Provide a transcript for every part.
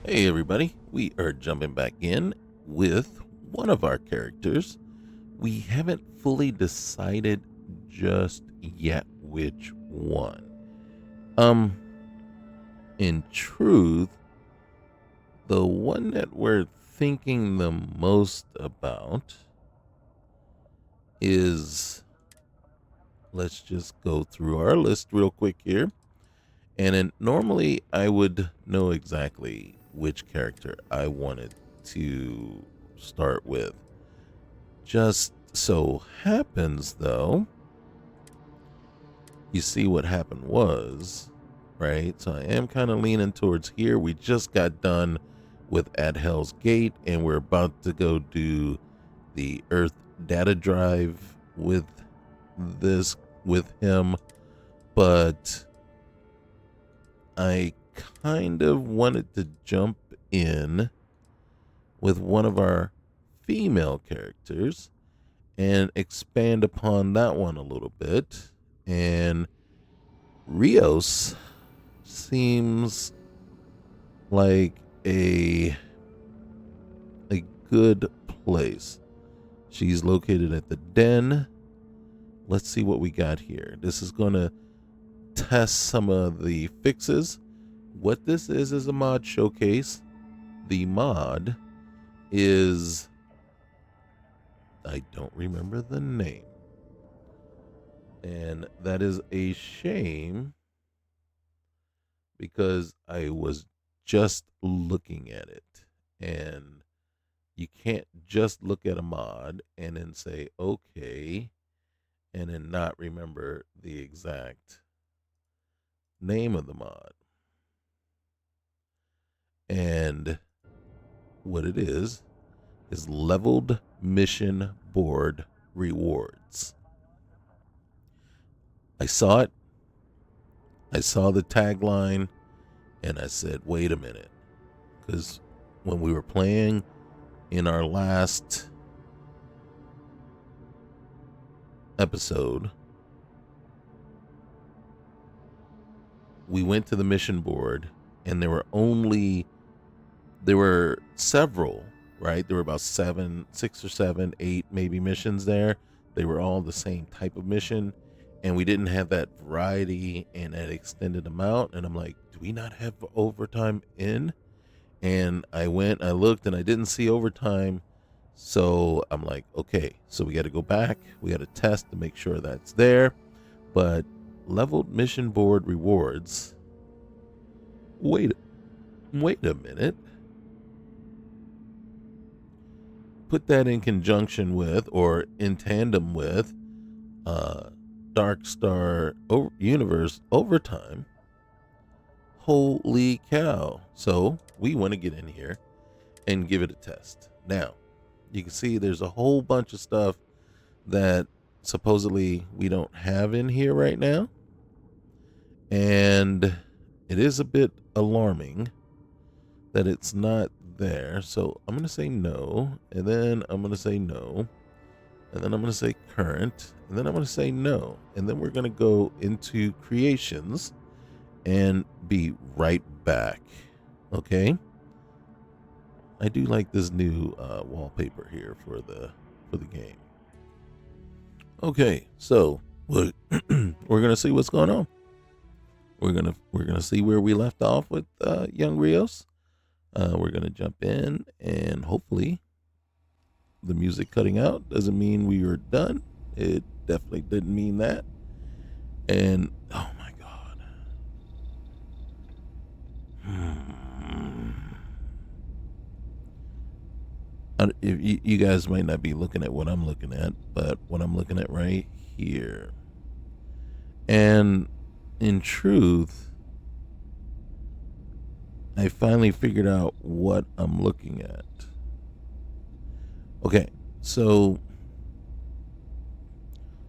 Hey everybody, we are jumping back in with one of our characters. We haven't fully decided just yet which one. Um, in truth, the one that we're thinking the most about is, let's just go through our list real quick here. And then normally I would know exactly which character I wanted to start with. Just so happens, though, you see what happened was, right? So I am kind of leaning towards here. We just got done with At Hell's Gate, and we're about to go do the Earth data drive with this, with him. But I kind of wanted to jump in with one of our female characters and expand upon that one a little bit. And Rios seems like a good place. She's located at the Den. Let's see what we got here. This is going to test some of the fixes. What this is a mod showcase. The mod is, I don't remember the name. And that is a shame because I was just looking at it. And you can't just look at a mod and then say, okay, and then not remember the exact name of the mod. And what it is leveled mission board rewards. I saw it. I saw the tagline and I said, wait a minute. Because when we were playing in our last episode, we went to the mission board and there were several, right? There were about 6 or 7, 8 maybe missions there. They were all the same type of mission, and we didn't have that variety and that extended amount. And I'm like, do we not have overtime in? And I looked, and I didn't see overtime. So I'm like, okay, so we got to go back. We got to test to make sure that's there. But leveled mission board rewards. Wait a minute. Put that in conjunction with or in tandem with uh, Darkstar Universe Overtime. Holy cow. So we want to get in here and give it a test. Now, you can see there's a whole bunch of stuff that supposedly we don't have in here right now. And it is a bit alarming that it's not there. So I'm going to say no. And then I'm going to say no. And then I'm going to say current. And then I'm going to say no. And then we're going to go into creations and be right back. Okay. I do like this new wallpaper here for the game. Okay, so we're gonna see what's going on. We're gonna see where we left off with young Rios. We're gonna jump in, and hopefully, the music cutting out doesn't mean we are done. It definitely didn't mean that. And oh my god. If you guys might not be looking at what I'm looking at, but what I'm looking at right here. And in truth, I finally figured out what I'm looking at. Okay, so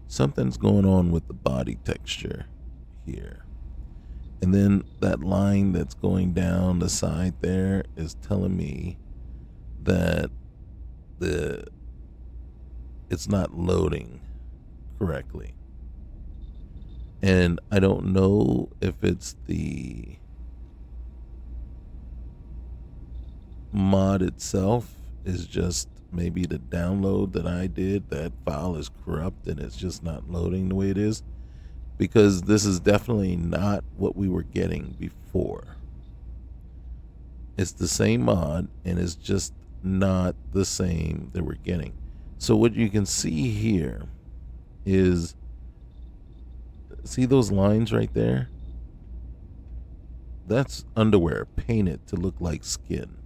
something's going on with the body texture here. And then that line that's going down the side there is telling me that it's not loading correctly. And I don't know if it's the mod itself is just maybe the download that I did. That file is corrupt and it's just not loading the way it is, because this is definitely not what we were getting before. It's the same mod and it's just not the same that we're getting. So what you can see here is, see those lines right there? That's underwear painted to look like skin.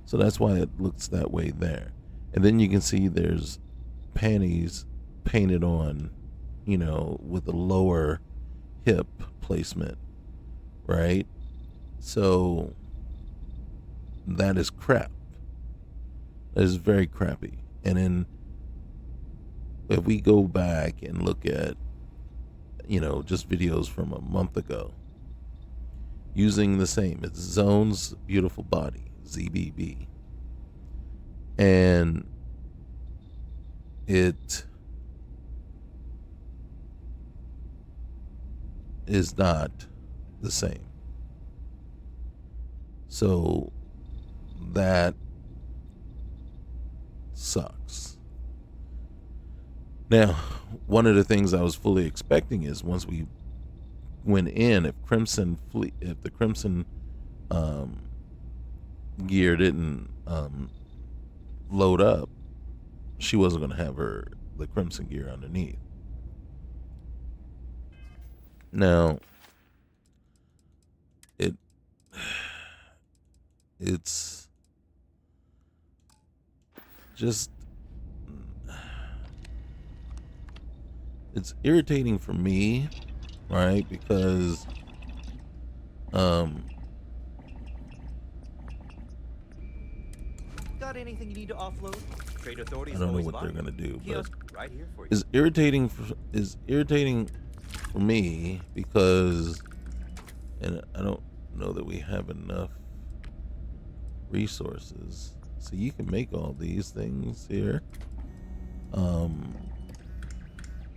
So that's why it looks that way there. And then you can see there's panties painted on, with a lower hip placement, right? So that is crap. That is very crappy. And then if we go back and look at, just videos from a month ago, using the same, it's Zone's Beautiful Body, ZBB. And it is not the same. So that sucks. Now, one of the things I was fully expecting is once we went in, if the Crimson gear didn't load up, she wasn't going to have the Crimson gear underneath. Now, it's just, it's irritating for me, right? Because got anything you need to offload? Trade authorities I don't know always what they're gonna do, but right here for you. is irritating for me because, and I don't know that we have enough resources. So you can make all these things here.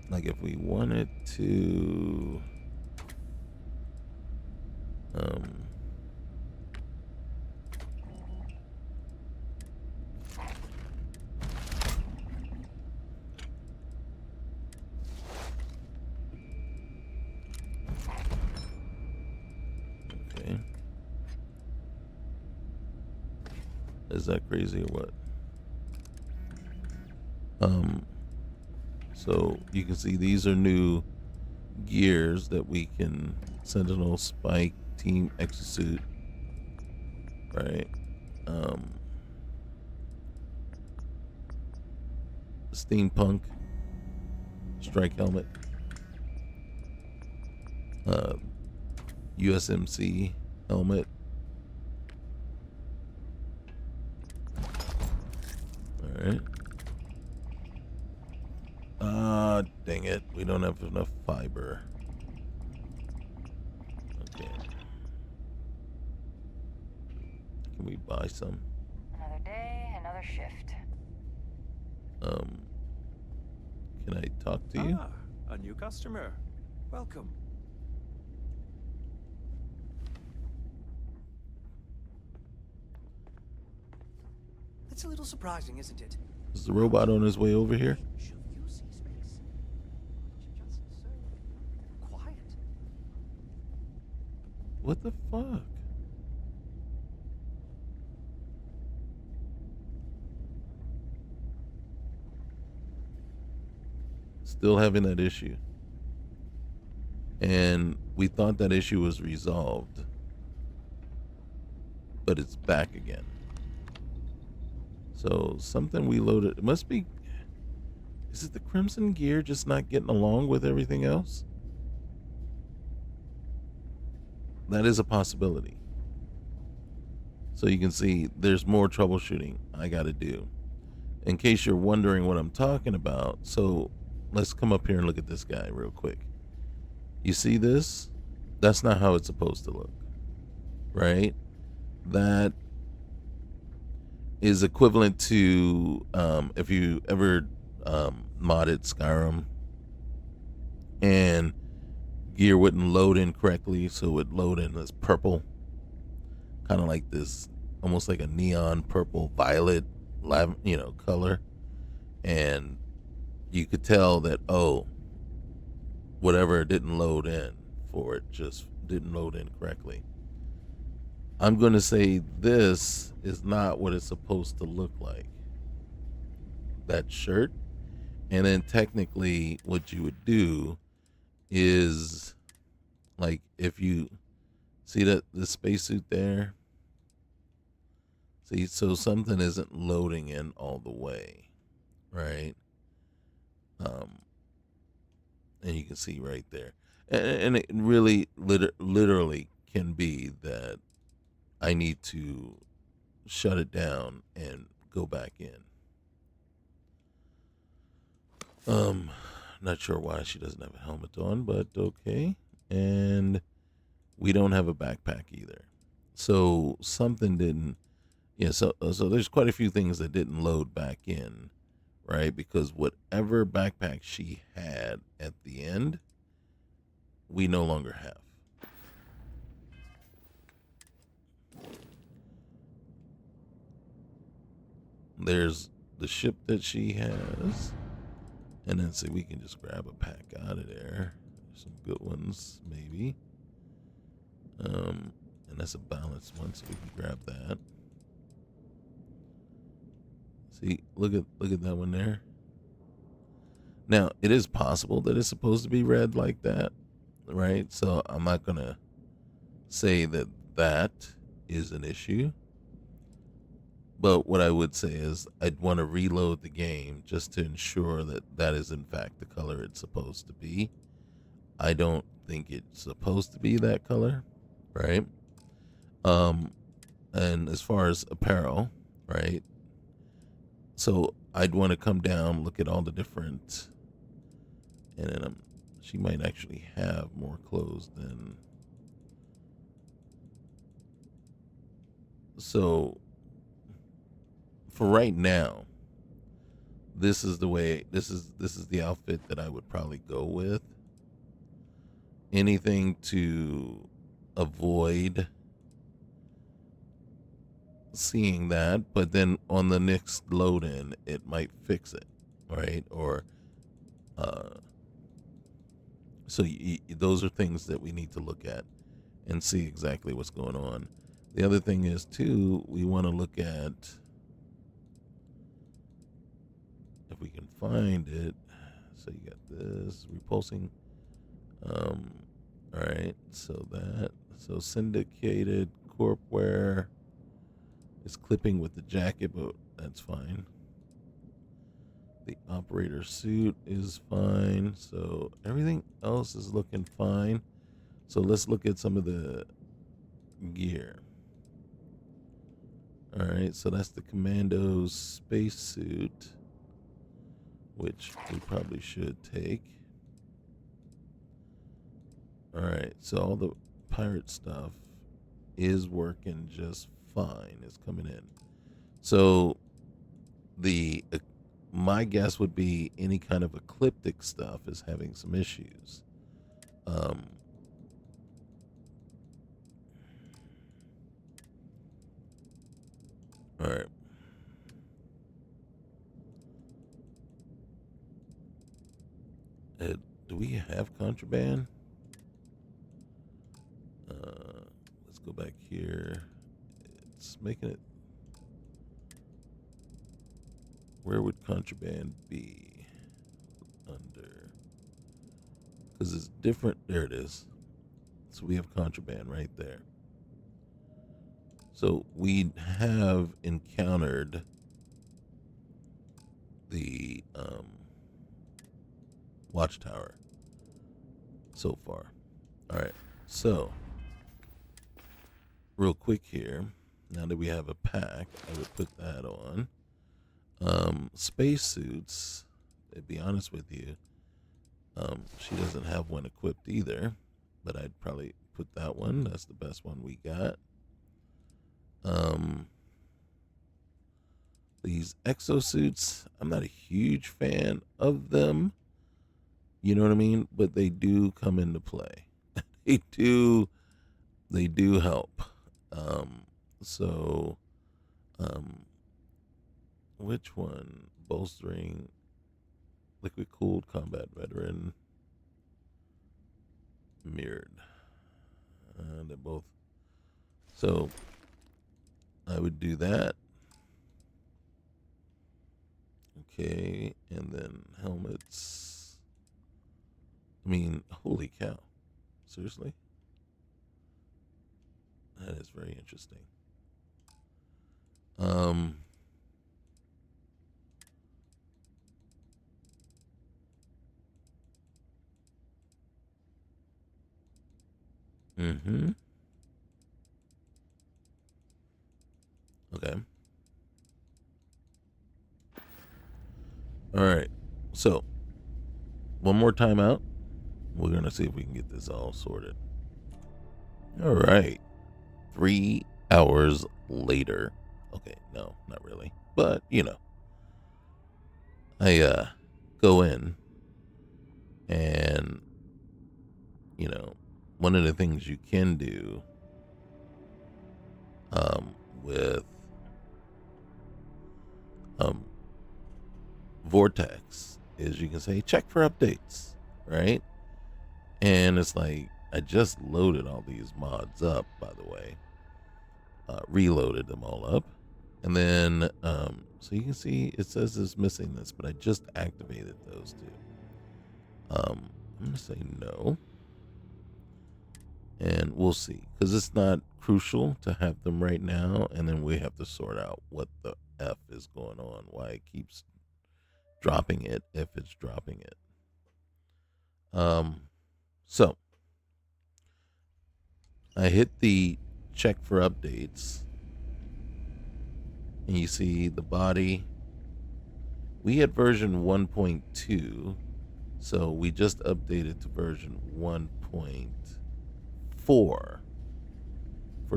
Like if we wanted to, okay. Is that crazy or what? So you can see these are new gears that we can, Sentinel, Spike, Team Exosuit, right? Steampunk, Strike Helmet, USMC helmet. All right. Dang it. We don't have enough fiber. Okay. Can we buy some? Another day, another shift. Can I talk to you? A new customer. Welcome. It's a little surprising, isn't it? Is the robot on his way over here? Quiet. What the fuck? Still having that issue. And we thought that issue was resolved. But it's back again. So something we loaded, it must be, is it the Crimson gear just not getting along with everything else? That is a possibility. So you can see there's more troubleshooting I got to do. In case you're wondering what I'm talking about, so let's come up here and look at this guy real quick. You see this? That's not how it's supposed to look, right? That is equivalent to if you ever modded Skyrim and gear wouldn't load in correctly, so it would load in as purple, kind of like this almost like a neon purple violet, color, and you could tell that, oh, whatever didn't load in for it just didn't load in correctly. I'm going to say this is not what it's supposed to look like. That shirt. And then technically, what you would do is, like, if you see that the spacesuit there, see, so something isn't loading in all the way, right? Um, and you can see right there, and it really literally can be that I need to shut it down and go back in. Um, Not sure why she doesn't have a helmet on, but okay. And we don't have a backpack either. So something didn't. Yeah. So there's quite a few things that didn't load back in, right? Because whatever backpack she had at the end, we no longer have. There's the ship that she has. And then see, we can just grab a pack out of there. Some good ones, maybe. And that's a balanced one, so we can grab that. See, look at that one there. Now, it is possible that it's supposed to be red like that, right? So I'm not gonna say that that is an issue. But what I would say is I'd want to reload the game just to ensure that that is in fact the color it's supposed to be. I don't think it's supposed to be that color, right? Um, and as far as apparel, right? So I'd want to come down, look at all the different, and then she might actually have more clothes than. So for right now, this is the way. This is the outfit that I would probably go with. Anything to avoid seeing that, but then on the next load in, it might fix it, right? Or uh, so those are things that we need to look at and see exactly what's going on. The other thing is too, we want to look at if we can find it. So you got this repulsing. All right. So syndicated corp wear is clipping with the jacket, but that's fine. The operator suit is fine. So everything else is looking fine. So let's look at some of the gear. All right, so that's the Commando's spacesuit, which we probably should take. All right, so all the pirate stuff is working just fine. It's coming in. So the my guess would be any kind of ecliptic stuff is having some issues. Um, all right. Do we have contraband? Let's go back here. It's making it. Where would contraband be? Under. Because it's different. There it is. So we have contraband right there. So we have encountered the watchtower so far. All right. So real quick here. Now that we have a pack, I would put that on. Spacesuits. To be honest with you, she doesn't have one equipped either, but I'd probably put that one. That's the best one we got. These exosuits, I'm not a huge fan of them. You know what I mean? But they do come into play. They do help. So Um, which one? Bolstering liquid cooled combat veteran mirrored. They're both. So I would do that. Okay, and then helmets. I mean, holy cow. Seriously? That is very interesting. Um, mm-hmm. Okay. All right. So, one more time out. We're going to see if we can get this all sorted. All right. 3 hours later. Okay, no, not really. But, I go in and, you know, one of the things you can do with um, Vortex is you can say check for updates, right? And it's like I just loaded all these mods up, by the way, reloaded them all up, and then so you can see it says it's missing this, but I just activated those two. I'm gonna say no, and we'll see because it's not crucial to have them right now, and then we have to sort out what the F is going on, why it keeps dropping it if it's dropping it. So I hit the check for updates, and you see the body. We had version 1.2, so we just updated to version 1.4 for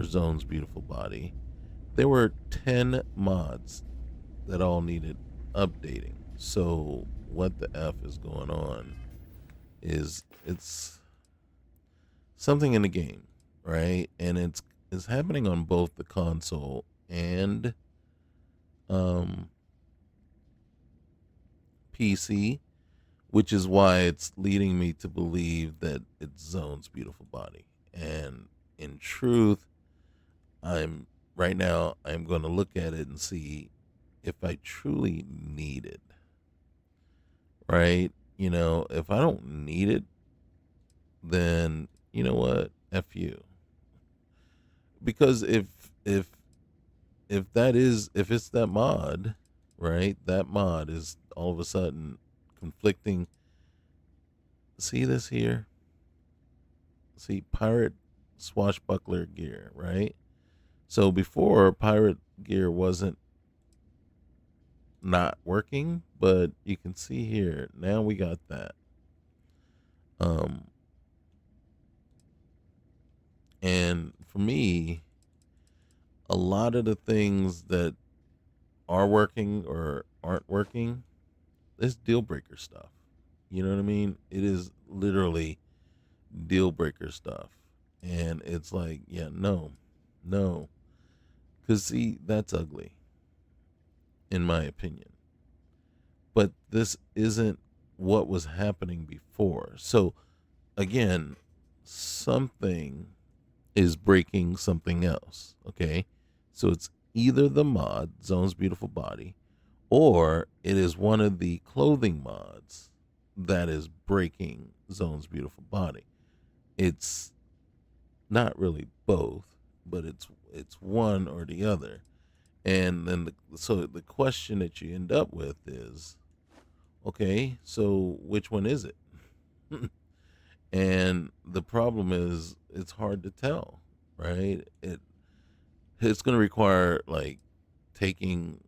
Zone's beautiful body. There were 10 mods that all needed updating. So what the F is going on is it's something in the game, right? And it's happening on both the console and um PC, which is why it's leading me to believe that it's Zone's beautiful body. And in truth, I'm right now I'm going to look at it and see if I truly need it. Right? If I don't need it, then you know what? F you. Because if it's that mod, right? That mod is all of a sudden conflicting. See this here? See pirate swashbuckler gear, right? So before pirate gear wasn't not working, but you can see here now we got that. Um and for me, a lot of the things that are working or aren't working, it's deal breaker stuff. You know what I mean? It is literally deal breaker stuff. And it's like, yeah, no, no. Because, see, that's ugly, in my opinion. But this isn't what was happening before. So, again, something is breaking something else. Okay. So it's either the mod, Zone's Beautiful Body, or it is one of the clothing mods that is breaking Zone's Beautiful Body. It's not really both, but it's one or the other. And then so the question that you end up with is, okay, so which one is it? And the problem is it's hard to tell, right? It's going to require like taking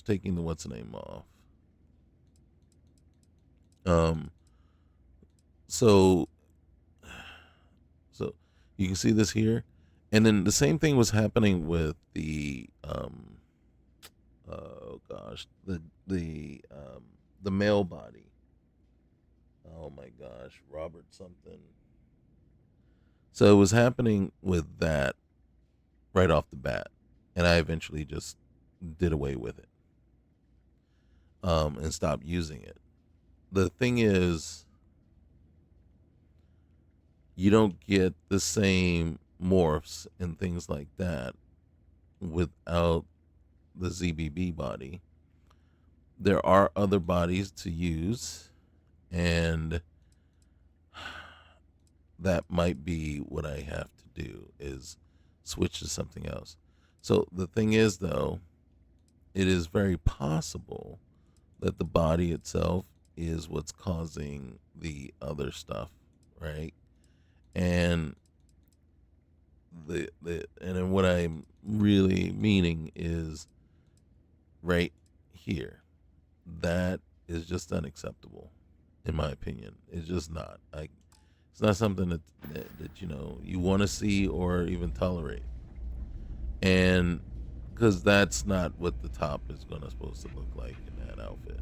taking the what's the name off. Um so so you can see this here, and then the same thing was happening with the oh gosh, the male body. Oh my gosh, Robert something. So it was happening with that right off the bat, and I eventually just did away with it, and stopped using it. The thing is, you don't get the same morphs and things like that without the ZBB body. There are other bodies to use, and that might be what I have to do, is switch to something else. So the thing is, though, it is very possible that the body itself is what's causing the other stuff, right? And and then what I'm really meaning is right here. That is just unacceptable, in my opinion. It's just not. It's not something that you want to see or even tolerate, and because that's not what the top is supposed to look like in that outfit.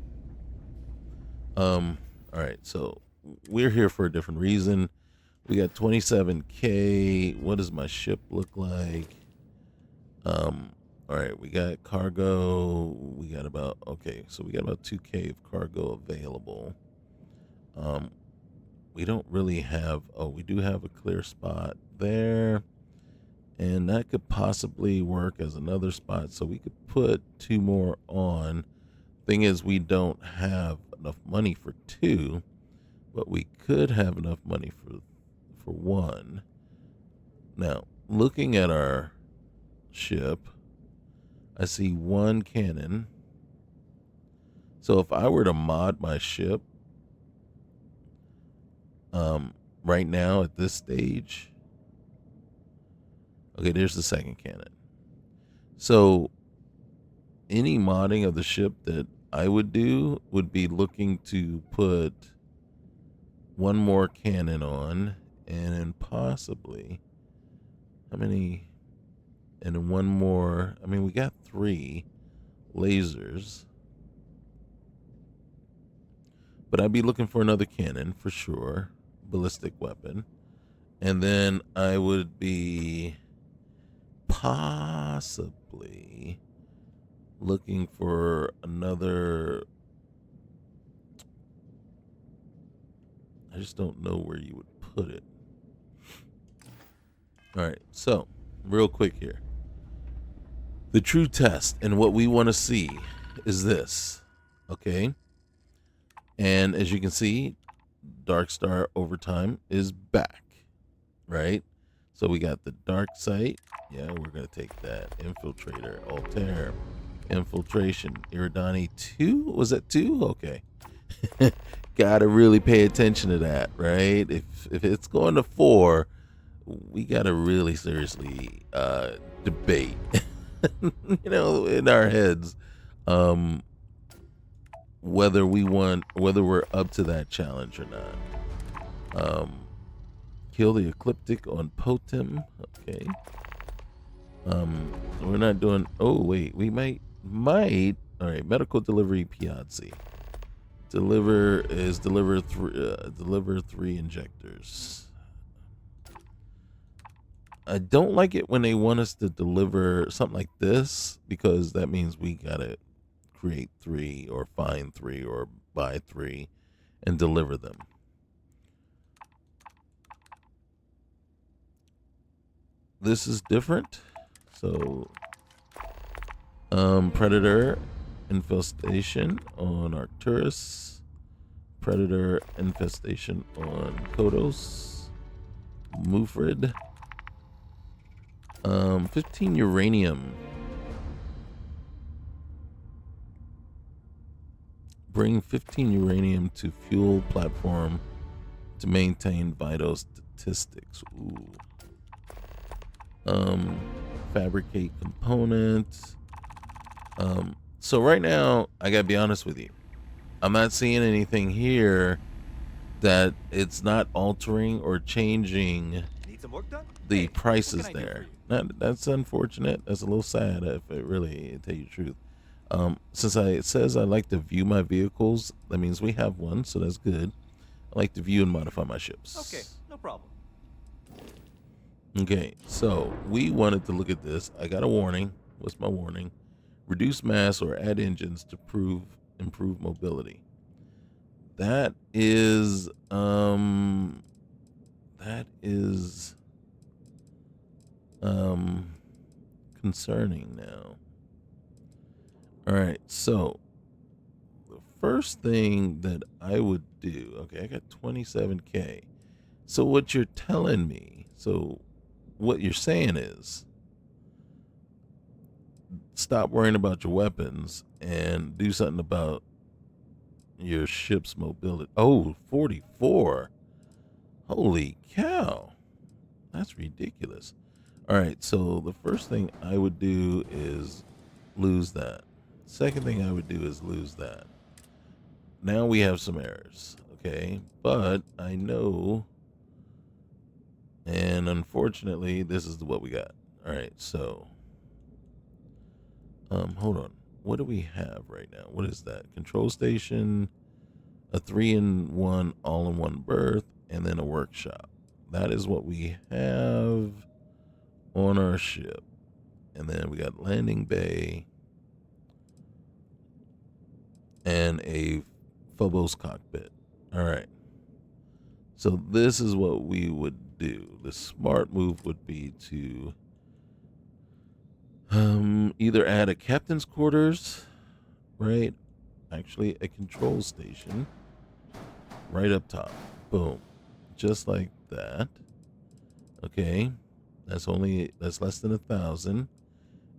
All right, so we're here for a different reason. We got 27K. What does my ship look like? All right, we got cargo. We got about 2K of cargo available. We don't really have. Oh, we do have a clear spot there, and that could possibly work as another spot. So we could put 2 more on. Thing is, we don't have enough money for 2, but we could have enough money for 1. Now, looking at our ship, I see 1 cannon. So if I were to mod my ship, right now at this stage, okay, there's the 2nd cannon. So any modding of the ship that I would do would be looking to put 1 more cannon on, and then possibly how many, and then 1 more. I mean, we got 3 lasers, but I'd be looking for another cannon for sure, ballistic weapon, and then I would be possibly looking for another. I just don't know where you would put it. All right, so real quick here. The true test and what we want to see is this, okay? And as you can see, Darkstar Overtime is back, right? So we got the dark sight. Yeah, we're going to take that. Infiltrator, Altair, Infiltration, Iridani 2? Was that 2? Okay. Gotta really pay attention to that, right? If it's going to 4, we gotta really seriously debate, in our heads, whether we're up to that challenge or not. Kill the Ecliptic on Potem. Okay. We're not doing. Oh wait, we might. All right. Medical delivery Piazzi. Deliver 3 injectors. I don't like it when they want us to deliver something like this, because that means we gotta create 3 or find 3 or buy 3 and deliver them. This is different. So Predator infestation on Arcturus, Predator infestation on Kodos, Mufrid. 15 uranium. Bring 15 uranium to fuel platform to maintain vital statistics. Ooh. Fabricate components. So right now, I gotta be honest with you. I'm not seeing anything here that it's not altering or changing Need some work done? the Hey, prices what can I do there. for you? That's unfortunate. That's a little sad, if it really tell you the truth. Since it says I like to view my vehicles, that means we have one, so that's good. I like to view and modify my ships. Okay, no problem. Okay, so we wanted to look at this. I got a warning. What's my warning? reduce mass or add engines to improve mobility. That is um concerning now. All right, so the first thing that I would do, okay, I got 27K. So what you're telling me, so what you're saying is stop worrying about your weapons and do something about your ship's mobility. Oh, 44. Holy cow. That's ridiculous. All right, so the first thing I would do is lose that. Second thing I would do is lose that. Now we have some errors, okay? But I know, and unfortunately, this is what we got. All right, so hold on. What do we have right now? What is that? Control station, a 3-in-1 all-in-one berth, and then a workshop. That is what we have on our ship. And then we got landing bay and a Phobos cockpit. All right. So this is what we would do. The smart move would be to either add a captain's quarters, right? Actually, a control station right up top. Boom. Just like that. Okay. That's less than 1,000.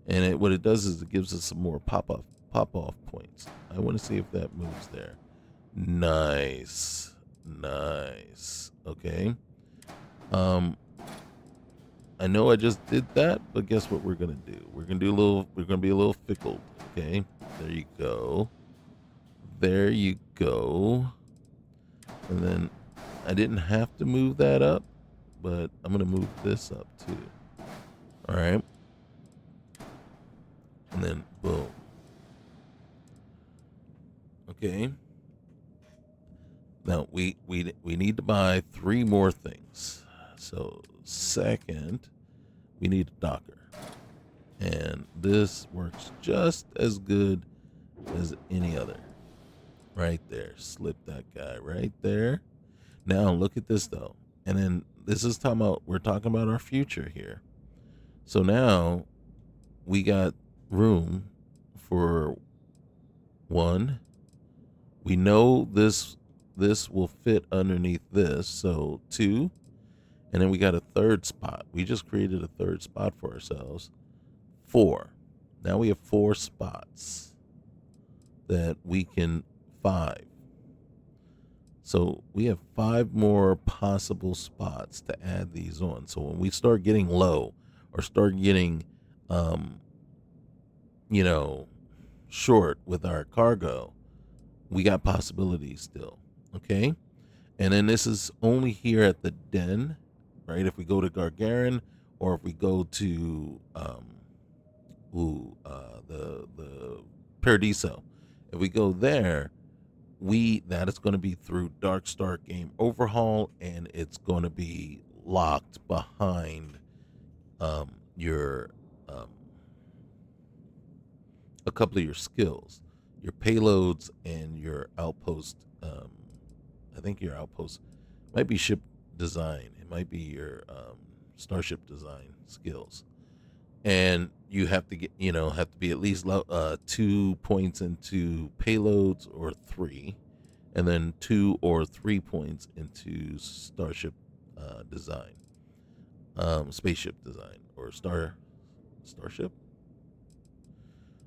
And what it does is it gives us some more pop off points. I want to see if that moves there. Nice. Okay. I know I just did that, but guess what we're gonna do? We're gonna be a little fickle. Okay. There you go. And then I didn't have to move that up, but I'm gonna move this up too. All right. And then boom. Okay. Now we need to buy 3 more things. So second, we need a docker. And this works just as good as any other. Right there. Slip that guy right there. Now look at this though. And then we're talking about our future here. So now we got room for 1. We know this will fit underneath this, so 2. And then we got a third spot. We just created a third spot for ourselves. 4. Now we have 4 spots that we can 5. So we have 5 more possible spots to add these on. So when we start getting low or start getting short with our cargo, we got possibilities still. Okay. And then this is only here at the den, right? If we go to Gargarin or if we go to the Paradiso, if we go there, that is going to be through Darkstar game overhaul, and it's going to be locked behind your a couple of your skills, your payloads and your outpost. I think your outpost might be ship design. It might be your starship design skills, and you have to be at least 2 points into payloads or 3, and then 2 or 3 points into starship design, spaceship design or starship.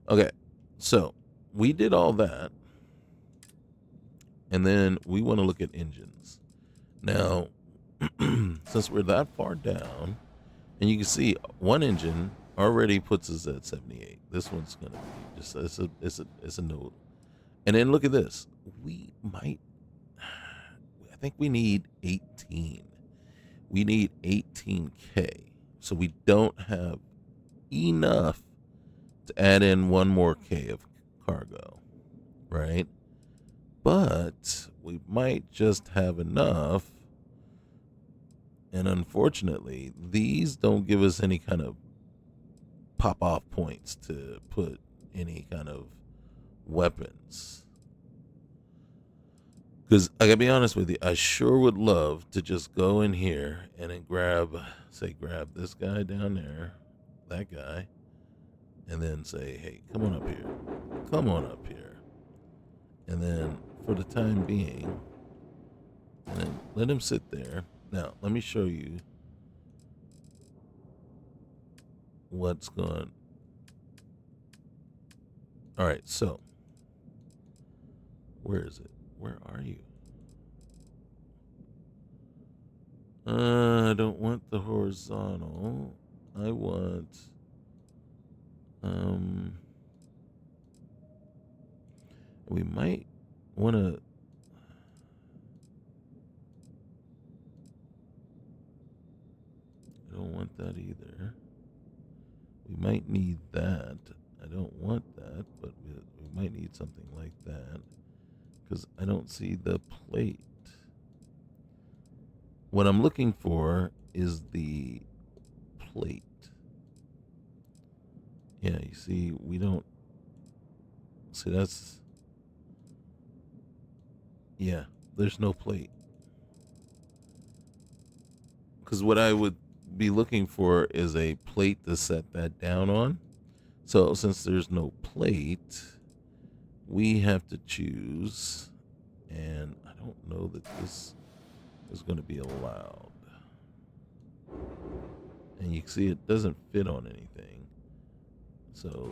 Okay, so we did all that, and then we want to look at engines. Now, since we're that far down, and you can see one engine already puts us at 78. This one's gonna be just it's a no. And then look at this. I think we need 18. We need 18K. So we don't have enough to add in 1 more K of cargo, right? But we might just have enough. And unfortunately, these don't give us any kind of pop off points to put, any kind of weapons. Because I gotta be honest with you, I sure would love to just go in here and then grab this guy down there, that guy, and then say, hey, come on up here. Come on up here. And then for the time being, and then let him sit there. Now, let me show you what's going. All right, so where is it? Where are you? I don't want the horizontal. I want we might want to I don't want that either. We might need that. I don't want that, but we might need something like that because I don't see the plate. What I'm looking for is the plate. Yeah, you see, we don't see that's. Yeah, there's no plate. Because what I would be looking for is a plate to set that down on. So since there's no plate, we have to choose. And I don't know that this is going to be allowed. And you can see it doesn't fit on anything. So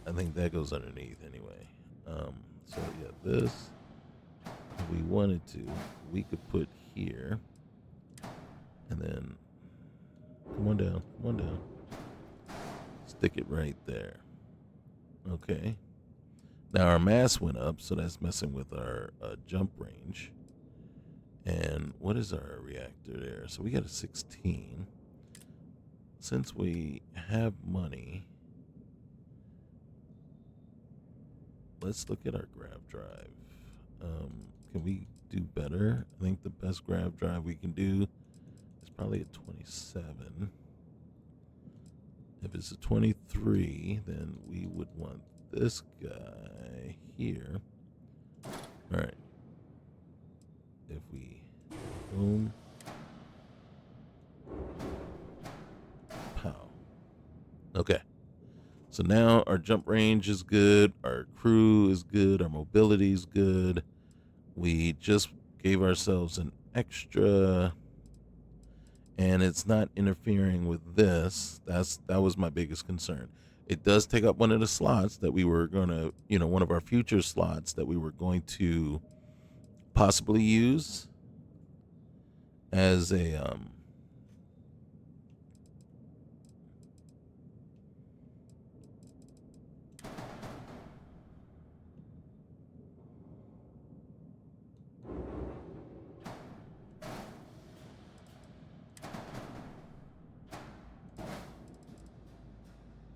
I think that goes underneath anyway. So yeah, this, if we wanted to, we could put here. And then, come on down. Stick it right there. Okay. Now our mass went up, so that's messing with our jump range. And what is our reactor there? So we got a 16. Since we have money, let's look at our grav drive. Can we do better? I think the best grav drive we can do is probably a 27. If it's a 23, then we would want this guy here. All right. If we boom, pow. Okay. So now our jump range is good, our crew is good, our mobility is good. We just gave ourselves an extra, and it's not interfering with this. That was my biggest concern. It does take up one of the slots that we were going to, one of our future slots that we were going to possibly use as a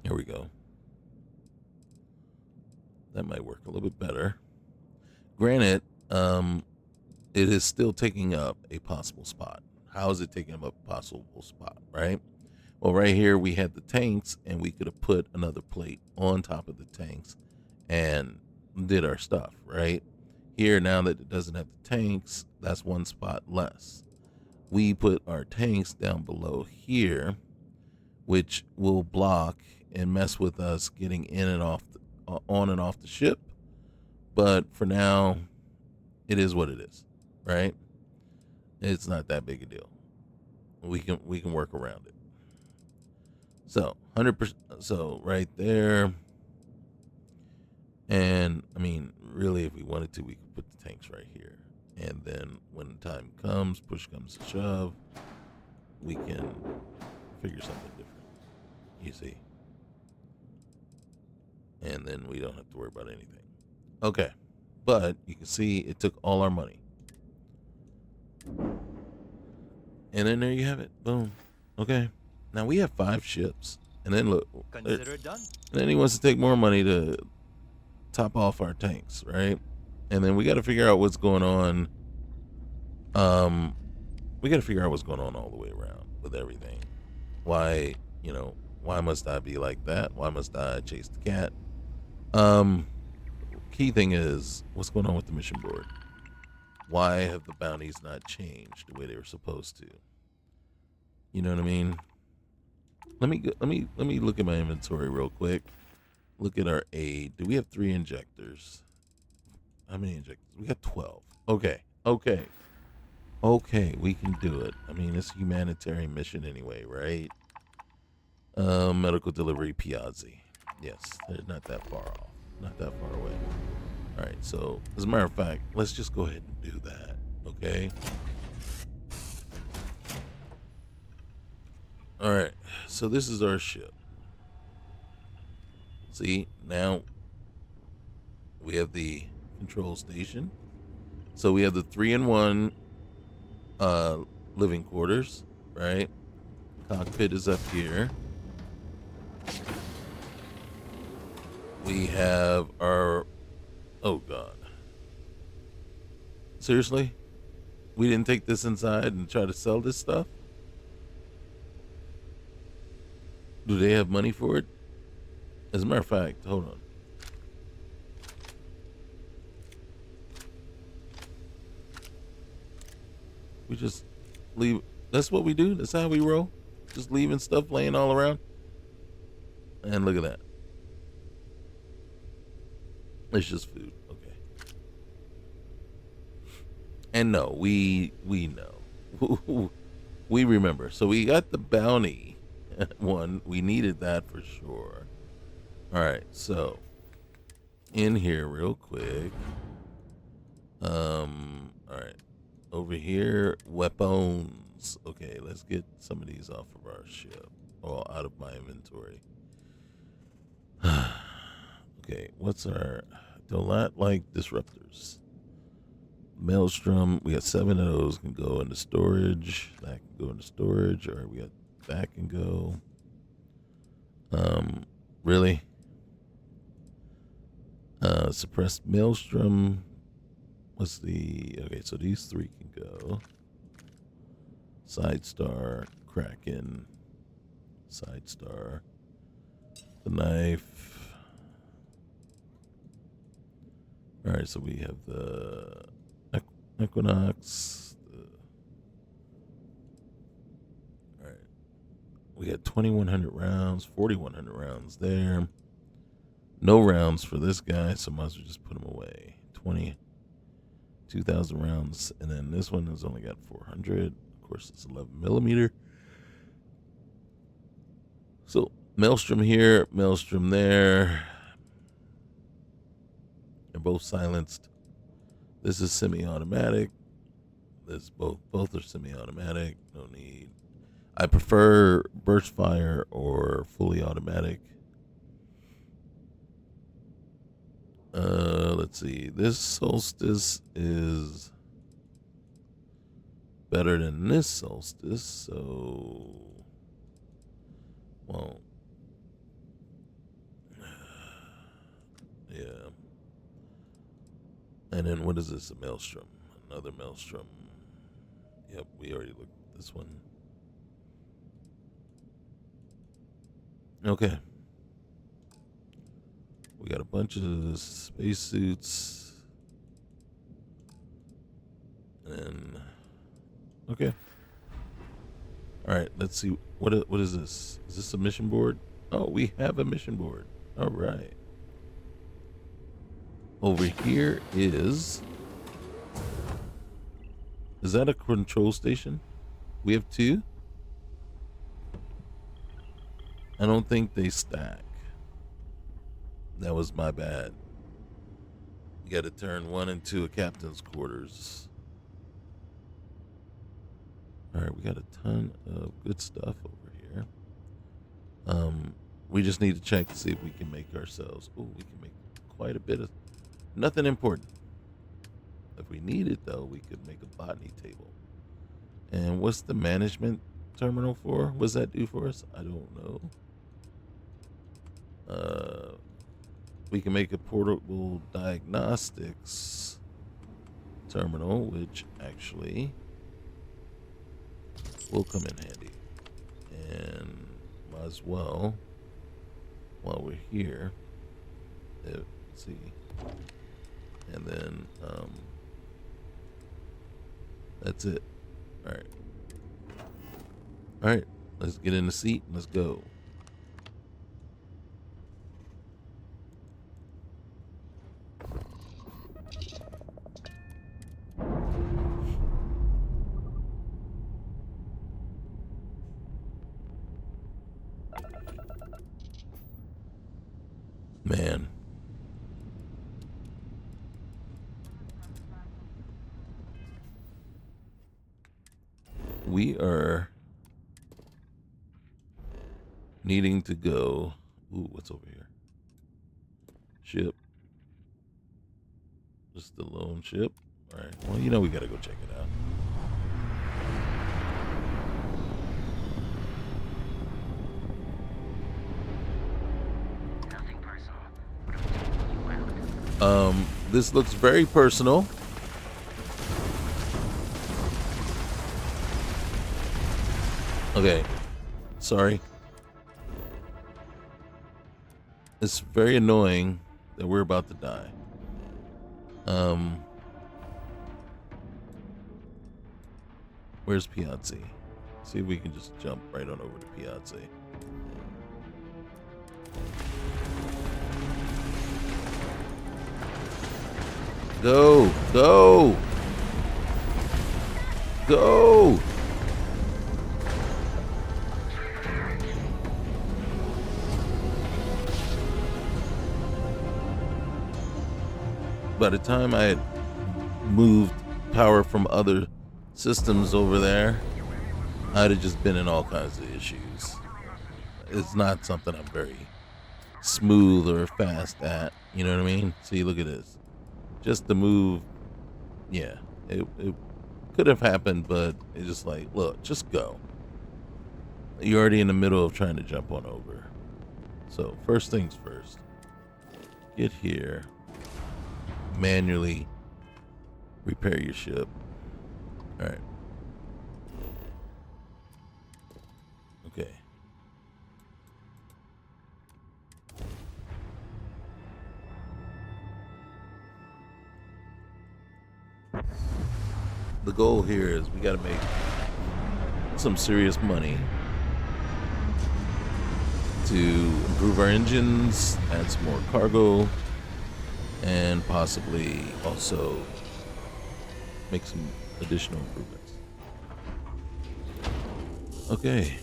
here we go. That might work a little bit better. Granted, it is still taking up a possible spot. How is it taking up a possible spot, right? Well, right here we had the tanks, and we could have put another plate on top of the tanks and did our stuff, right? Here, now that it doesn't have the tanks, that's one spot less. We put our tanks down below here, which will block and mess with us getting in and off, on and off the ship. But for now, it is what it is, right? It's not that big a deal. We can work around it. So 100%. So right there, and I mean, really, if we wanted to, we could put the tanks right here. And then when the time comes, push comes to shove, we can figure something different. You see. And then we don't have to worry about anything. Okay. But you can see it took all our money. And then there you have it. Boom. Okay. Now we have 5 ships. And then look. Consider it done. And then he wants to take more money to top off our tanks, right? And then we got to figure out what's going on. We got to figure out what's going on all the way around with everything. Why must I be like that? Why must I chase the cat? Key thing is, what's going on with the mission board? Why have the bounties not changed the way they were supposed to? You know what I mean? Let me look at my inventory real quick. Look at our aid. Do we have 3 injectors? How many injectors? We got 12. Okay. Okay, we can do it. I mean, it's a humanitarian mission anyway, right? Medical delivery Piazzi. Yes, they're not that far off. Not that far away. All right, so as a matter of fact, let's just go ahead and do that, okay? All right, so this is our ship. See, now we have the control station. So we have the 3-in-1 living quarters, right? Cockpit is up here. We have our, oh God. Seriously? We didn't take this inside and try to sell this stuff? Do they have money for it? As a matter of fact, hold on. We just leave. That's what we do. That's how we roll. Just leaving stuff laying all around. And look at that. It's just food. Okay. And no, we know. We remember. So we got the bounty one. We needed that for sure. All right. So in here real quick. All right. Over here, weapons. Okay, let's get some of these off of our ship. Or out of my inventory. Okay, what's our... Do not like disruptors. Maelstrom, we got 7 of those can go into storage. That can go into storage. All right, we got that can go. Really? Suppressed Maelstrom. What's the... Okay, so these 3 can go. Sidestar, Kraken, Sidestar, the knife. All right, so we have the Equinox. All right, we got 2,100 rounds, 4,100 rounds there. No rounds for this guy, so might as well just put him away. 2,000 rounds, and then this one has only got 400. Of course, it's 11mm. So Maelstrom here, Maelstrom there. They're both silenced. This is semi-automatic. This both are semi-automatic. No need. I prefer burst fire or fully automatic. Let's see. This solstice is better than this solstice, so well, yeah. And then what is this? A maelstrom. Another maelstrom. Yep, we already looked at this one. Okay. We got a bunch of spacesuits. And okay. All right, let's see. What is this? Is this a mission board? Oh, we have a mission board. All right. Over here is that a control station? We have 2? I don't think they stack. That was my bad. You got to turn 1 and 2 a captain's quarters. All right, we got a ton of good stuff over here. We just need to check to see if we can make ourselves. Oh, we can make quite a bit of nothing important. If we need it though, we could make a botany table. And what's the management terminal for? What's that do for us? I don't know. We can make a portable diagnostics terminal, which actually will come in handy. And might as well, while we're here, Let's see. And then that's it. All right. All right. Let's get in the seat and let's go. Man. We are needing to go. Ooh, what's over here? Ship. Just the lone ship. All right. Well, you know we gotta go check it out. Nothing personal, but I'm taking you out. This looks very personal. Okay. Sorry. It's very annoying that we're about to die. Where's Piazzi? See if we can just jump right on over to Piazzi. Go! Go! Go! By the time I had moved power from other systems over there, I'd have just been in all kinds of issues. It's not something I'm very smooth or fast at. You know what I mean? See, look at this. Just the move, yeah, it could have happened, but it's just like, look, just go. You're already in the middle of trying to jump on over. So first things first, get here, manually repair your ship. All right. Okay. The goal here is we got to make some serious money to improve our engines, add some more cargo, and possibly also make some additional improvements. Okay.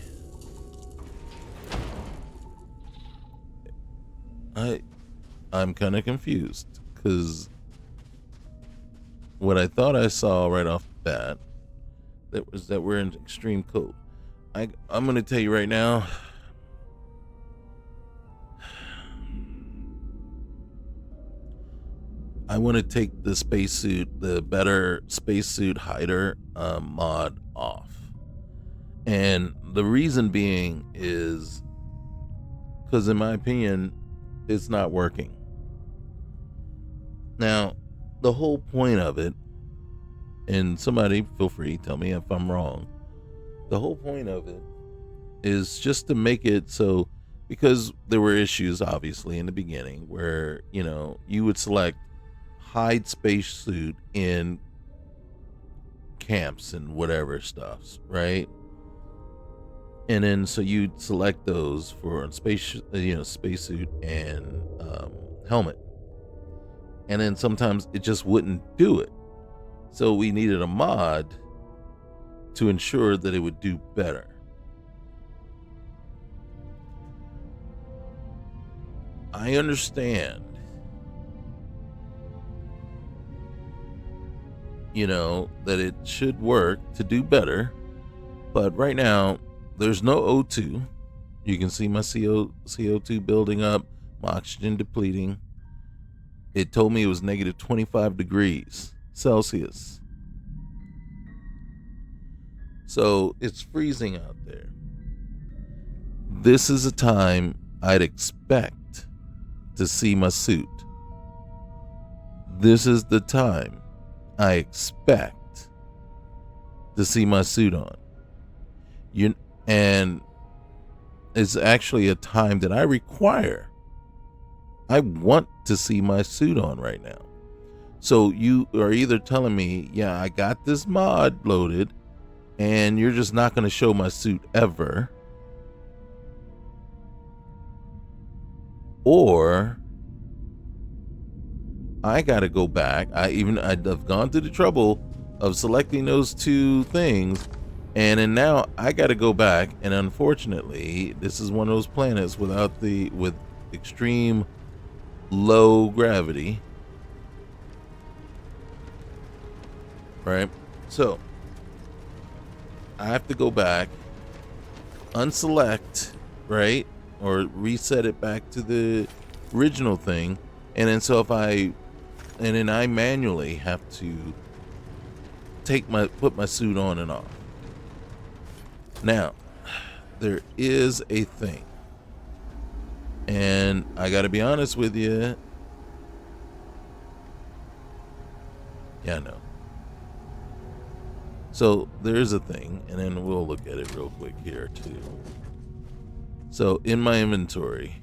I'm kind of confused because what I thought I saw right off the bat that was that we're in extreme cold. I'm going to tell you right now. I want to take the spacesuit, the better spacesuit hider mod off. And the reason being is because, in my opinion, it's not working. Now, the whole point of it, and somebody feel free, tell me if I'm wrong. The whole point of it is just to make it so, because there were issues, obviously, in the beginning where, you know, you would select hide spacesuit in camps and whatever stuffs, right? And then so you'd select those for spacesuit and helmet, and then sometimes it just wouldn't do it. So we needed a mod to ensure that it would do better. I understand, you know, that it should work to do better, but right now there's no O2. You can see my CO2 building up, my oxygen depleting. It told me it was negative 25 degrees Celsius. So it's freezing out there. This is a time I'd expect to see my suit. This is the time I expect to see my suit on. And it's actually a time that I require I want to see my suit on right now. So you are either telling me, yeah, I got this mod loaded and you're just not going to show my suit ever, or I got to go back. I've gone through the trouble of selecting those two things, and then now I got to go back, and unfortunately this is one of those planets with extreme low gravity, right? So I have to go back, unselect, right, or reset it back to the original thing, and then I manually have to put my suit on and off. Now, there is a thing, and I got to be honest with you. Yeah, I know. So there's a thing, and then we'll look at it real quick here too. So in my inventory,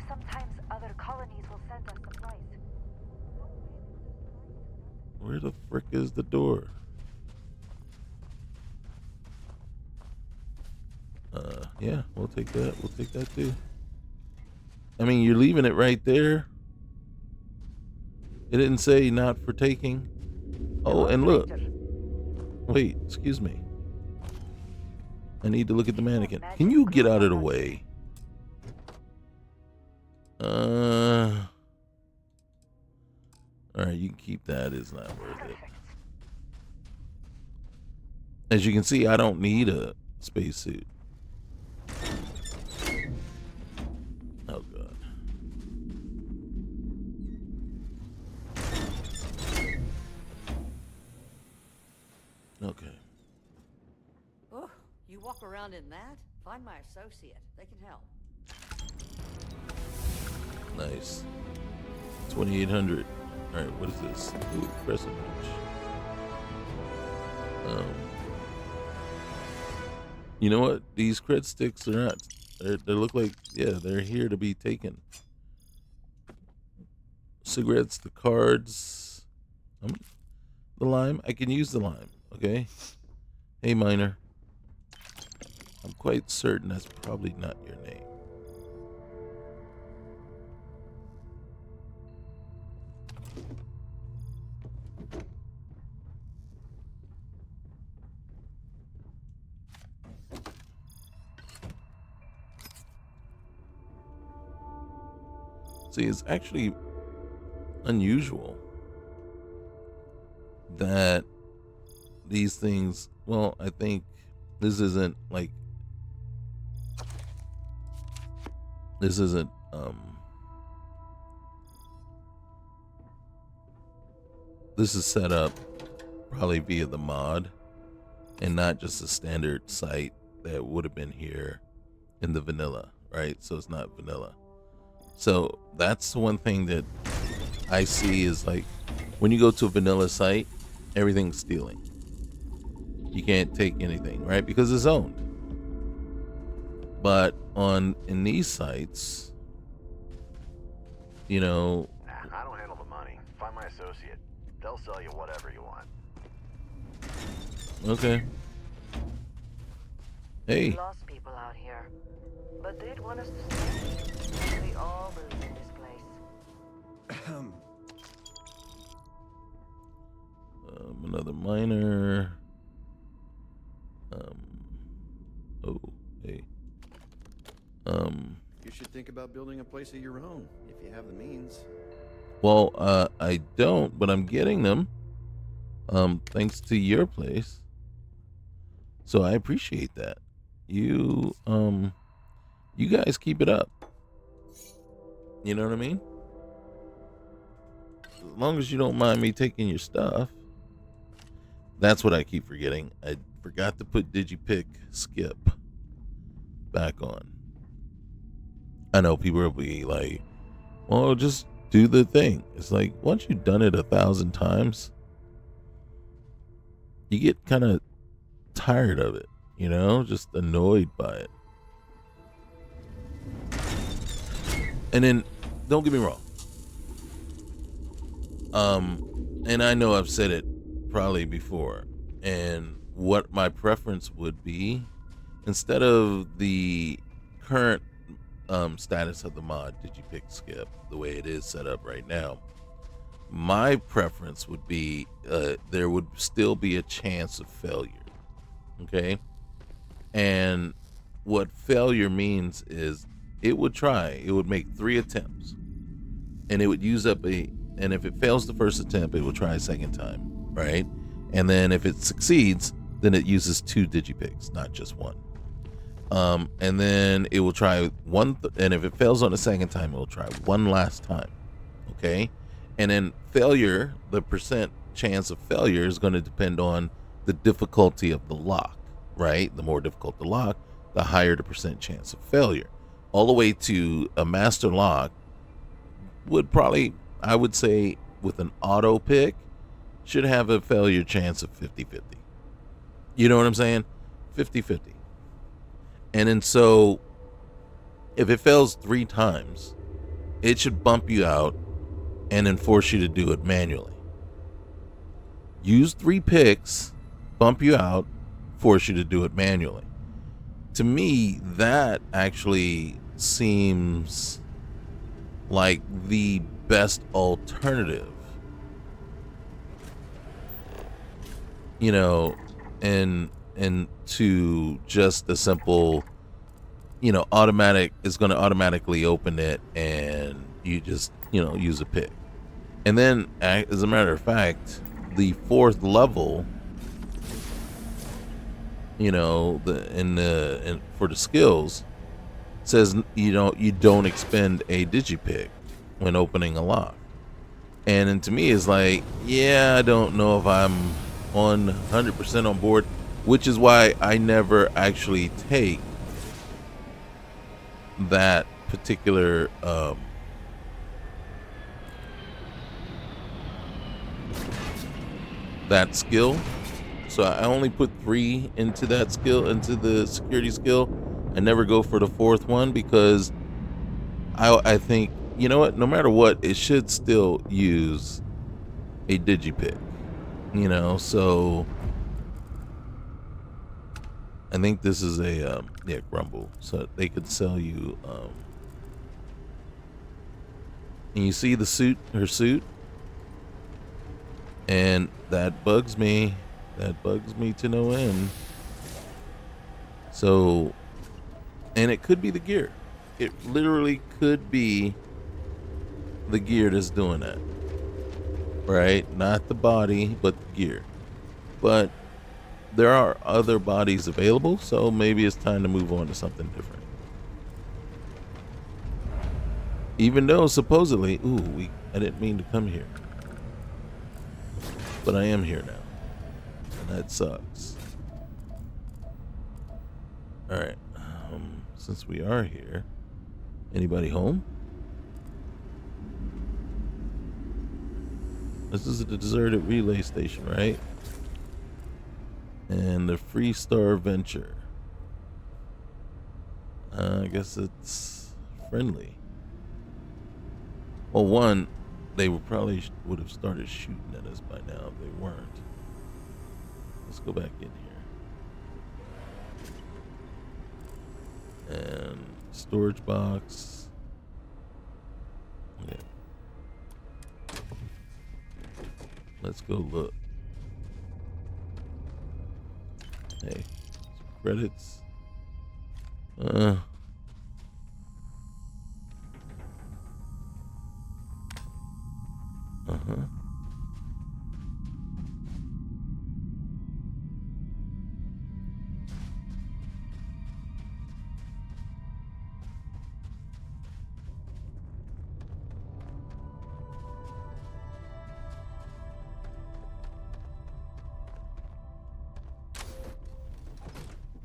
Sometimes other colonies will send us supplies. where the frick is the door? Yeah, we'll take that. We'll take that too. I mean, you're leaving it right there. It didn't say not for taking. Oh, and look. Wait, excuse me. I need to look at the mannequin. Can you get out of the way? All right, you can keep that. It's not worth it. As you can see, I don't need a spacesuit. Oh god. Okay. Oh, you walk around in that? Find my associate. They can help. Nice. 2800. All right, what is this? Ooh, crescent wrench. You know what? These cred sticks are not. They look like, yeah, they're here to be taken. Cigarettes, the cards, the lime. I can use the lime. Okay. Hey, miner. I'm quite certain that's probably not your name. See, it's actually unusual that these things, well, I think this isn't this is set up probably via the mod and not just a standard site that would have been here in the vanilla, right? So it's not vanilla. So that's one thing that I see is like when you go to a vanilla site, everything's stealing. You can't take anything, right? Because it's owned. But in these sites, you know, Nah, I don't handle the money. Find my associate. They'll sell you whatever you want. okay. Hey, Lost people out here, but they'd want us to stay. We all believe in this place. another miner. Oh, hey. You should think about building a place of your own if you have the means. Well, I don't, but I'm getting them. Thanks to your place. So I appreciate that. You guys keep it up. You know what I mean? As long as you don't mind me taking your stuff. That's what I keep forgetting. I forgot to put Digipick skip back on. I know people will be like, well, just do the thing. It's like, once you've done it 1,000 times, you get kind of tired of it, you know, just annoyed by it. And then, don't get me wrong. And I know I've said it probably before, and what my preference would be, instead of the current status of the mod, did you pick skip, the way it is set up right now, my preference would be there would still be a chance of failure. Okay? And what failure means is it would make 3 attempts, and it would use up and if it fails the first attempt, it will try a second time, right? And then if it succeeds, then it uses 2 digipicks, not just 1. And then it will try one, and if it fails on the second time, it will try one last time. Okay. And then failure, the percent chance of failure is going to depend on the difficulty of the lock, right? The more difficult the lock, the higher the percent chance of failure. All the way to a master lock would probably, I would say, with an auto pick, should have a failure chance of 50-50. You know what I'm saying? 50-50. And then so if it fails 3 times, it should bump you out and then force you to do it manually. Use 3 picks, bump you out, force you to do it manually. To me, that actually seems like the best alternative. You know, and to just a simple, automatic is going to automatically open it, and you just, use a pick. And then, as a matter of fact, the 4th level, for the skills, says you don't expend a digipick when opening a lock. And then to me, it's like, yeah, I don't know if I'm 100% on board, which is why I never actually take that particular that skill. So I only put 3 into that skill, into the security skill. I never go for the 4th one because I think, you know what, no matter what, it should still use a digipick. So I think this is a Grumble, so they could sell you and you see her suit, and that bugs me to no end. So, and it could be the gear. It literally could be the gear that's doing that. Right? Not the body, but the gear. But there are other bodies available, so maybe it's time to move on to something different. Even though supposedly, I didn't mean to come here. But I am here now. And that sucks. Alright. Since we are here, anybody home? This is the deserted relay station, right? And the Freestar Venture. I guess it's friendly. Well, one, they would have started shooting at us by now if they weren't. Let's go back in here. And storage box. Okay. Let's go look. Hey, credits. Uh-huh.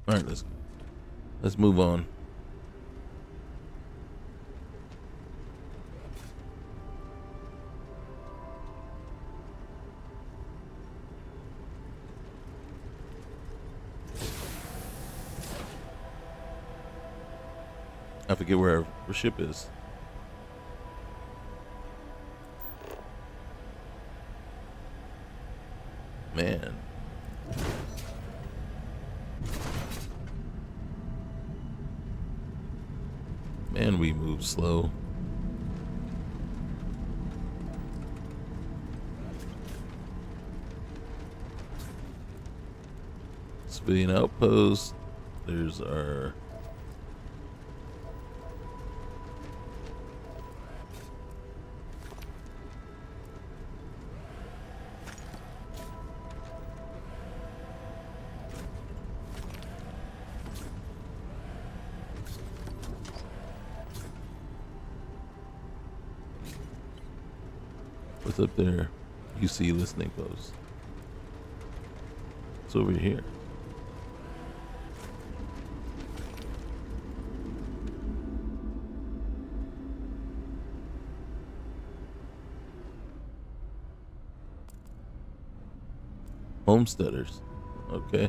All right, let's move on. I forget where our ship is. Man. Man, we move slow. Civilian outpost. There's our what's up there? UC listening post. It's over here. Homesteaders. Okay.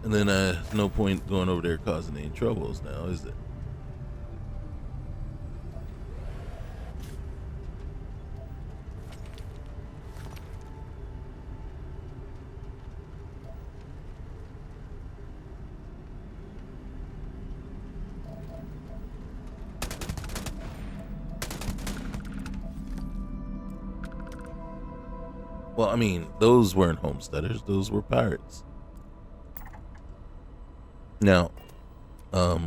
And then no point going over there causing any troubles now, is it? Well, I mean, those weren't homesteaders, those were pirates. Now, I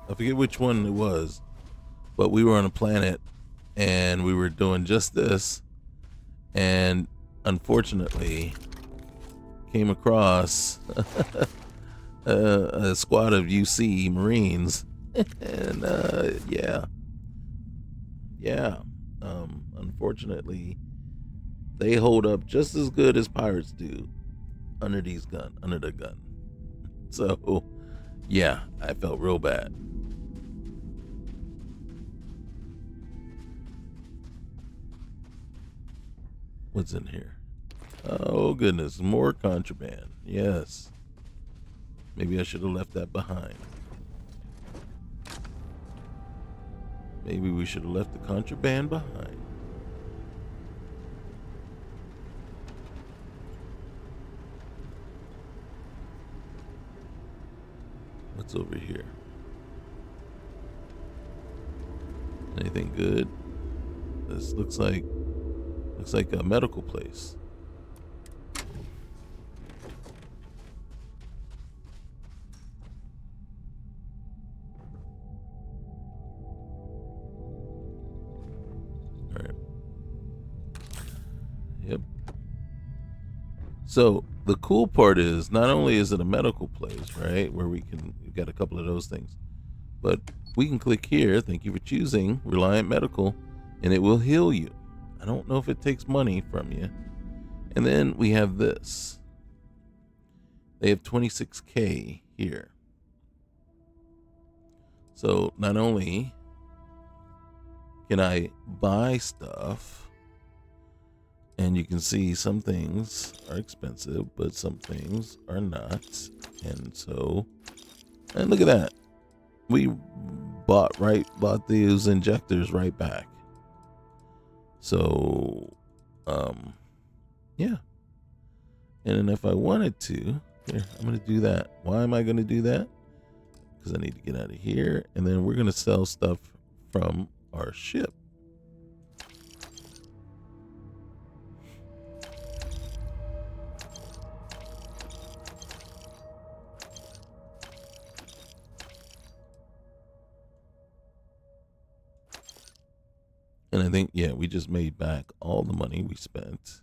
forget which one it was, but we were on a planet and we were doing just this, and unfortunately came across a squad of UC Marines, and unfortunately they hold up just as good as pirates do under the gun. So yeah, I felt real bad. What's in here? Oh goodness, more contraband. Yes. Maybe I should have left that behind. Maybe we should have left the contraband behind. What's over here? Anything good? This looks like a medical place. All right. Yep. So the cool part is not only is it a medical place, right, where we've got a couple of those things, but we can click here. Thank you for choosing Reliant Medical, and it will heal you. I don't know if it takes money from you. And then we have this. They have 26K here. So not only can I buy stuff, and you can see some things are expensive, but some things are not. And so, and look at that. We bought these injectors right back. So, yeah. And then if I wanted to, here, I'm going to do that. Why am I going to do that? Because I need to get out of here. And then we're going to sell stuff from our ship. And I think, yeah, we just made back all the money we spent.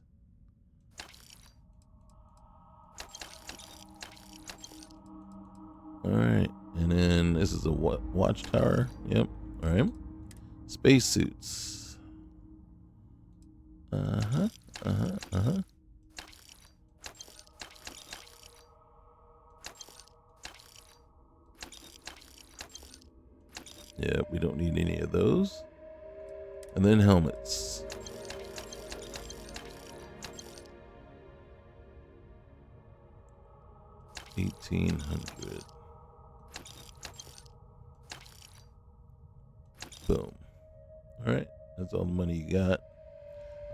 All right. And then this is a watchtower. Yep. All right. Spacesuits. Uh-huh. Yeah, we don't need any of those. And then helmets. $1,800. Boom. All right, that's all the money you got.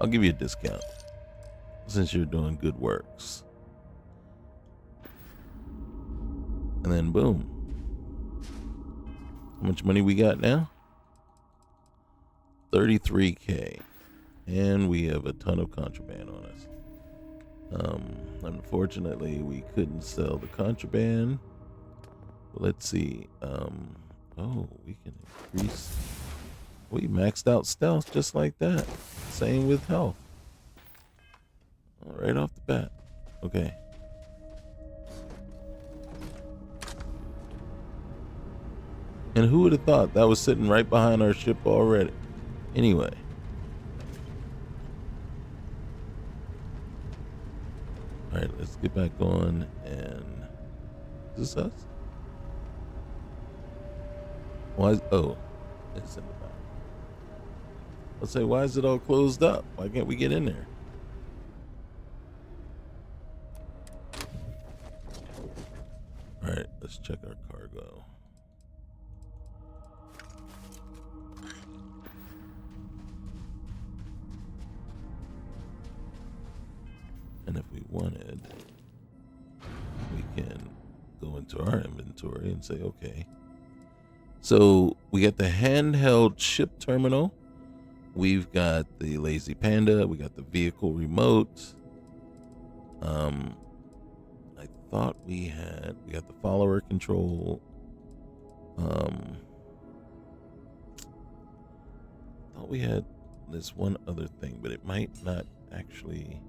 I'll give you a discount. since you're doing good works. And then boom. How much money we got now? 33K. And we have a ton of contraband on us. Unfortunately, we couldn't sell the contraband. Let's see. Oh, we can increase. We maxed out stealth just like that. Same with health. Right off the bat. Okay. And who would have thought that was sitting right behind our ship already? Anyway. Alright, let's get back on and... Is this us? Why is... Oh. It's in the back. Let's say, why is it all closed up? Why can't we get in there? Alright, let's check our cargo. And if we wanted, we can go into our inventory and say, okay. So we got the handheld ship terminal. We've got the Lazy Panda. We got the vehicle remote. I thought we got the follower control. Thought we had this one other thing, but it might not actually.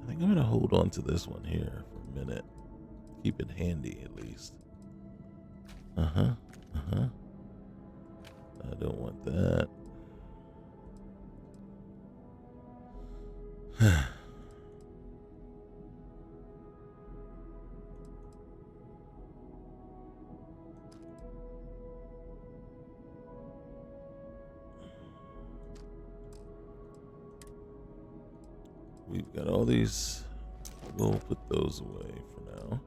I think I'm gonna hold on to this one here for a minute. Keep it handy at least. I don't want that. We've got all these. We'll put those away for now.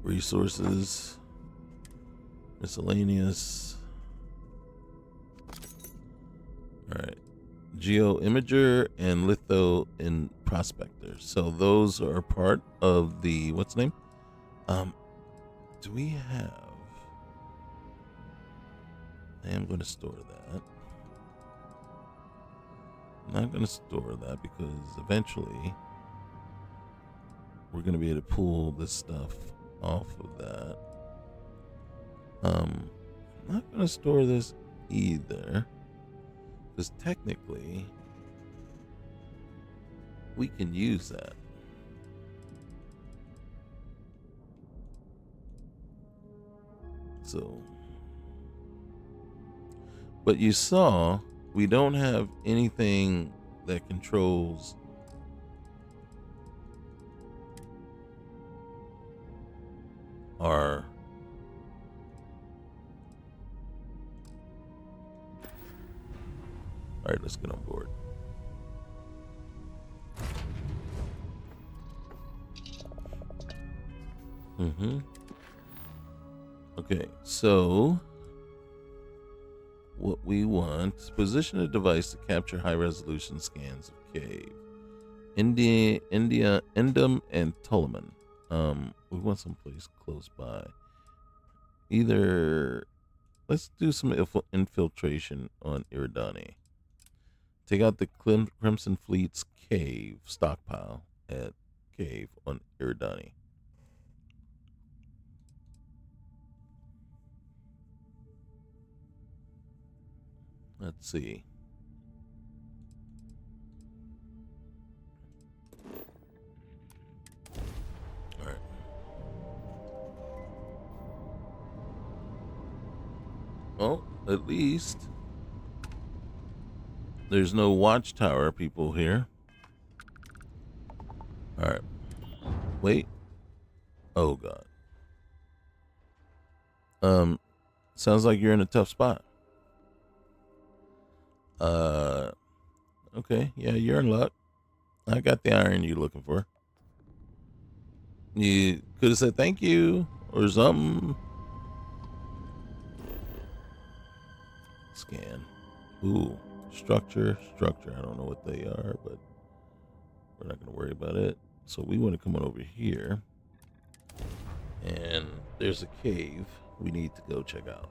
Resources, miscellaneous. All right. Geo Imager and Litho in Prospector. So those are part of the what's the name? Do we have? I am going to store that. I'm not going to store that because eventually we're going to be able to pull this stuff off of that. I'm not going to store this either. Because technically, we can use that. So, but you saw, we don't have anything that controls our all right, let's get on board. Okay, so what we want is position a device to capture high-resolution scans of cave. India, Endum, and Tulaman. We want someplace close by. Either let's do some infiltration on Iridani. Take out the Crimson Fleet's cave stockpile at cave on Iridani. Let's see. All right. Well, at least there's no watchtower people here. All right. Wait. Oh God. Sounds like you're in a tough spot. All Okay, yeah, you're in luck. I got the iron you're looking for. You could have said thank you or something. Scan. Ooh, structure. I don't know what they are, but we're not going to worry about it. So we want to come on over here. And there's a cave we need to go check out.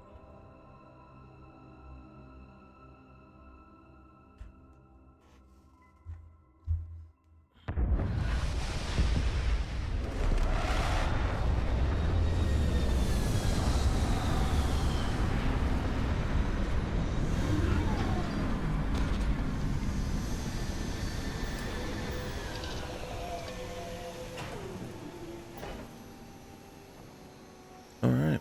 All right.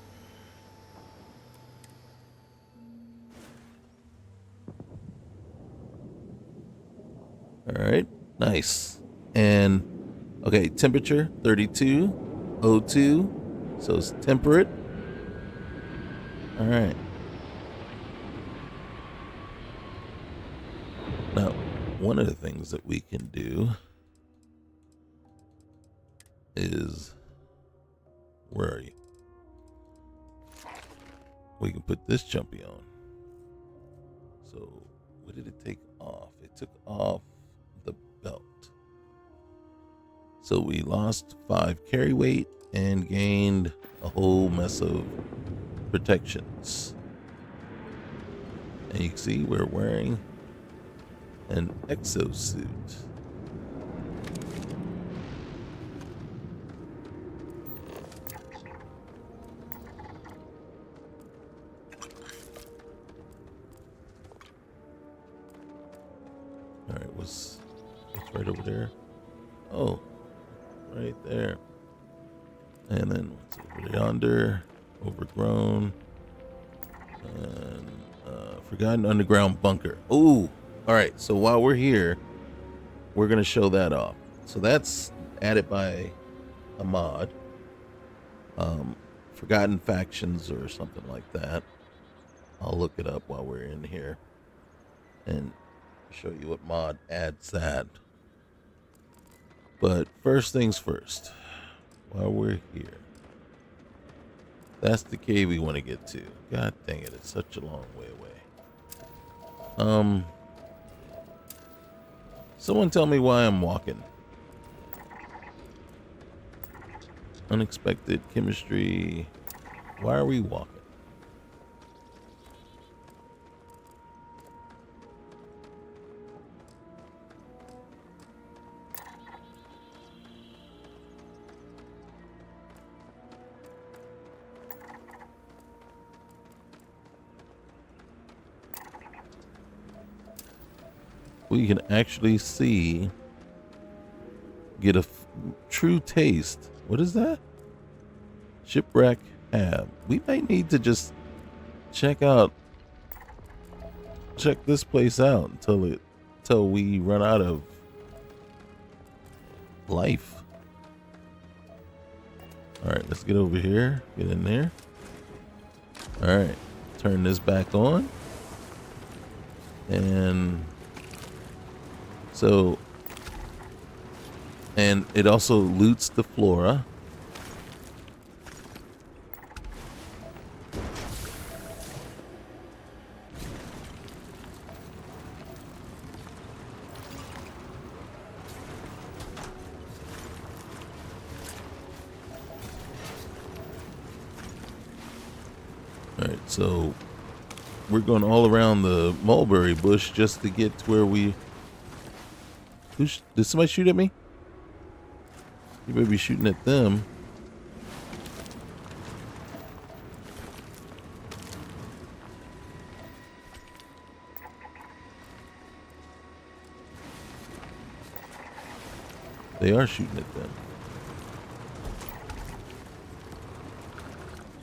All right. Nice. And okay, temperature 32, O2. So it's temperate. All right. Now, one of the things that we can do is, where are you? We can put this jumpy on. So what did it take off? It took off the belt. So we lost 5 carry weight and gained a whole mess of protections. And you can see we're wearing an exosuit. All right, what's right over there? Oh, right there. And then what's over yonder? Overgrown. And forgotten underground bunker. Ooh. All right, so while we're here, we're going to show that off. So that's added by a mod. Forgotten factions or something like that. I'll look it up while we're in here and show you what mod adds that. But first things first, while we're here, that's the cave we want to get to. God dang it, it's such a long way away. Someone tell me why I'm walking. Unexpected chemistry. Why are we walking? We can actually see, get a true taste. What is that? Shipwreck Hab. We might need to just check this place out until we run out of life. All right, let's get over here. Get in there. All right, turn this back on. And so, and it also loots the flora. All right, so we're going all around the mulberry bush just to get to where we... Did somebody shoot at me? You better be shooting at them. They are shooting at them.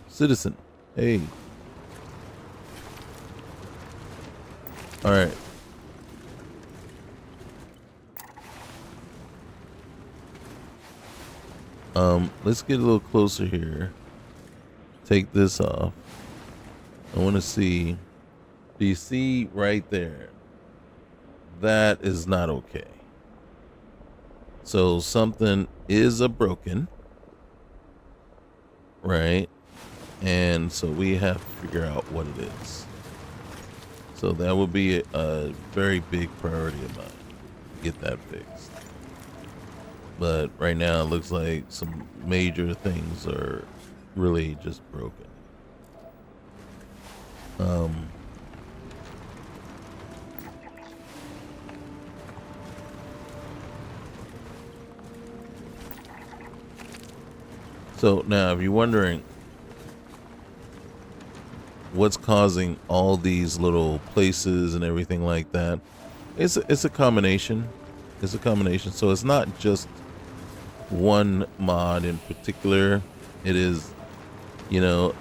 Citizen, hey. All right. Let's get a little closer here. Take this off. I want to see. Do you see right there? that is not okay. So something is a broken, right? And so we have to figure out what it is. So that would be a very big priority of mine, get that fixed. But right now it looks like some major things are really just broken. So now if you're wondering what's causing all these little places and everything like that, it's a combination. It's a combination. So it's not just one mod in particular. It is,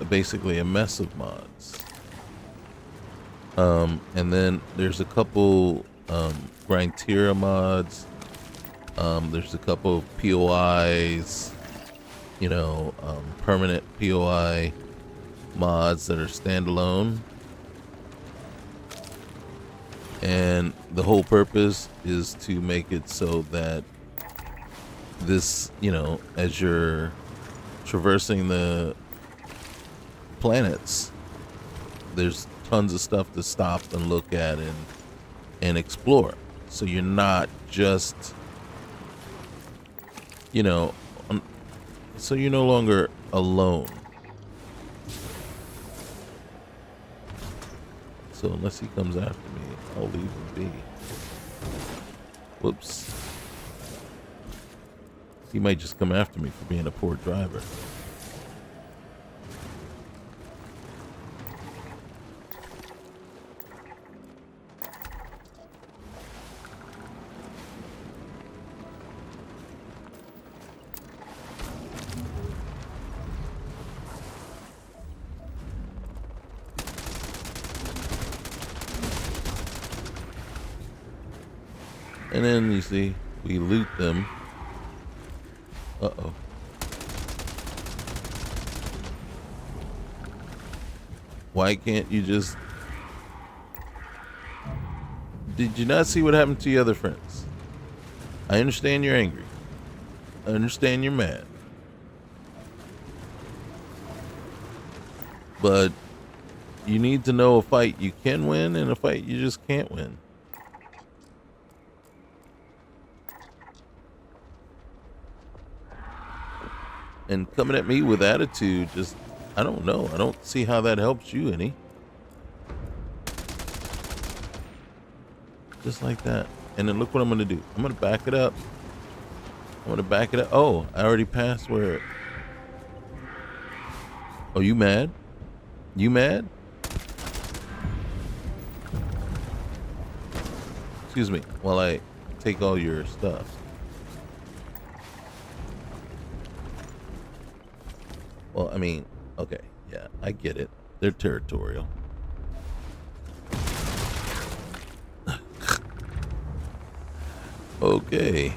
basically a mess of mods. And then there's a couple Grindtira mods. There's a couple POIs, permanent POI mods that are standalone. And the whole purpose is to make it so that this, as you're traversing the planets, there's tons of stuff to stop and look at and explore. So you're not just, so you're no longer alone. So unless he comes after me, I'll leave him be. Whoops. He might just come after me for being a poor driver. And then you see, we loot them. Uh-oh. Why can't you just... Did you not see what happened to your other friends? I understand you're angry. I understand you're mad. But you need to know a fight you can win and a fight you just can't win. And coming at me with attitude, just, I don't know. I don't see how that helps you any. Just like that. And then look what I'm going to do. I'm going to back it up. I'm going to back it up. Oh, I already passed where... Oh, you mad? You mad? Excuse me while I take all your stuff. Well, I mean, okay, yeah, I get it. They're territorial. Okay.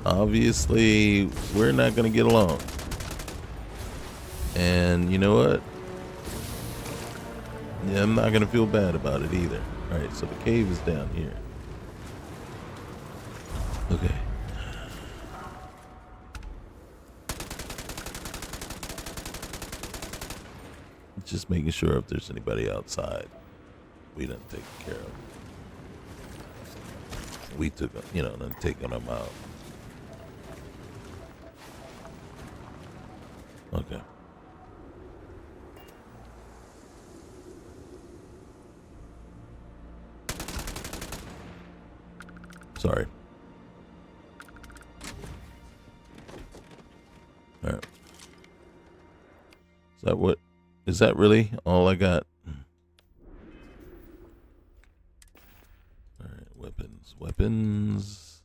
Obviously, we're not going to get along. And you know what? Yeah, I'm not going to feel bad about it either. All right, so the cave is down here. Okay. Just making sure if there's anybody outside, we done taken care of. We took, done taking them out. Okay. Sorry. All right. Is that really all I got? All right, weapons.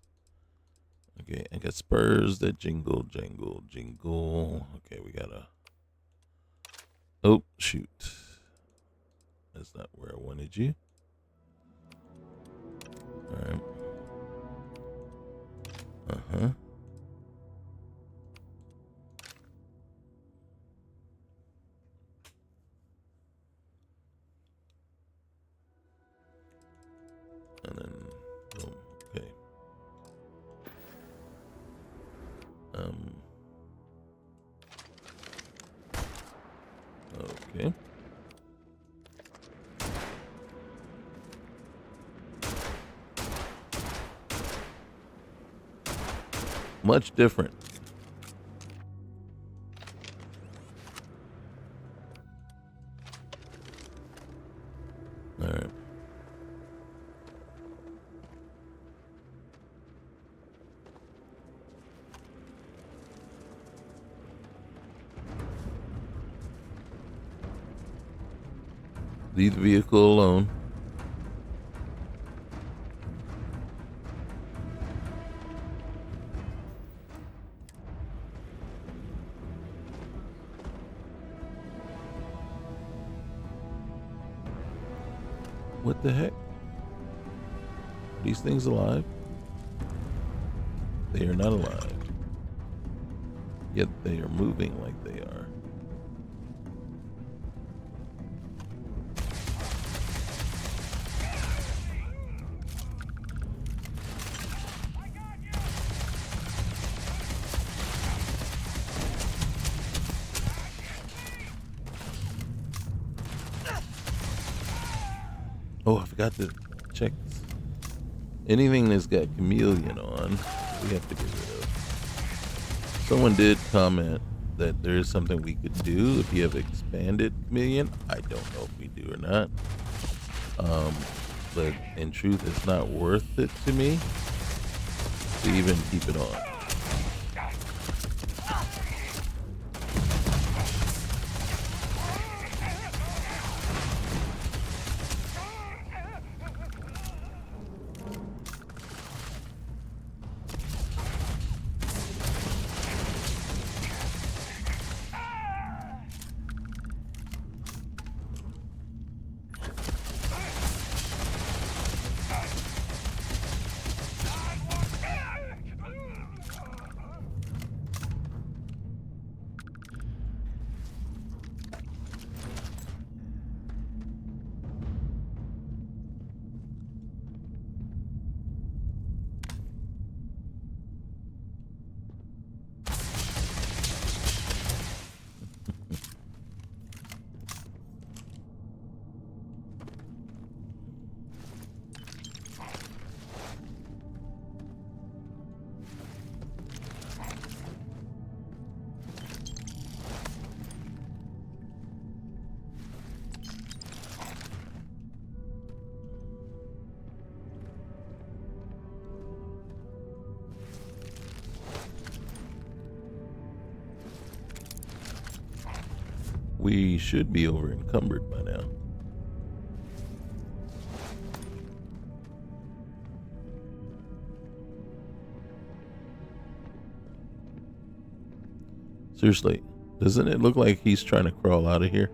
Okay, I got spurs that jingle, jangle, jingle. Okay, we gotta... Oh, shoot. That's not where I wanted you. All right. Uh-huh. Okay. Much different. All right. Leave the vehicle alone. What the heck? Are these things alive? They are not alive. Yet they are moving like they are. Oh, I forgot to check. Anything that's got chameleon on, we have to get rid of. Someone did comment that there is something we could do if you have expanded chameleon. I don't know if we do or not. But in truth, it's not worth it to me to even keep it on. We should be over encumbered by now. Seriously, doesn't it look like he's trying to crawl out of here?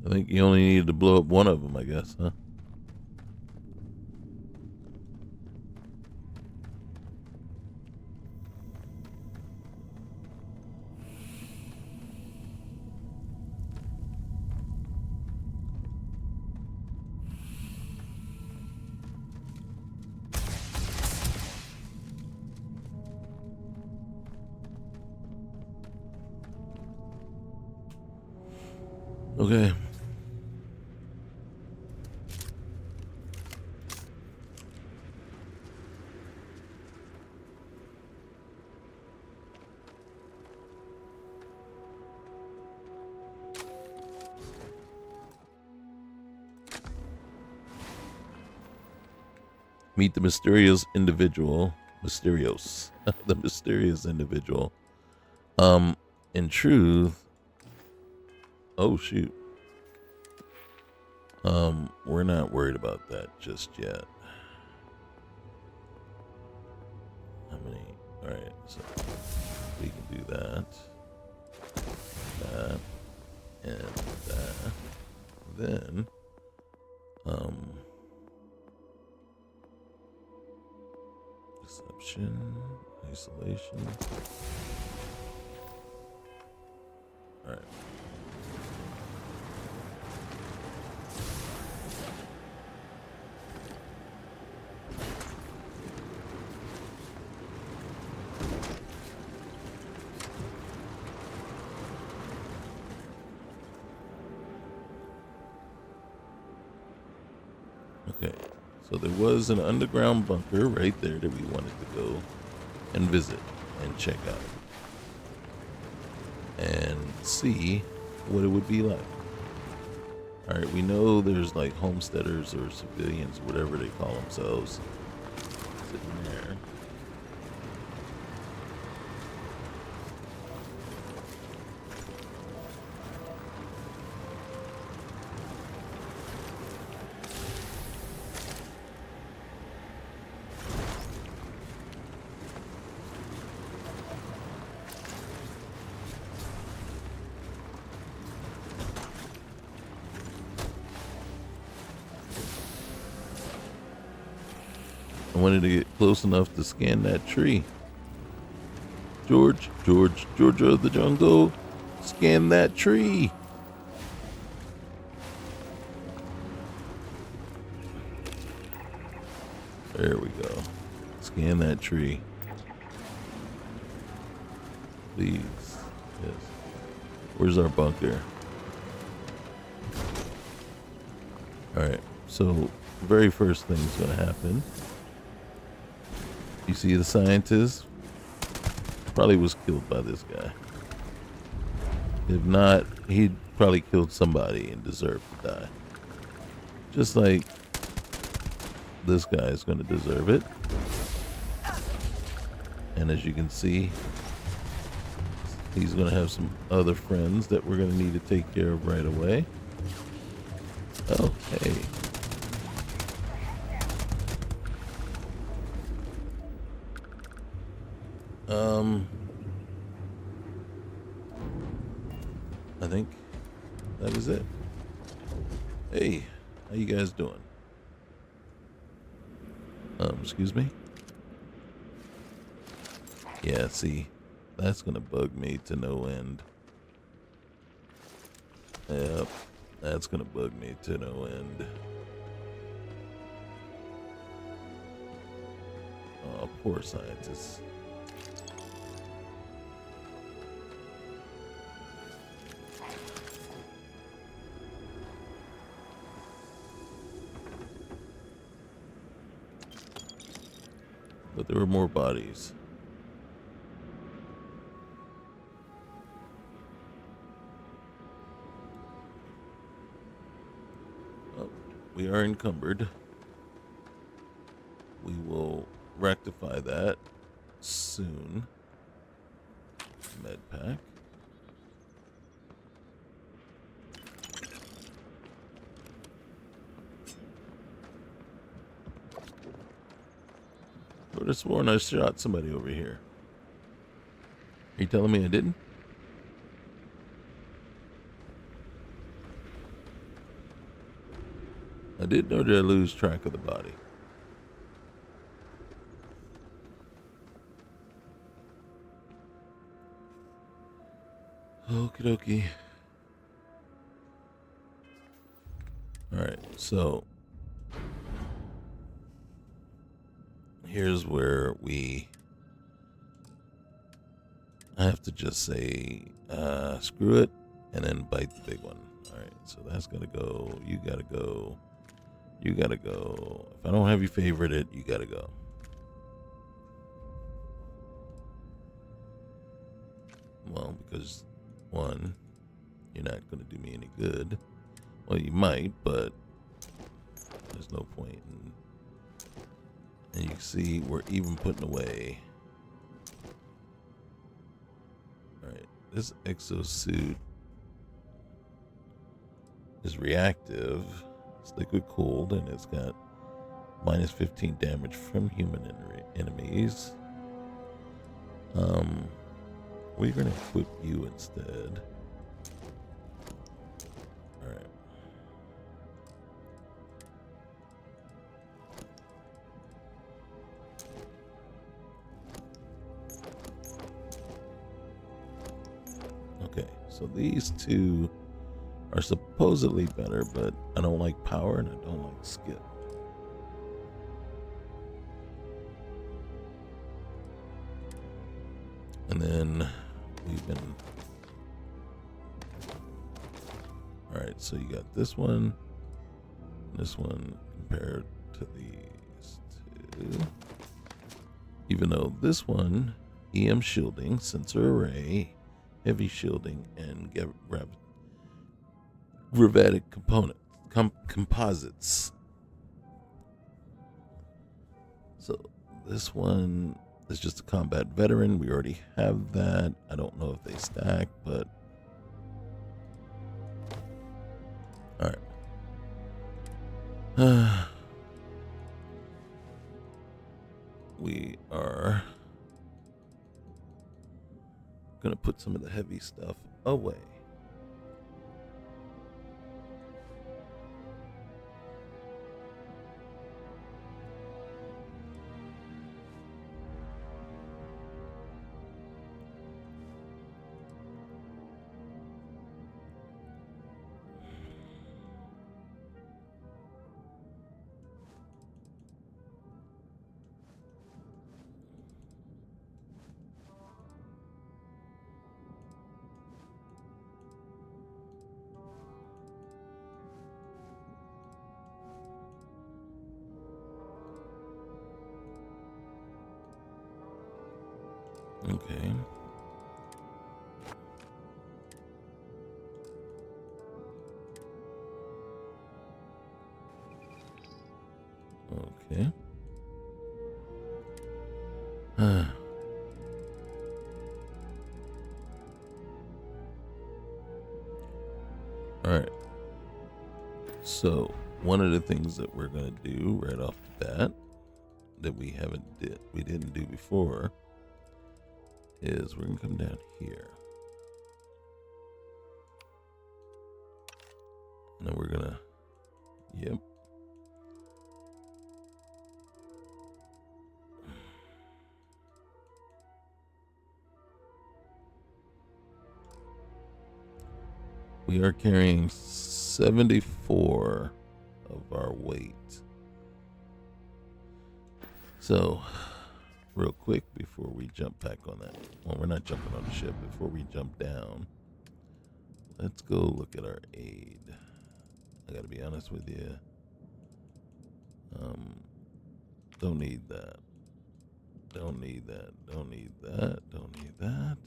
I think you only needed to blow up one of them, I guess, huh? Okay. Meet the mysterious individual. Mysterious. The mysterious individual. In truth. Oh, shoot. We're not worried about that just yet. How many? All right, so we can do that, and that. Then, deception, isolation. All right. Okay, so there was an underground bunker right there that we wanted to go and visit and check out and see what it would be like. All right, we know there's like homesteaders or civilians, whatever they call themselves, sitting there. I wanted to get close enough to scan that tree. Georgia of the jungle, scan that tree. There we go. Scan that tree. Please. Yes. Where's our bunker? Alright, so very first thing's gonna happen. You see the scientist? Probably was killed by this guy. If not, he'd probably killed somebody and deserved to die. Just like this guy is going to deserve it. And as you can see, he's going to have some other friends that we're going to need to take care of right away. Oh, hey. I think that is it. Hey, how you guys doing? Excuse me? Yeah, see, that's gonna bug me to no end. Yep, that's gonna bug me to no end. Oh, poor scientists. But there were more bodies. Oh, we are encumbered. We will rectify that soon. Med pack. I would have sworn I shot somebody over here. Are you telling me I didn't? I did, or did I lose track of the body? Okie dokie. Alright, so here's where I have to just say, screw it, and then bite the big one. Alright, so that's gotta go, you gotta go, you gotta go. If I don't have you favorited, you gotta go. Well, because one, you're not gonna do me any good. Well, you might, but there's no point in. And you can see we're even putting away. Alright, this exosuit is reactive. It's liquid cooled and it's got minus 15 damage from human enemies. We're gonna equip you instead. All right. Okay, so these two are supposedly better, but I don't like power and I don't like skill. And then we've been... Alright, so you got this one compared to these two. Even though this one, EM shielding, sensor array, heavy shielding, and gravitic composites. So this one is just a combat veteran. We already have that. I don't know if they stack, but all right. We are gonna put some of the heavy stuff away. Okay. Okay. All right. So one of the things that we're gonna do right off the bat that we didn't do before is we're gonna come down here, and then we're gonna, yep. We are carrying 74 of our weight. So, real quick before we jump back on that, well, we're not jumping on the ship. Before we jump down, let's go look at our aid. I gotta be honest with you. Don't need that. Don't need that. Don't need that. Don't need that.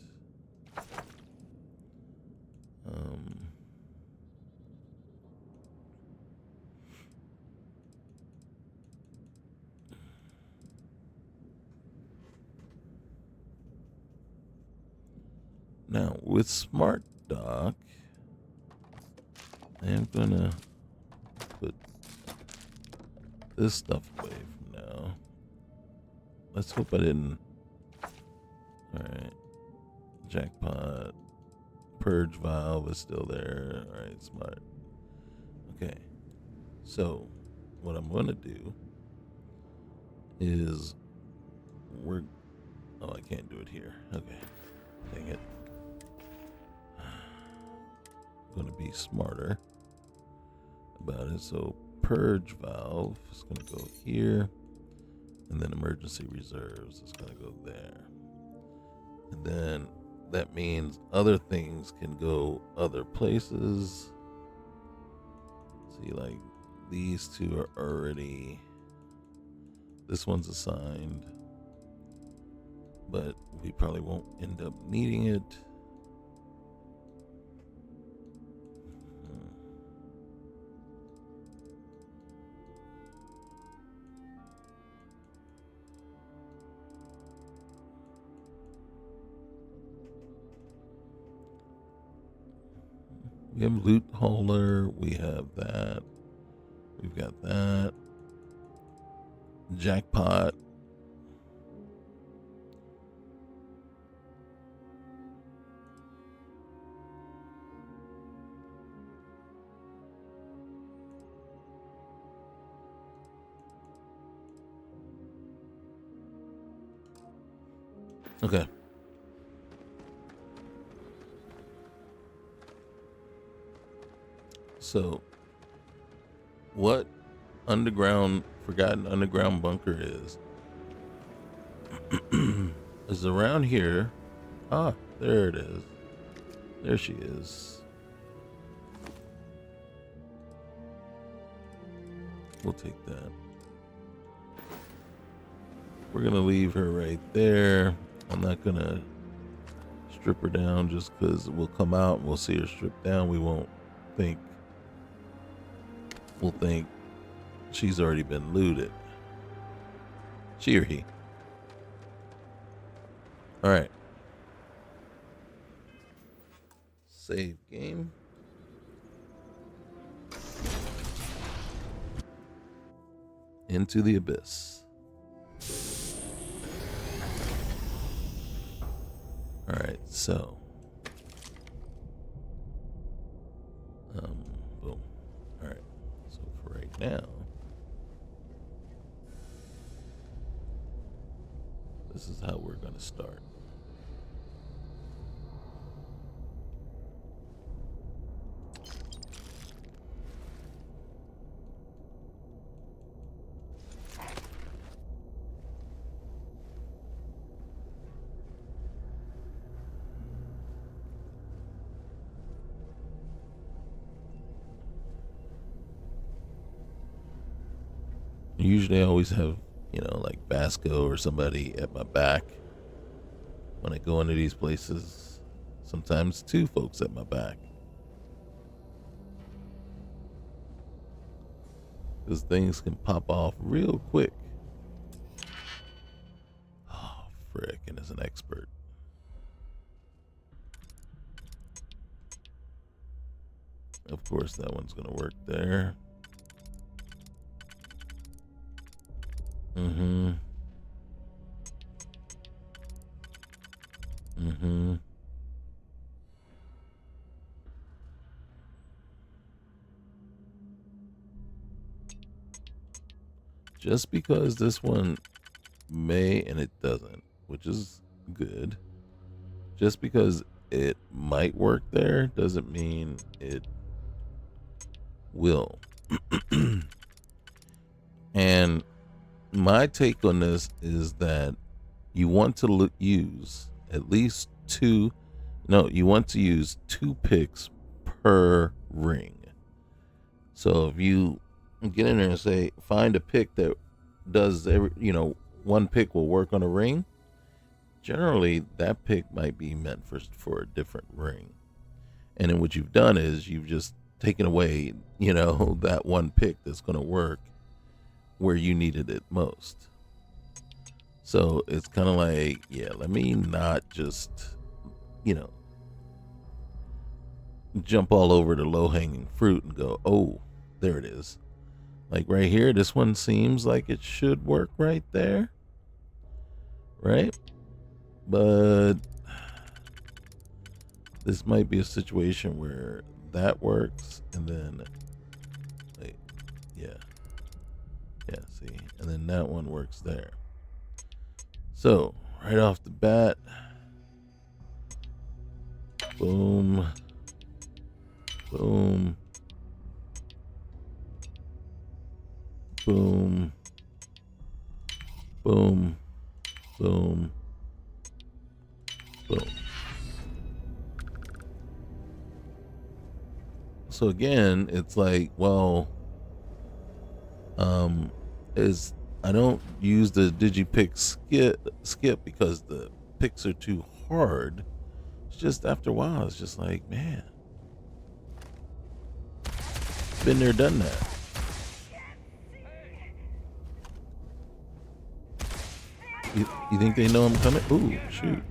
Now with Smart Dock, I am gonna put this stuff away from now. Let's hope I didn't. Alright. Jackpot. Purge valve is still there. Alright, smart. Okay. So, what I'm gonna do is oh, I can't do it here. Okay. Dang it. I'm gonna be smarter about it. So purge valve is gonna go here, and then emergency reserves is gonna go there, and then that means other things can go other places. See, like these two are already, this one's assigned, but we probably won't end up needing it. We have loot hauler, we have that, we've got that, jackpot, Okay. So, what forgotten underground bunker is around here. Ah, there it is. There she is. We'll take that. We're gonna leave her right there. I'm not gonna strip her down just because we'll come out and we'll see her stripped down. We'll think she's already been looted. She or he. All right. Save game. Into the abyss. All right, so boom. All right, so for right now, this is how we're gonna start. Usually I always have, like Basco or somebody at my back when I go into these places. Sometimes two folks at my back. Because things can pop off real quick. Oh, frick, and as an expert. Of course, that one's going to work there. Mm-hmm. Just because this one may and it doesn't, which is good. Just because it might work there doesn't mean it will. And my take on this is that you want to use at least you want to use 2 picks per ring. So if you get in there and say, find a pick that does one pick will work on a ring, generally that pick might be meant for a different ring. And then what you've done is you've just taken away, that one pick that's going to work where you needed it most. So it's kind of like, let me not just, jump all over the low-hanging fruit and go, oh, there it is. Like right here, this one seems like it should work right there. Right? But this might be a situation where that works and then, see, and then that one works there. So, right off the bat, boom, boom, boom, boom, boom, boom. So again, it's like, well, I don't use the digipick skip because the picks are too hard. It's just after a while, it's just like, man, been there, done that. You think they know I'm coming? Ooh, shoot.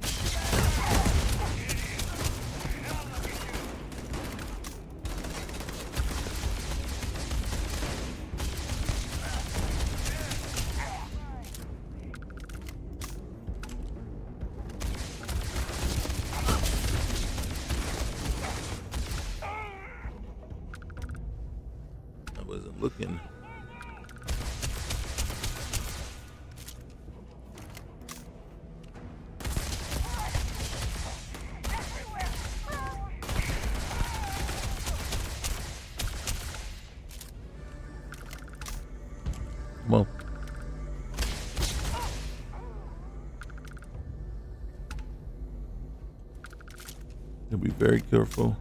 Looking. Gotta be very careful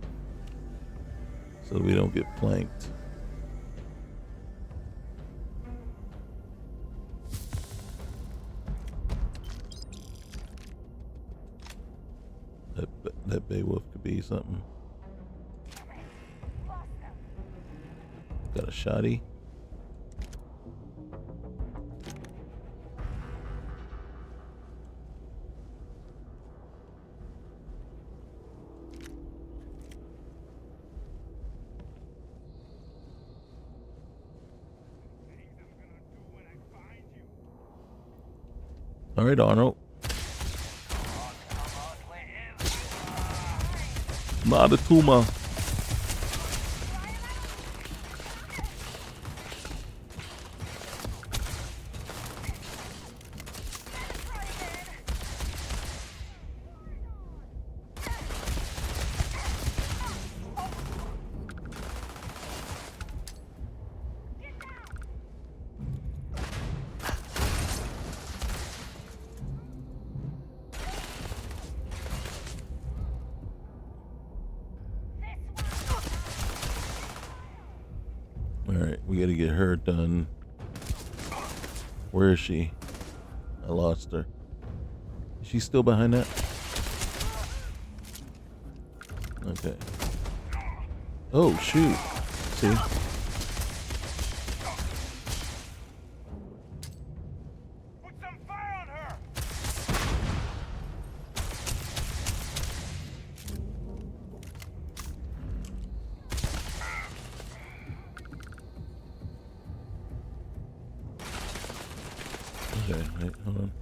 so we don't get flanked. That Beowulf could be something. Got a shotty. All right, Arnold. Not a tumor. Alright, we gotta get her done. Where is she? I lost her. Is she still behind that? Okay. Oh, shoot. See? Put some fire on her! Okay, wait, hold on.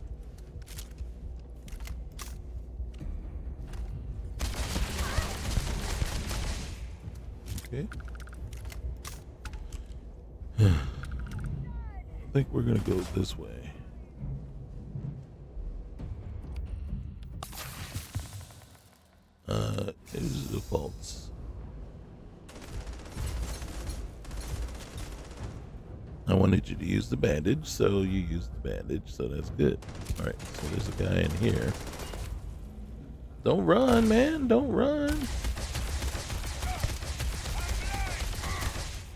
Okay. I think we're gonna go this way. Here's the defaults. I wanted you to use the bandage, so you used the bandage, so that's good. Alright, so there's a guy in here. Don't run, man, don't run.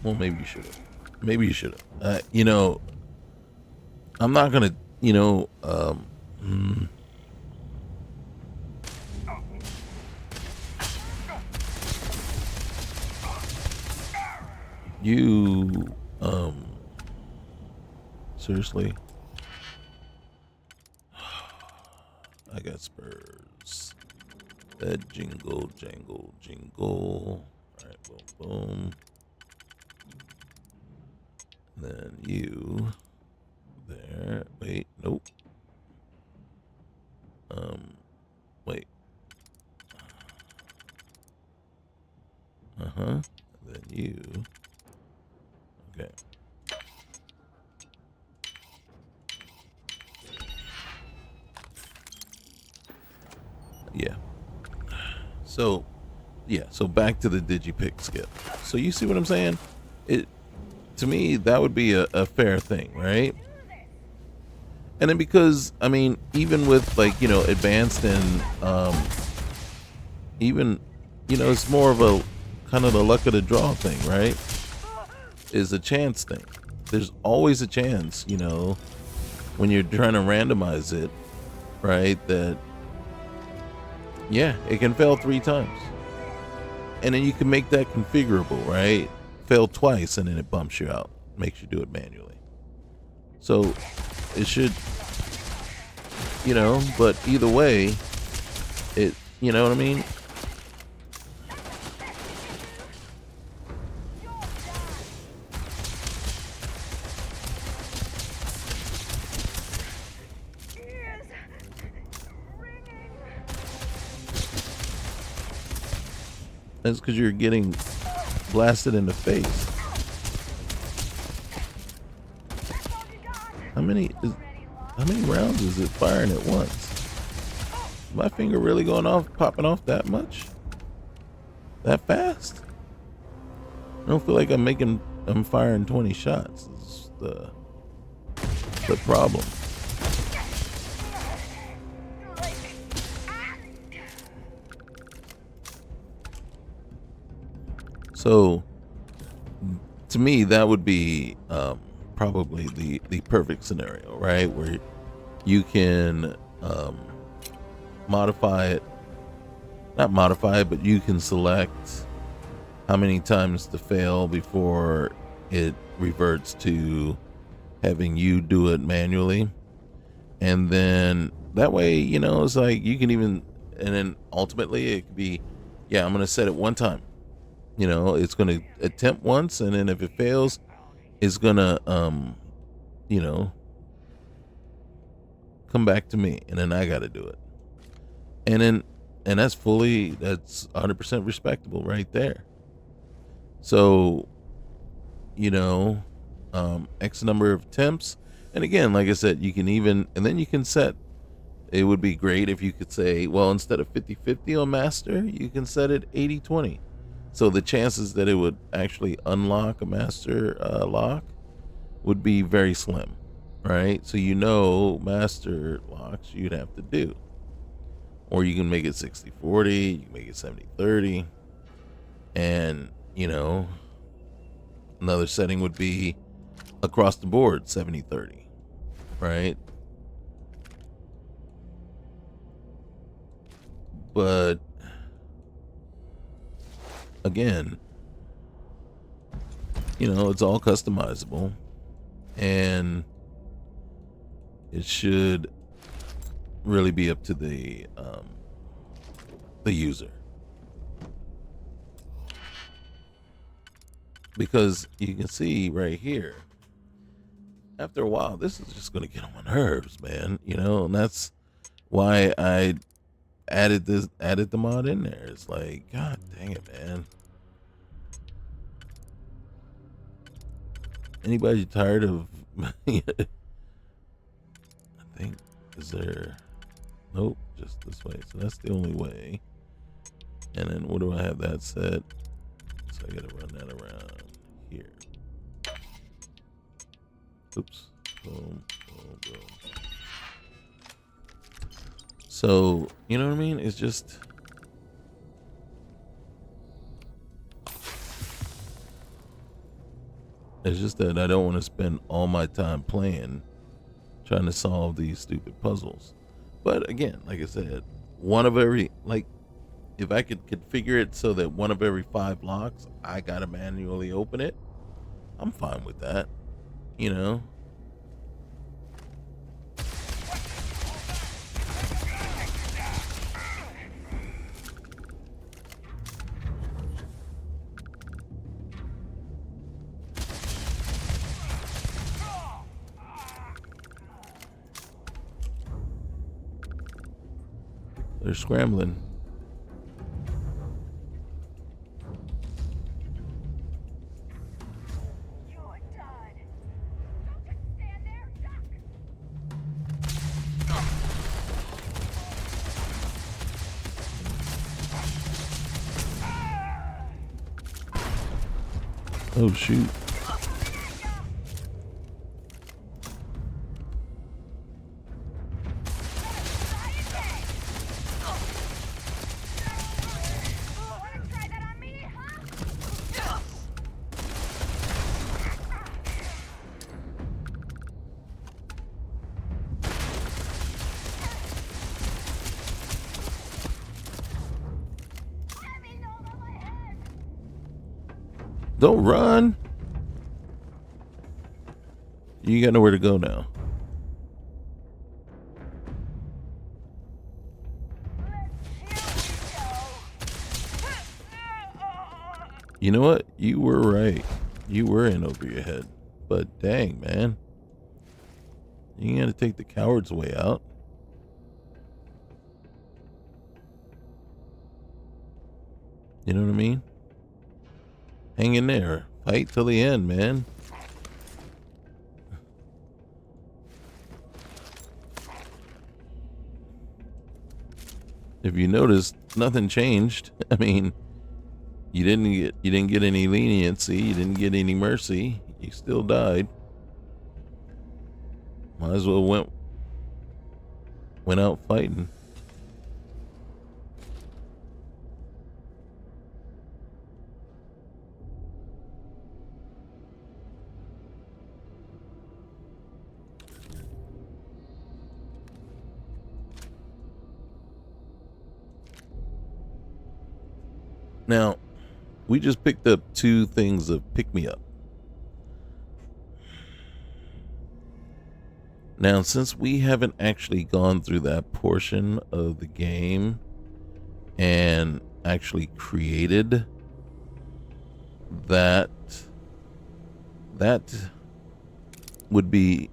Well, maybe you should have. Maybe you should have. You know, I'm not gonna, you know, you, seriously? I got spurs. That jingle, jangle, jingle. Alright, boom, boom. Then you there. Wait, nope. Wait. Then you. Okay. Yeah. So, yeah. So back to the digipick skip. So you see what I'm saying? To me, that would be a fair thing, right? And then because, I mean, even with, like, you know, advanced and, even, you know, it's more of a kind of the luck of the draw thing, right? Is a chance thing. There's always a chance, you know, when you're trying to randomize it, right? That, yeah, it can fail 3 times. And then you can make that configurable, right? Fail twice and then it bumps you out, makes you do it manually. So it should, you know, but either way, it, you know what I mean? That's because you're getting blasted in the face. How many rounds is it firing at once? Is my finger really going off, popping off that much? That fast? I don't feel like I'm firing 20 shots. It's the problem. So to me, that would be probably the perfect scenario, right? Where you can modify it, not modify it, but you can select how many times to fail before it reverts to having you do it manually. And then that way, you know, it's like you can even, and then ultimately it could be, yeah, I'm going to set it one time. You know, it's going to attempt once, and then if it fails, it's going to, you know, come back to me, and then I got to do it. And then, and that's 100% respectable right there. So, you know, X number of attempts. And again, like I said, you can even, and then you can set, it would be great if you could say, well, instead of 50-50 on master, you can set it 80-20. So the chances that it would actually unlock a master lock would be very slim, right? So you know master locks you'd have to do. Or you can make it 60-40, you can make it 70-30. And, you know, another setting would be across the board 70-30, right? But again, you know, it's all customizable, and it should really be up to the user, because you can see right here, after a while, this is just going to get on my nerves, man. You know, and that's why I added the mod in there. It's like, god dang it, man. Anybody tired of I think, is there, nope, just this way. So that's the only way. And then what do I have that set? So I gotta run that around here. Oops. Boom, boom, boom. So, you know what I mean? It's just, that I don't want to spend all my time playing, trying to solve these stupid puzzles. But again, like I said, one of every, like, if I could configure it so that one of every 5 locks, I gotta manually open it, I'm fine with that, you know? They're scrambling. You're done. Don't just stand there, duck. Oh shoot. Wanna try that on me, huh? Heavy load on my head. Don't run. You got nowhere to go now. You know what? You were right. You were in over your head. But dang, man. You gotta take the coward's way out. You know what I mean? Hang in there. Fight till the end, man. If you notice, nothing changed. I mean, you didn't get any leniency, you didn't get any mercy. You still died. Might as well went out fighting. Now, we just picked up 2 things of pick me up. Now, since we haven't actually gone through that portion of the game and actually created that would be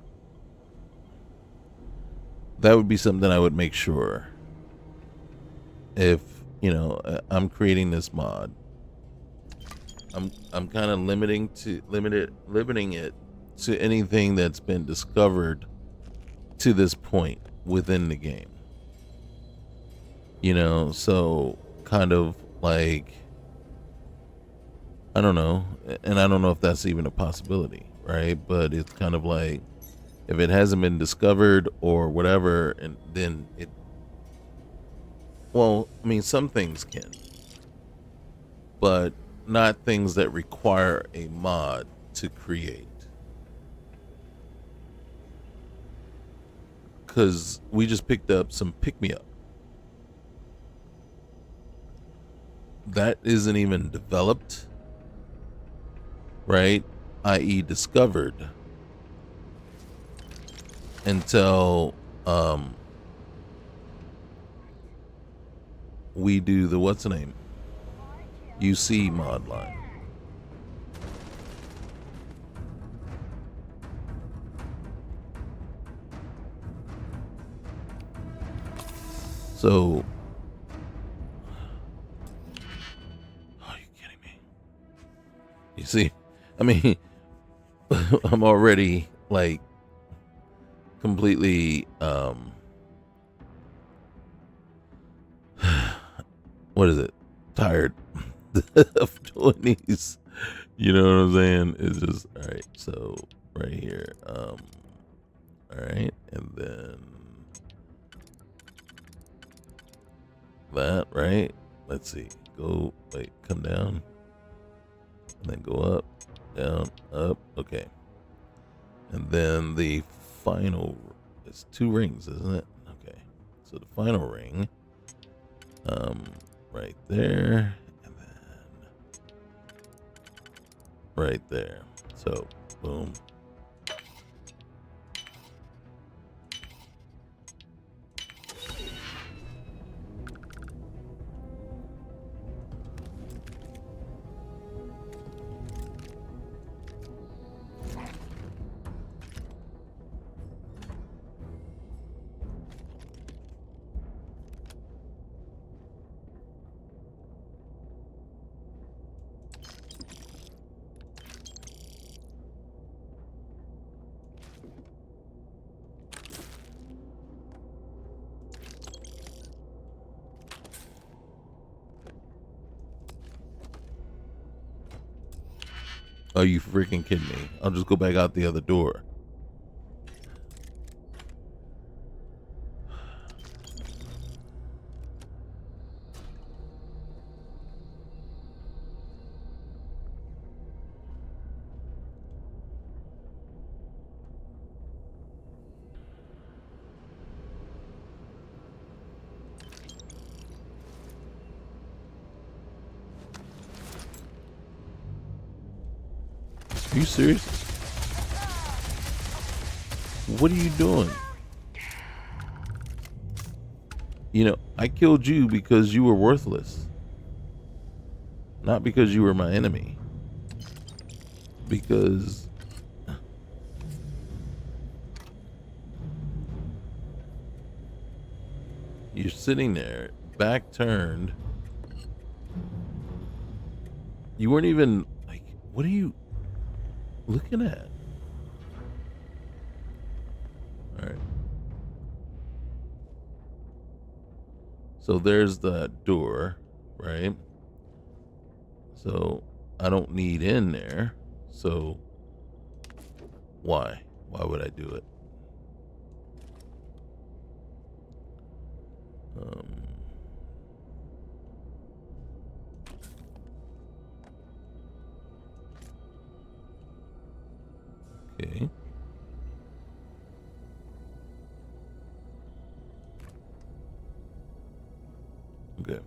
something I would make sure, if I'm creating this mod, I'm kind of limiting it to anything that's been discovered to this point within the game. So kind of like, I don't know, and I don't know if that's even a possibility, right? But it's kind of like, if it hasn't been discovered or whatever, and then well, I mean, some things can, but not things that require a mod to create. Because we just picked up some pick me up that isn't even developed, right? I.e., discovered until we do the what's the name UC mod line. So, are you kidding me? You see, I mean, I'm already like completely what is it? Tired of doing these. You know what I'm saying? It's just all right. So right here, all right, and then that, right? Let's see. Go, wait, come down, and then go up, down, up. Okay, and then the final. It's 2 rings, isn't it? Okay, so the final ring, right there, and then right there. So, boom. Are you freaking kidding me? I'll just go back out the other door. Are you serious? What are you doing? I killed you because you were worthless. Not because you were my enemy. Because you're sitting there, back turned. You weren't even like, what are you looking at? All right. So there's the door, right? So I don't need in there. So why? Why would I do it? Okay. Okay.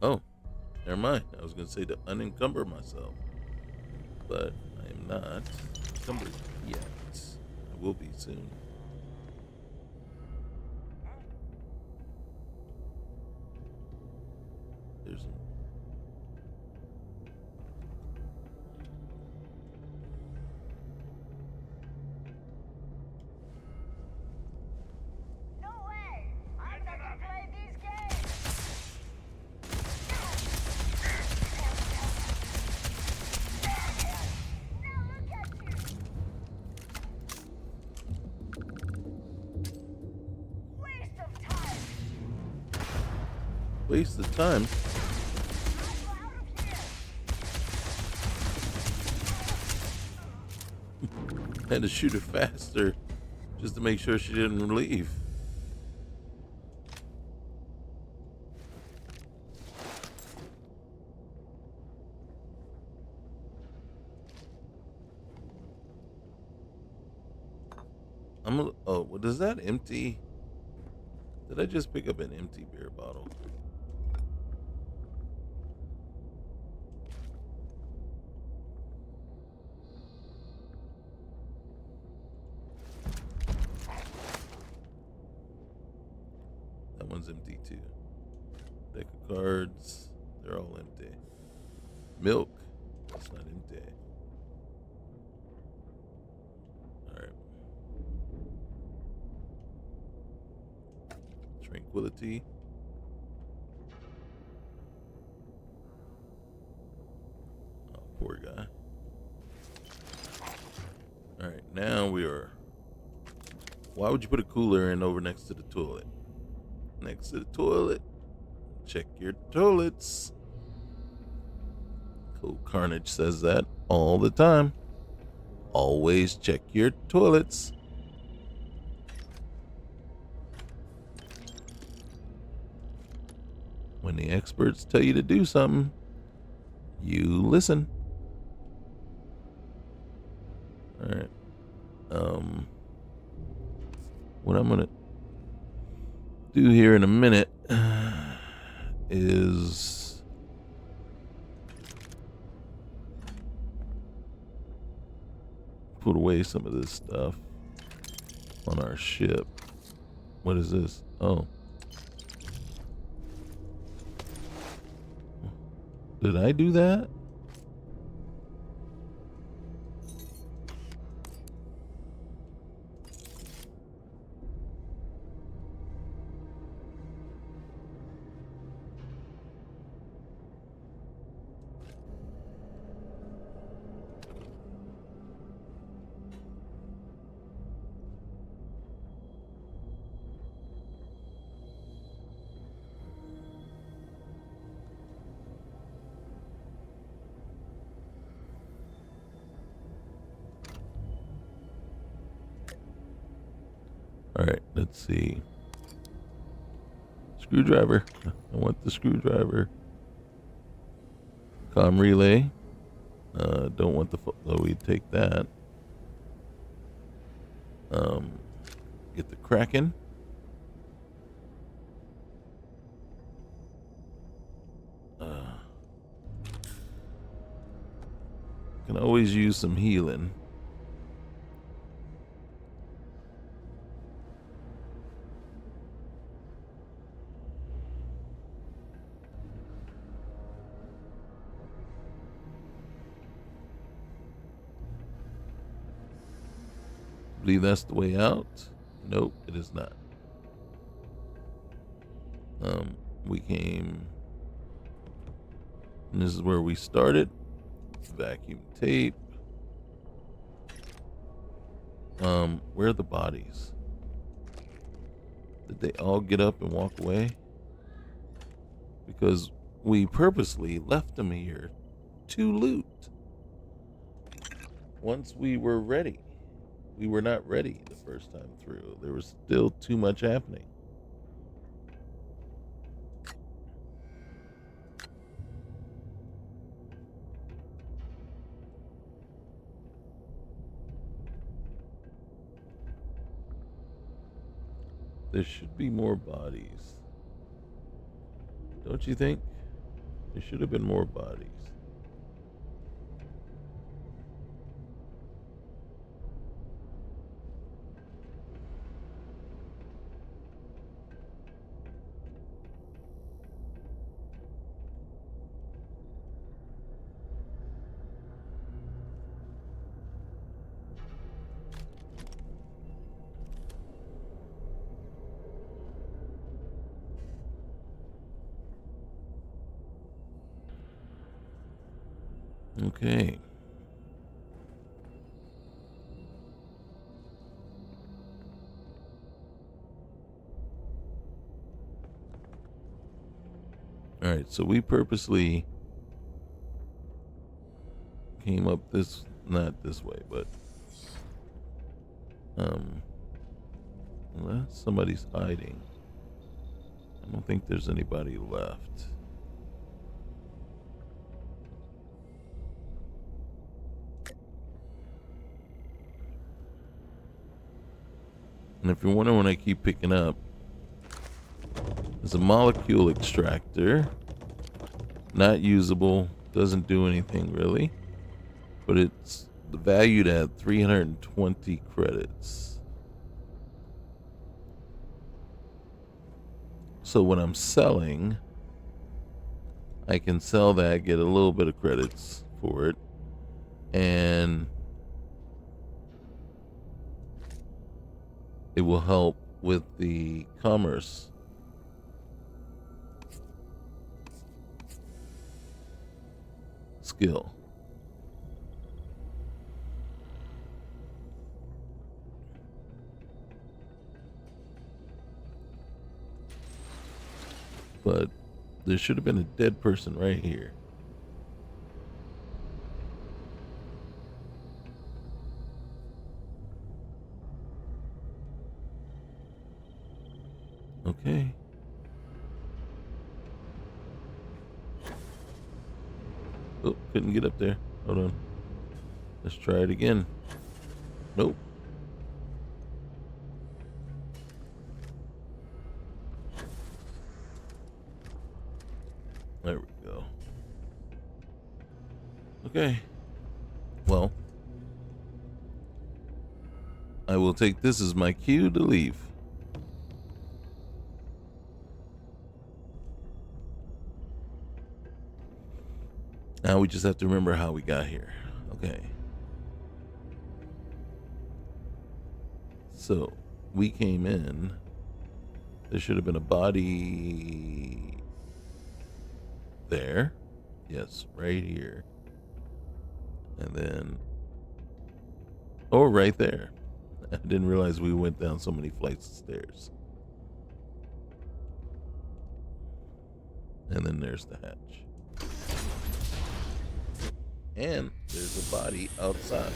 Oh, never mind. I was going to say to unencumber myself. But I am not encumbered yet. I will be soon. There's some. No way! I never played these games! Now look at you! Waste of time! Waste of time. I'm out of here! I had to shoot her faster just to make sure she didn't leave. Oh, what is that empty? Did I just pick up an empty beer bottle? That one's empty too. Deck of cards, they're all empty. Milk, that's not empty. Alright. Tranquility. Oh, poor guy. Alright, now we are. Why would you put a cooler in over next to the toilet? Next to the toilet. Check your toilets. Cool Carnage says that all the time. Always check your toilets. When the experts tell you to do something, you listen. All right. What I'm gonna do here in a minute is put away some of this stuff on our ship. What is this? Oh. Did I do that? All right, let's see. Screwdriver. I want the screwdriver. Comm relay. Don't want the. So we take that. Get the Kraken. Can always use some healing. Believe that's the way out? Nope, it is not. We came, and this is where we started. Vacuum tape. Where are the bodies? Did they all get up and walk away? Because we purposely left them here to loot. Once we were ready. We were not ready the first time through. There was still too much happening. There should be more bodies. Don't you think? There should have been more bodies. Okay. All right, so we purposely came up this, not this way, but unless somebody's hiding. I don't think there's anybody left. And if you're wondering what I keep picking up, there's a molecule extractor. Not usable, doesn't do anything really. But it's valued at 320 credits. So when I'm selling, I can sell that, get a little bit of credits for it, and it will help with the commerce. Skill. But there should have been a dead person right here. Okay. Oh, couldn't get up there. Hold on. Let's try it again. Nope. There we go. Okay. Well, I will take this as my cue to leave. Now we just have to remember how we got here. Okay. So, we came in. There should have been a body there. Yes, right here. And then, oh, right there. I didn't realize we went down so many flights of stairs. And then there's the hatch. And there's a body outside.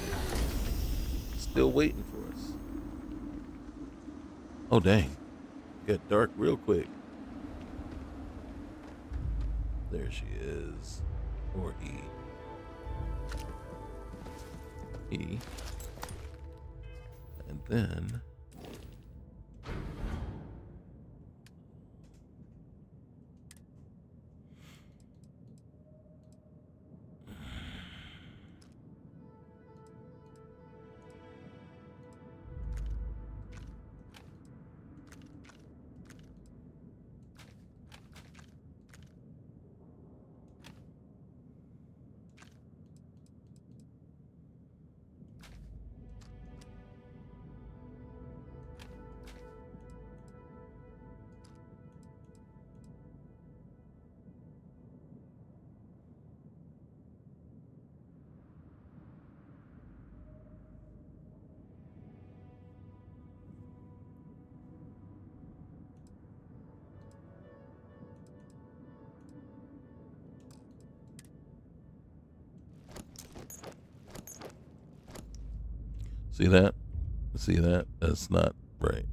Still waiting for us. Oh, dang. Got dark real quick. There she is. Or he. He. And then... See that? See that? That's not right.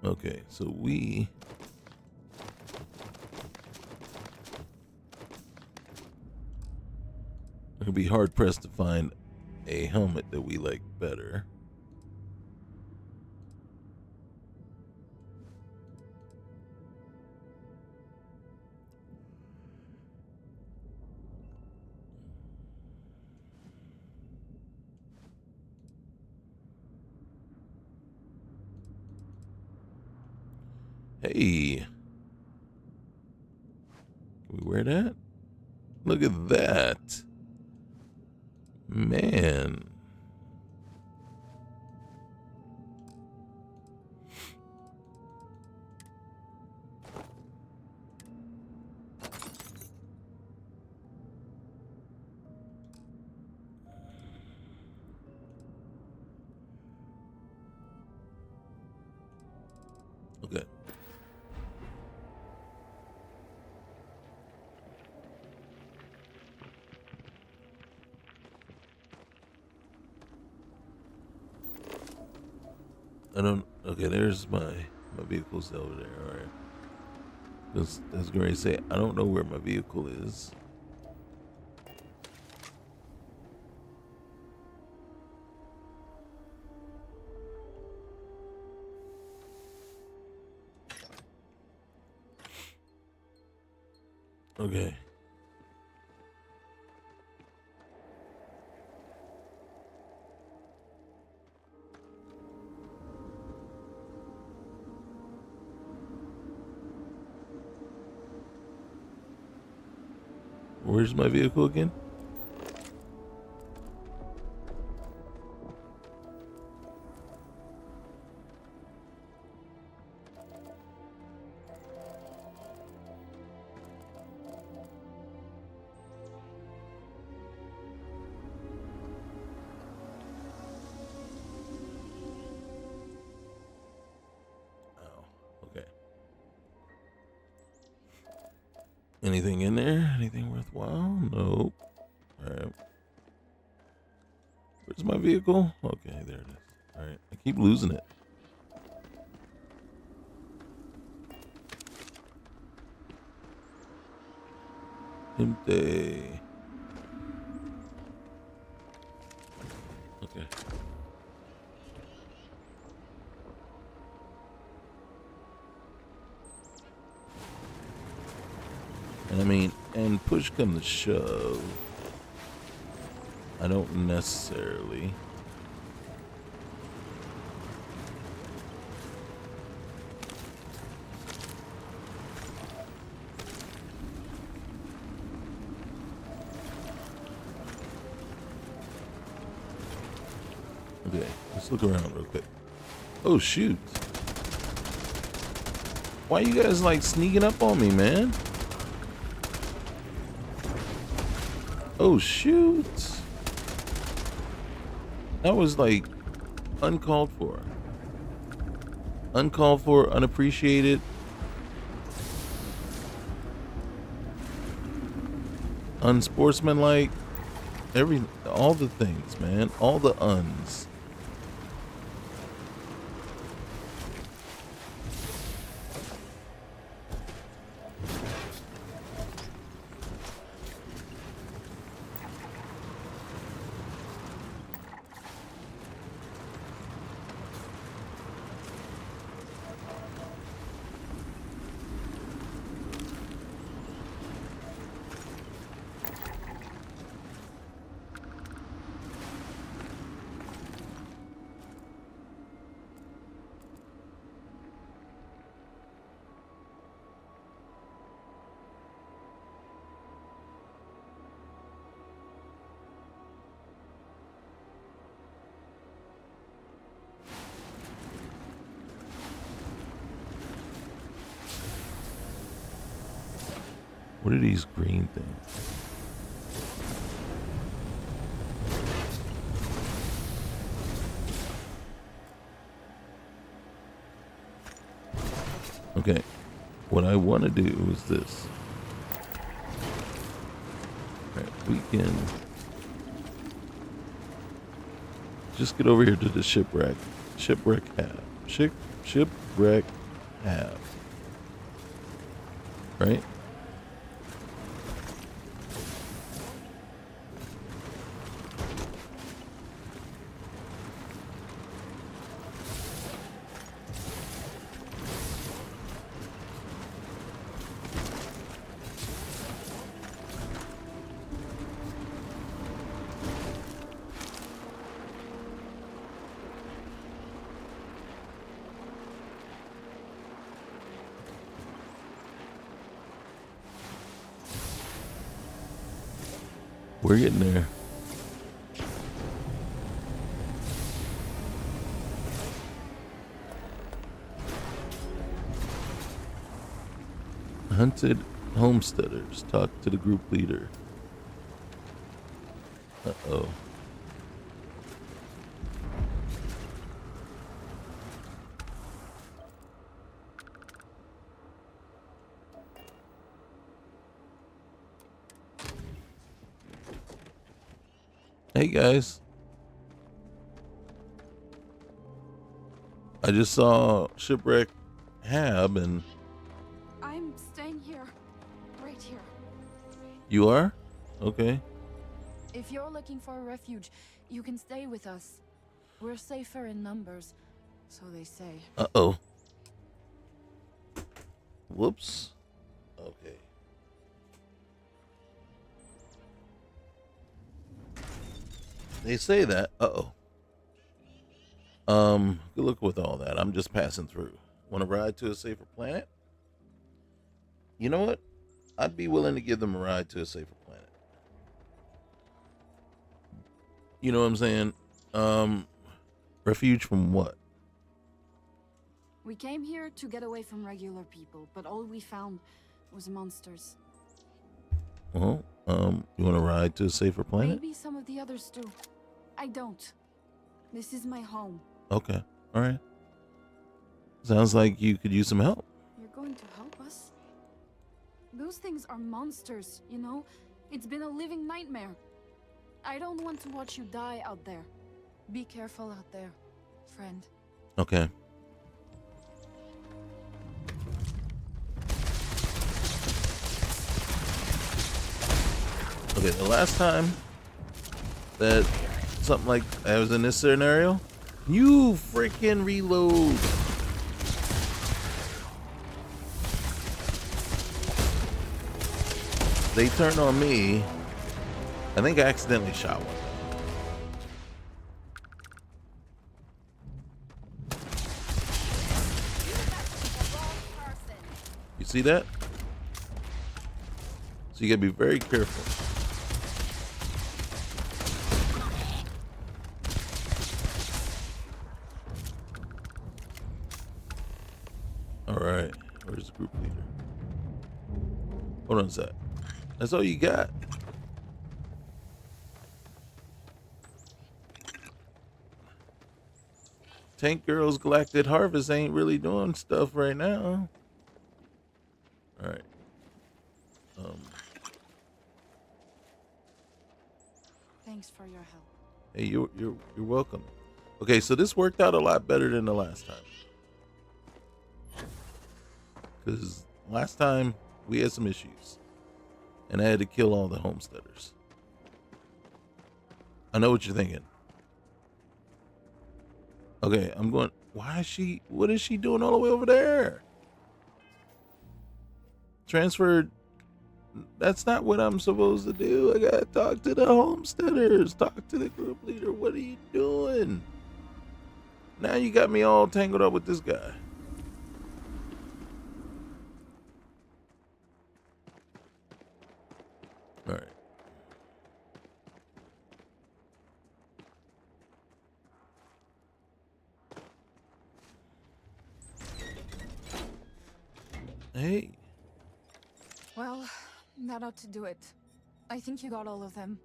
Okay, so we are gonna be hard pressed to find a helmet that we like better. Hey, can we wear that? Look at that, man. Okay. I don't. Okay, there's my vehicle's over there. All right. That's great to say. I don't know where my vehicle is. Okay. Where's my vehicle again? Oh, okay. Anything in there? Anything worthwhile? Nope. Alright. Where's my vehicle? Okay, there it is. Alright. I keep losing it. Empty. Okay. And I mean, and push come to shove, I don't necessarily. Okay, let's look around real quick. Oh shoot. Why you guys like sneaking up on me, man? Oh shoot. That was like uncalled for. Uncalled for, unappreciated. Unsportsmanlike. All the things, man. All the uns. What are these green things? Okay, what I want to do is this. Alright, we can just get over here to the shipwreck. Shipwreck. Shipwreck have. Right? We're getting there. Hunted homesteaders. Talk to the group leader. Uh-oh. Hey guys. I just saw Shipwreck Hab and I'm staying here. Right here. you are? Okay. If you're looking for a refuge, you can stay with us. We're safer in numbers, so they say. Uh-oh. Whoops. Okay. They say that. Uh-oh. Good luck with all that. I'm just passing through. Want to ride to a safer planet? You know what? I'd be willing to give them a ride to a safer planet. You know what I'm saying? Refuge from what? We came here to get away from regular people, but all we found was monsters. Well, you want to ride to a safer planet? Maybe some of the others do. I don't. This is my home. Okay. All right. Sounds like you could use some help. You're going to help us? Those things are monsters, you know? It's been a living nightmare. I don't want to watch you die out there. Be careful out there, friend. Okay. Okay, the last time that something like I was in this scenario, you freaking reload. They turned on me. I think I accidentally shot one. You see that? So you gotta be very careful. All right, where's the group leader? Hold on a sec. That's all you got? Tank Girl's Galactic Harvest ain't really doing stuff right now. All right. Thanks for your help. Hey, you're welcome. Okay, so this worked out a lot better than the last time. Because last time we had some issues. And I had to kill all the homesteaders. I know what you're thinking. Okay, I'm going. What is she doing all the way over there? Transferred. That's not what I'm supposed to do. I gotta talk to the homesteaders. Talk to the group leader. What are you doing? Now you got me all tangled up with this guy. All right. Hey. Well, that ought to do it. I think you got all of them.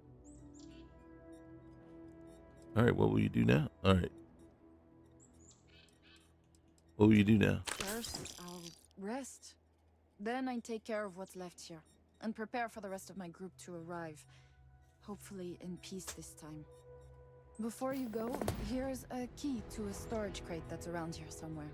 All right, what will you do now? All right. What will you do now? First, I'll rest. Then I take care of what's left here, and prepare for the rest of my group to arrive. Hopefully in peace this time. Before you go, here's a key to a storage crate that's around here somewhere.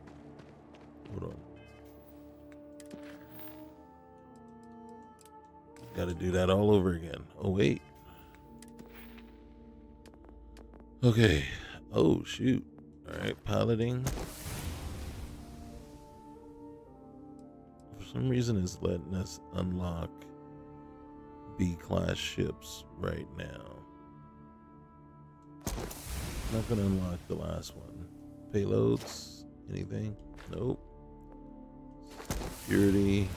do that all over again. Oh, wait. Okay. Oh, shoot. All right, piloting. For some reason, it's letting us unlock B-class ships right now. Not gonna unlock the last one. Payloads? Anything? Nope. Security.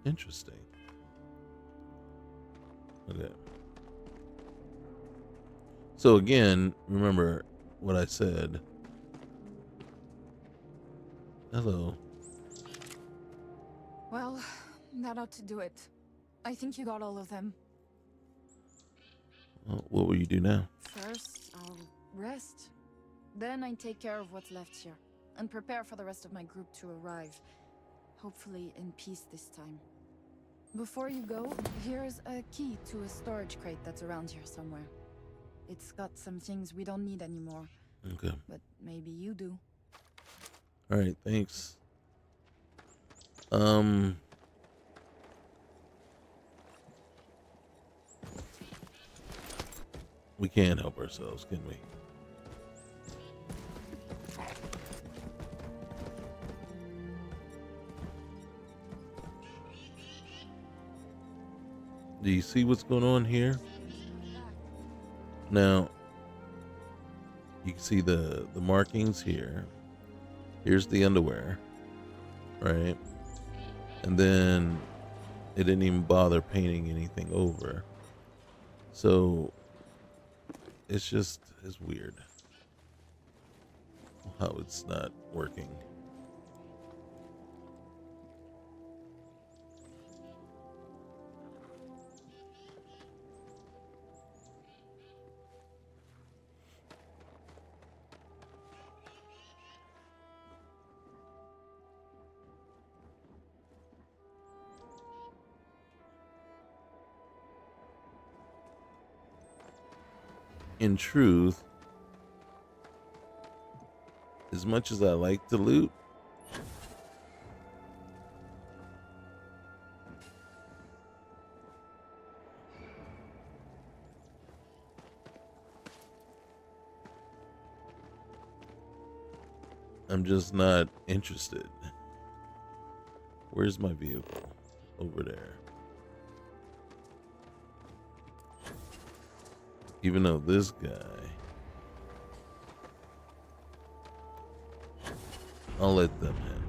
Interesting. Okay. So again, remember what I said. Hello. Well, that ought to do it. I think you got all of them. Well, what will you do now? First, I'll rest. Then I take care of what's left here, and prepare for the rest of my group to arrive. Hopefully in peace this time. Before you go, here's a key to a storage crate that's around here somewhere. It's got some things we don't need anymore. Okay. But maybe you do. All right, thanks. We can't help ourselves, can we? Do you see what's going on here? Now, you can see the markings here. Here's the underwear, right? And then it didn't even bother painting anything over. So it's weird how it's not working. In truth, as much as I like to loot, I'm just not interested. Where's my vehicle? Over there. Even though this guy, I'll let them handle it.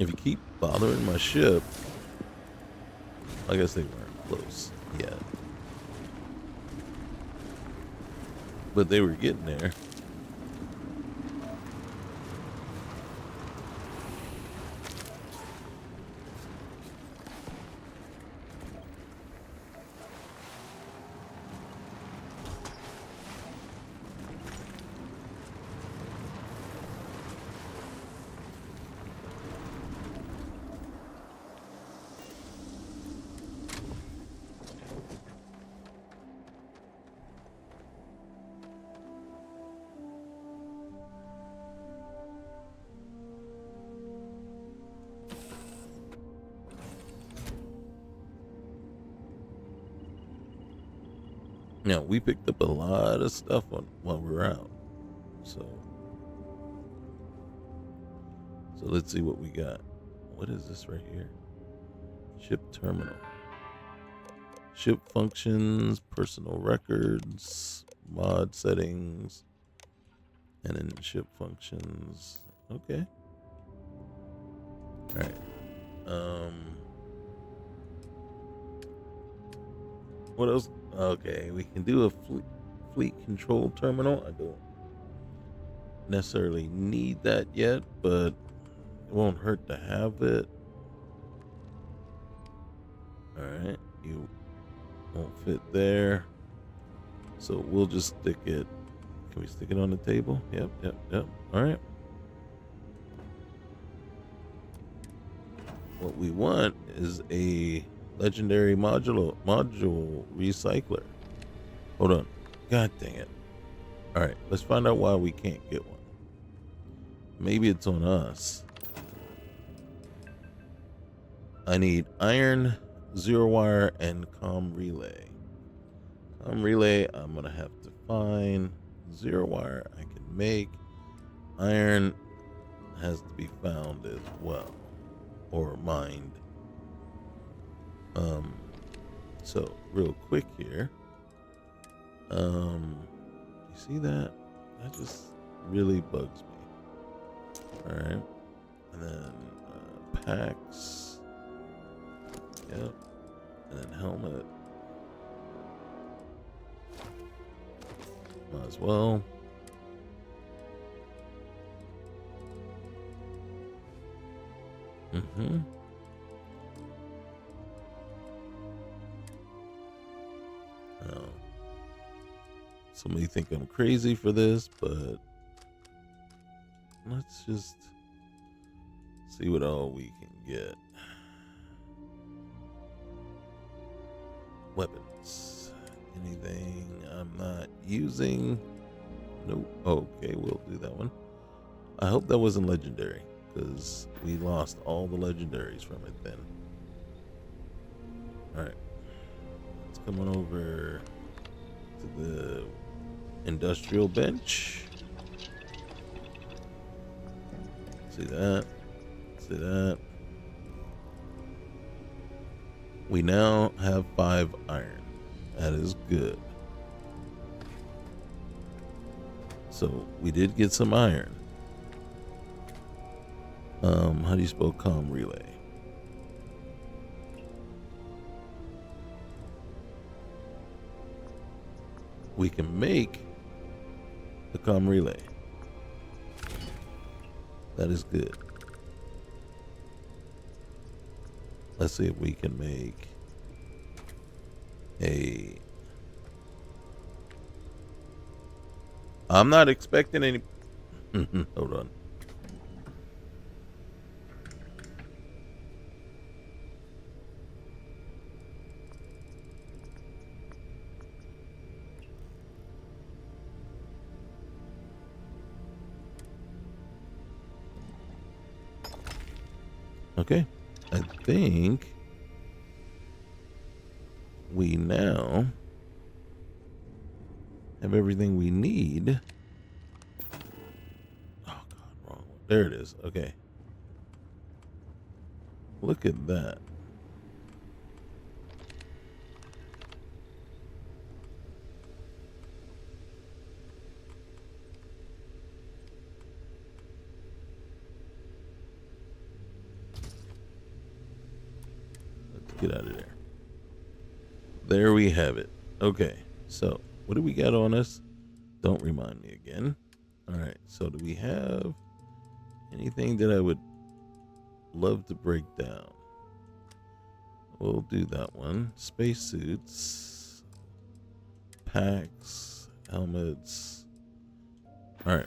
If you keep bothering my ship, I guess they weren't close yet. But they were getting there. Now, we picked up a lot of stuff while we were out. So let's see what we got. What is this right here? Ship terminal. Ship functions, personal records, mod settings, and then ship functions. Okay. All right. What else? Okay, we can do a fleet control terminal. I don't necessarily need that yet, but it won't hurt to have it. All right, you won't fit there, so we'll just stick it. Can we stick it on the table? Yep. All right. What we want is a legendary module recycler. Hold on. God dang it. All right, let's find out why we can't get one. Maybe it's on us. I need iron, zero wire, and comm relay. Comm relay, I'm gonna have to find. Zero wire, I can make. Iron has to be found as well, or mined. So real quick here. You see that? That just really bugs me. All right, and then packs. Yep, and then helmet. Might as well. Oh. Some may think I'm crazy for this, but let's just see what all we can get. Weapons. Anything I'm not using? Nope. Okay, we'll do that one. I hope that wasn't legendary, because we lost all the legendaries from it then. Alright. Let's come on over to the industrial bench. See that? See that? We now have 5 iron. That is good. So we did get some iron. How do you spell comm relay? We can make the comm relay. That is good. Let's see if we can make a... I'm not expecting any... Hold on. Okay, I think we now have everything we need. Oh God, wrong one. There it is. Okay. Look at that. Get out of there. There we have it. Okay, so what do we got on us? Don't remind me again. All right, so do we have anything that I would love to break down? We'll do that one. Spacesuits, packs, helmets. All right,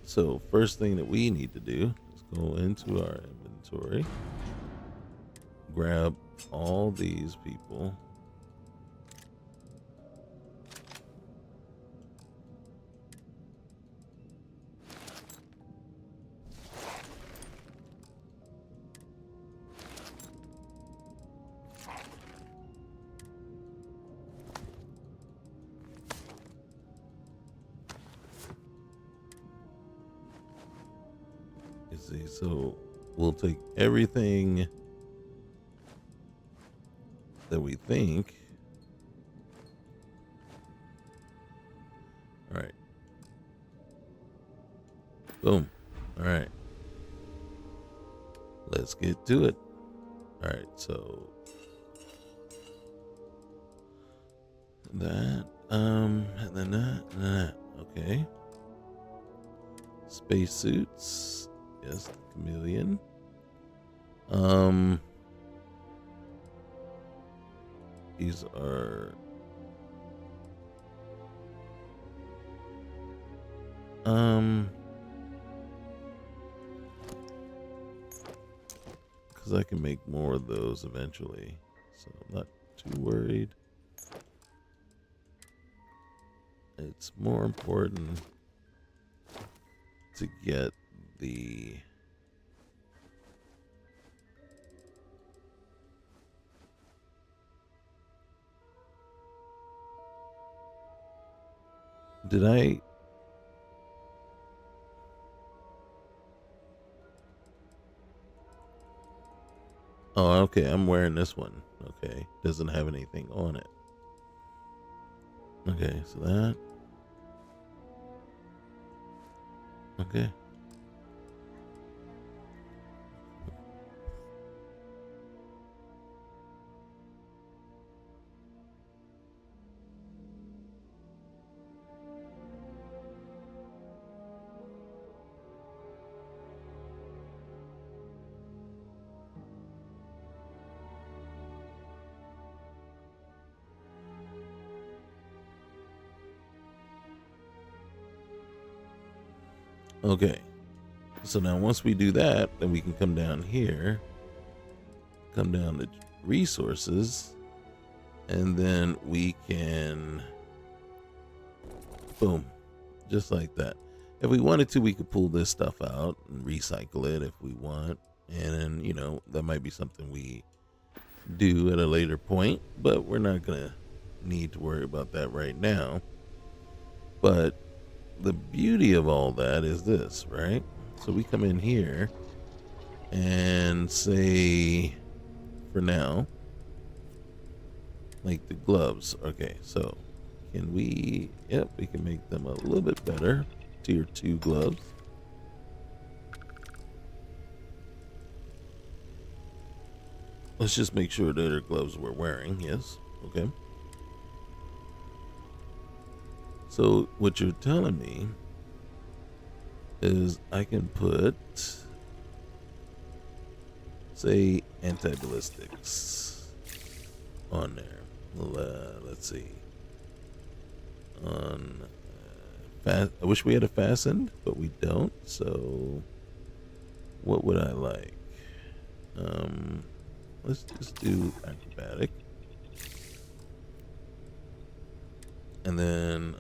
so first thing that we need to do is go into our inventory, grab all these people. see. So we'll take everything that we think. All right. Boom. All right. Let's get to it. All right. So that, and then that, and then that. Okay. Spacesuits. Yes, the chameleon. These are because I can make more of those eventually, so I'm not too worried. It's more important to get the did I oh okay, I'm wearing this one. Okay, doesn't have anything on it. Okay, so that okay. Okay, so now once we do that, then we can come down here, come down to resources, and then we can, boom, just like that. If we wanted to, we could pull this stuff out and recycle it if we want. And then, you know, that might be something we do at a later point, but we're not going to need to worry about that right now. But the beauty of all that is this, right? So we come in here and say, for now, like the gloves. Okay, so can we, yep, we can make them a little bit better. Tier 2 gloves. Let's just make sure that are gloves we're wearing. Yes, okay. So what you're telling me is I can put, say, anti-ballistics on there. Let's see. On I wish we had a fastened, but we don't. So what would I like? Let's just do acrobatic, and then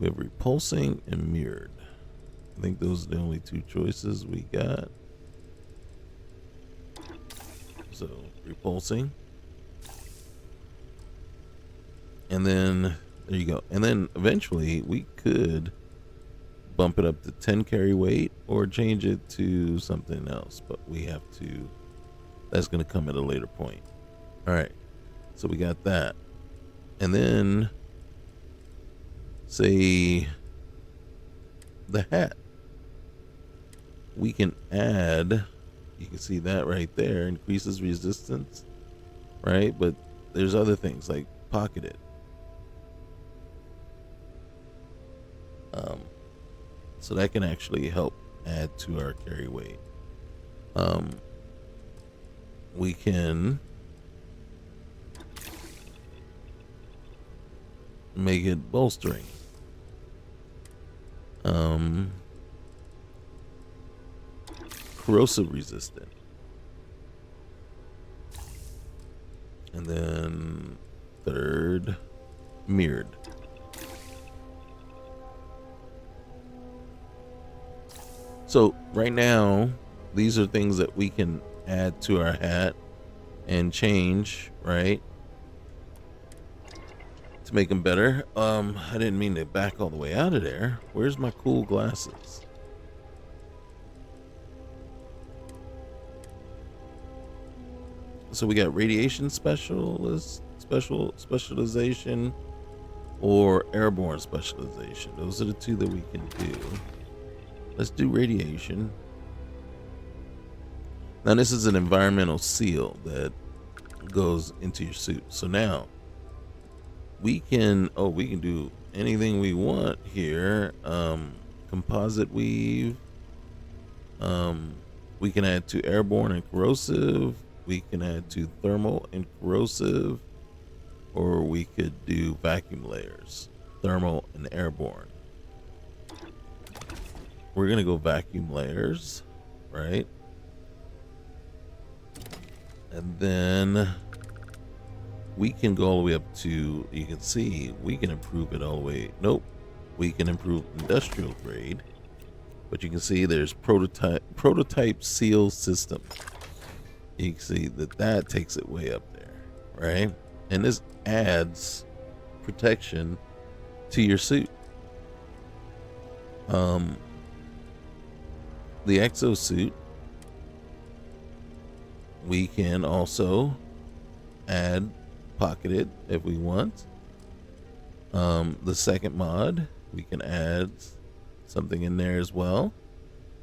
we have repulsing and mirrored. I think those are the only two choices we got. So repulsing, and then there you go. And then eventually we could bump it up to 10 carry weight or change it to something else, but we have to, that's going to come at a later point. All right, so we got that. And then say the hat, we can add, you can see that right there, increases resistance, right? But there's other things like pocket it. So that can actually help add to our carry weight. We can make it bolstering. Corrosive resistant. And then third, mirrored. So right now, these are things that we can add to our hat and change, right? To make them better. I didn't mean to back all the way out of there. Where's my cool glasses? so we got radiation specialization or airborne specialization. Those are the two that we can do. Let's do radiation. Now this is an environmental seal that goes into your suit. So now we can do anything we want here. Composite weave. We can add to airborne and corrosive. We can add to thermal and corrosive, or we could do vacuum layers, thermal and airborne. We're gonna go vacuum layers, right? And then we can go all the way up to, you can see, we can improve it all the way. Nope. We can improve industrial grade, but you can see there's prototype seal system. You can see that takes it way up there, right? And this adds protection to your suit. The exosuit, we can also add pocketed if we want. The second mod, we can add something in there as well.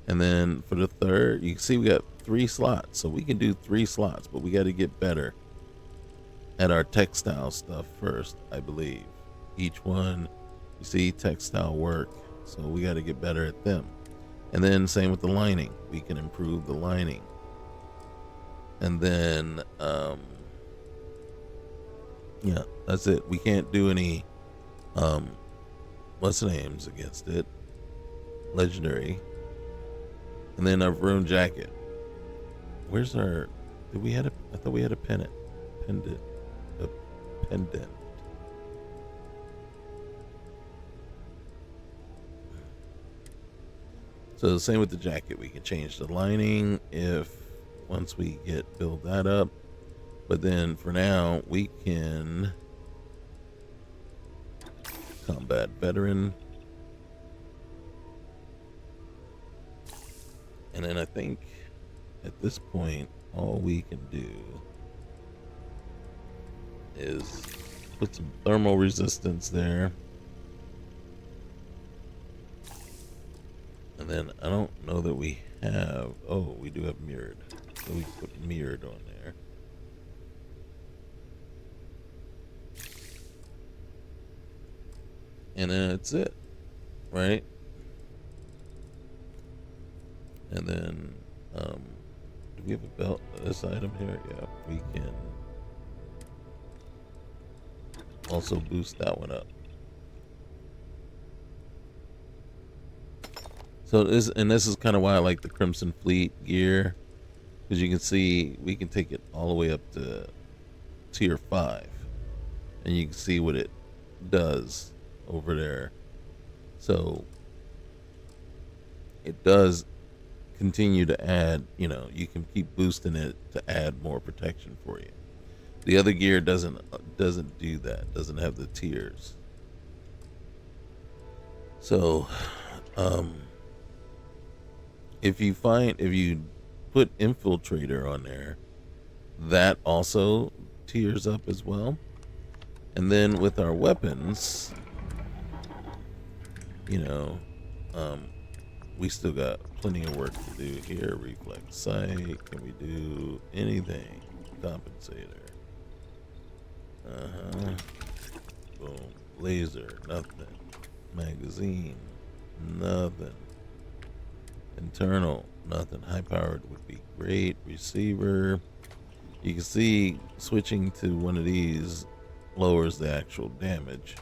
And then for the third, you can see we got 3 slots, so we can do 3 slots, but we got to get better at our textile stuff first, I believe. Each one, you see textile work, so we got to get better at them. And then same with the lining, we can improve the lining. And then yeah, that's it. We can't do any what's the names against it, legendary. And then our Vroom jacket. Where's our, I thought we had a pendant. So the same with the jacket. We can change the lining once we build that up. But then for now, we can combat veteran. And then I think at this point, all we can do is put some thermal resistance there. And then I don't know that we have, oh, we do have mirrored. So we put mirrored on there. And then that's it, right? And then, do we have a belt? This item here? Yeah, we can also boost that one up. So this is kind of why I like the Crimson Fleet gear, because you can see we can take it all the way up to tier 5, and you can see what it does over there. So it does continue to add, you can keep boosting it to add more protection for you. The other gear doesn't do that, doesn't have the tiers. So if you put Infiltrator on there, that also tiers up as well. And then with our weapons, we still got plenty of work to do here. Reflex sight, can we do anything? Compensator. Boom. Laser, nothing. Magazine, nothing. Internal, nothing. High powered would be great. Receiver, you can see switching to one of these lowers the actual damage.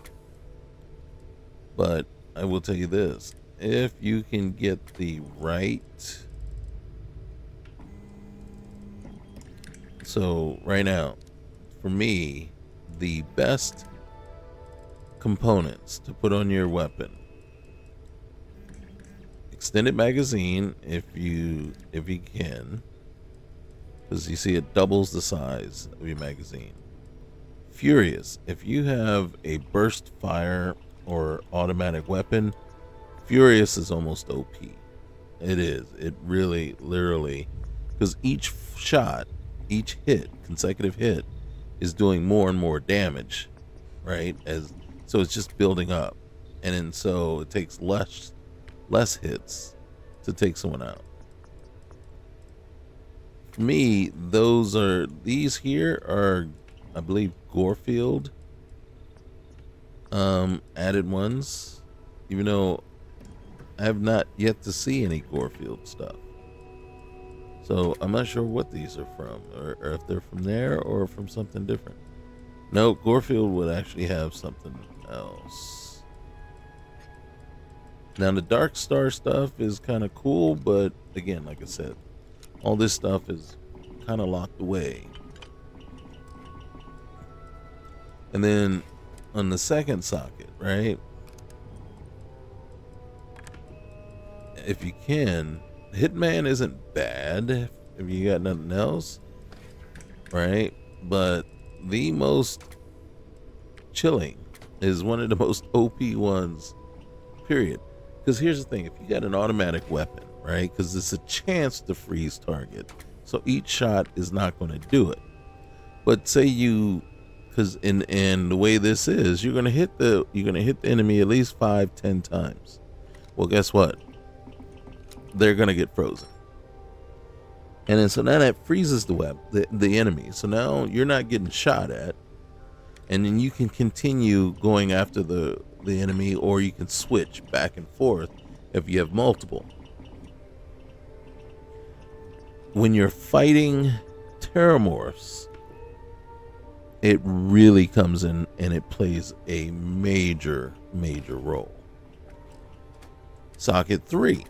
But I will tell you this, if you can get the right, so right now for me, the best components to put on your weapon: extended magazine, if you can, because you see it doubles the size of your magazine. Furious, if you have a burst fire or automatic weapon, Furious is almost OP. It is. It really, literally, because each shot, each hit, consecutive hit, is doing more and more damage, right? So it's just building up, and then so it takes less hits to take someone out. For me, these here are, I believe, Gorefield added ones, even though I have not yet to see any Gorefield stuff. So I'm not sure what these are from, or if they're from there or from something different. No, Gorefield would actually have something else. Now the Darkstar stuff is kind of cool, but again, like I said, all this stuff is kind of locked away. And then on the second socket, right? If you can, Hitman isn't bad if you got nothing else, right? But the most chilling is one of the most OP ones, period. Because here's the thing, if you got an automatic weapon, right? Because it's a chance to freeze target, so each shot is not going to do it. But say because in the way this is, you're gonna hit the enemy at least 5-10 times. Well, guess what? They're gonna get frozen, and then so now that freezes the enemy. So now you're not getting shot at, and then you can continue going after the enemy, or you can switch back and forth if you have multiple. When you're fighting Terramorphs, it really comes in and it plays a major role. Socket 3.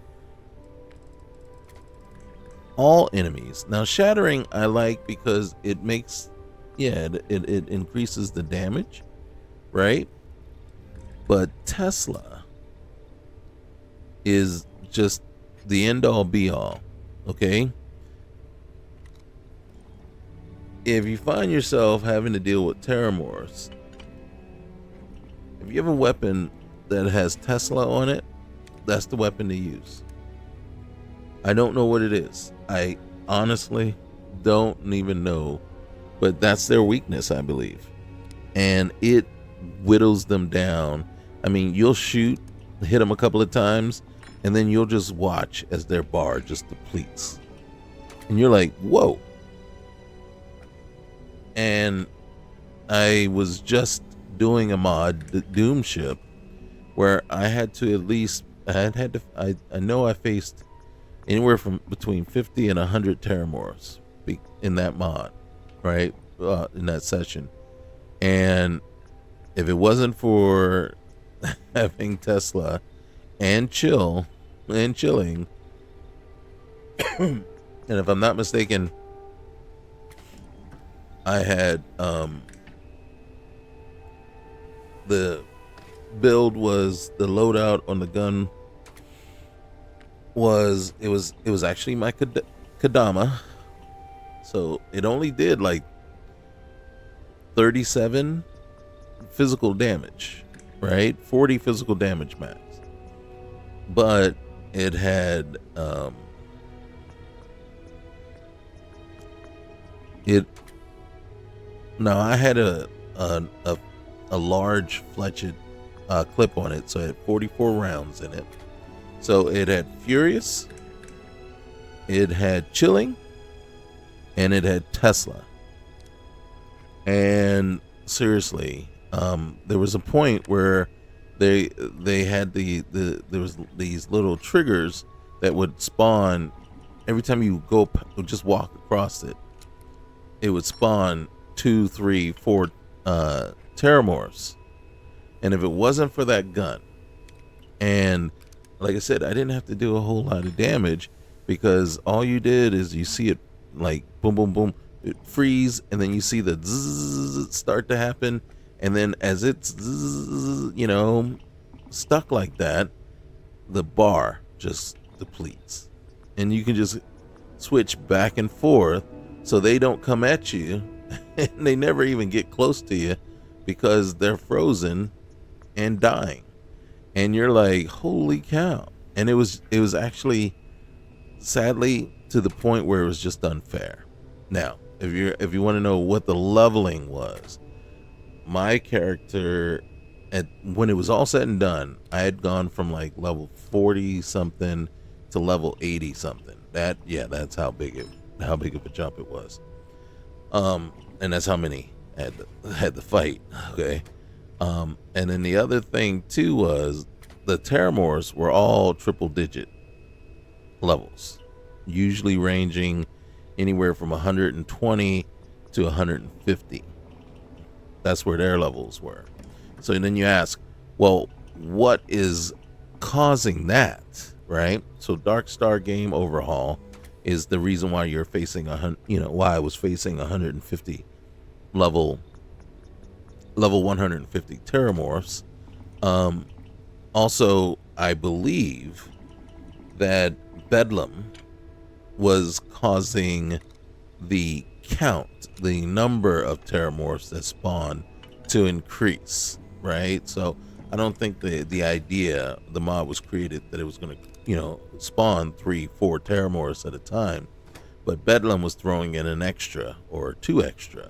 All enemies. Now shattering I like because it makes, it increases the damage, right? But Tesla is just the end all be all, okay? If you find yourself having to deal with Terramorphs, if you have a weapon that has Tesla on it, that's the weapon to use. I don't know what it is. I honestly don't even know, but that's their weakness, I believe. And it whittles them down. I mean, you'll hit them a couple of times, and then you'll just watch as their bar just depletes. And you're like, whoa. And I was just doing a mod, the Doom ship, where I had to at least, I know I faced anywhere from between 50 and 100 Terramorphs in that mod, right? In that session. And if it wasn't for having Tesla and chilling, and if I'm not mistaken, I had the build was the loadout on the gun was actually my Kadama, so it only did like 37 physical damage, right? 40 physical damage max, but it had now I had a large fletched clip on it, so it had 44 rounds in it. So it had Furious, it had Chilling, and it had Tesla. And seriously, there was a point where they had there was these little triggers that would spawn every time you just walk across it. It would spawn 2, 3, 4 Terramorphs. And if it wasn't for that gun, and like I said, I didn't have to do a whole lot of damage, because all you did is you see it like boom, boom, boom, it freeze, and then you see the zzz start to happen, and then as it's zzz, stuck like that, the bar just depletes, and you can just switch back and forth so they don't come at you, and they never even get close to you because they're frozen and dying. And you're like, holy cow. And it was actually, sadly, to the point where it was just unfair. Now, if you want to know what the leveling was, my character when it was all said and done, I had gone from like level 40 something to level 80 something. That's how big of a jump it was. And that's how many had to fight. Okay. And then the other thing too was the Terramors were all triple digit levels, usually ranging anywhere from 120 to 150. That's where their levels were. So then you ask, well, what is causing that, right? So Darkstar game overhaul is the reason why you're facing why I was facing 150 level 150 Terramorphs. Also, I believe that Bedlam was causing the number of Terramorphs that spawn to increase, right? So I don't think the mod was created that it was going to, spawn 3-4 Terramorphs at a time, but Bedlam was throwing in an extra or 2 extra,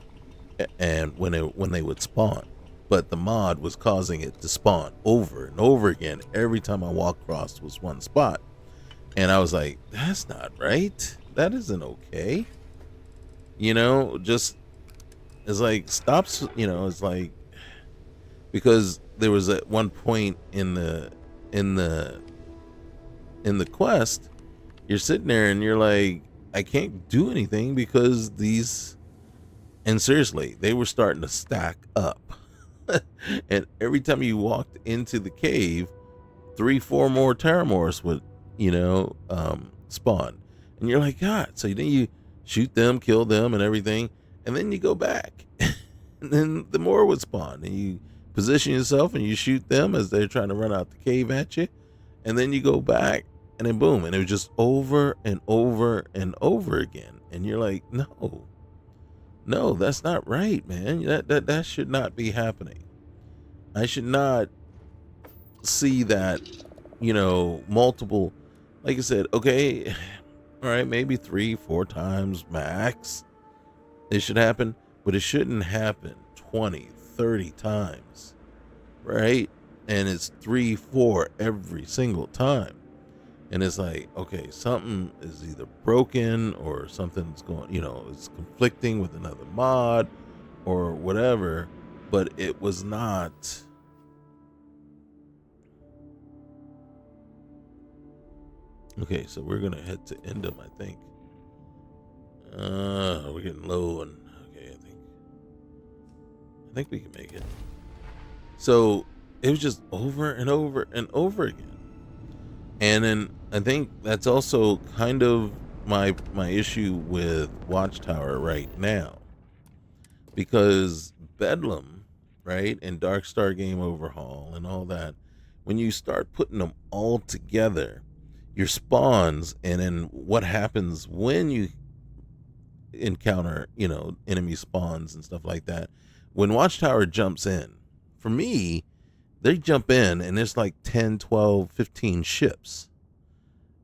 and when they would spawn, but the mod was causing it to spawn over and over again every time I walked across was one spot, and I was like, that's not right. That isn't okay. Just it's like stops. It's like, because there was at one point in the quest, you're sitting there and you're like, I can't do anything because these, and seriously, they were starting to stack up. And every time you walked into the cave, 3-4 more Terramorphs would, spawn. And you're like, God, so then you shoot them, kill them and everything, and then you go back. And then the more would spawn, and you position yourself and you shoot them as they're trying to run out the cave at you, and then you go back, and then boom, and it was just over and over and over again. And you're like, no, that's not right, man. That should not be happening. I should not see that, multiple, like I said, okay, all right, maybe 3-4 times max it should happen, but it shouldn't happen 20-30 times, right? And it's 3-4 every single time. And it's like, okay, something is either broken or something's going, it's conflicting with another mod or whatever, but it was not. Okay, so we're gonna head to Endem, I think. We're getting low, and okay, I think we can make it. So it was just over and over and over again. And then I think that's also kind of my issue with Watchtower right now, because Bedlam, right, and Darkstar game overhaul and all that, when you start putting them all together, your spawns, and then what happens when you encounter, enemy spawns and stuff like that. When Watchtower jumps in, for me, they jump in and it's like 10, 12, 15 ships.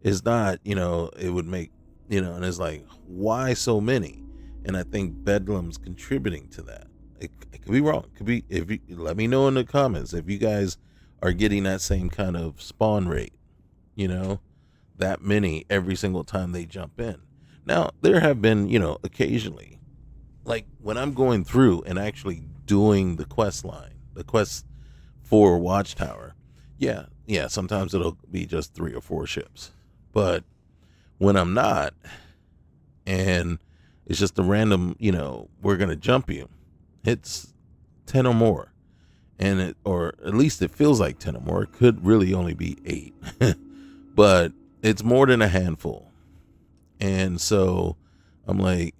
It's not, it would make, and it's like, why so many? And I think Bedlam's contributing to that. It could be wrong. It could be, let me know in the comments if you guys are getting that same kind of spawn rate, that many every single time they jump in. Now, there have been, occasionally, like when I'm going through and actually doing the quest for Watchtower, yeah, sometimes it'll be just 3 or 4 ships. But when I'm not, and it's just a random, we're going to jump you, it's 10 or more. And or at least it feels like 10 or more. It could really only be 8. But it's more than a handful. And so I'm like,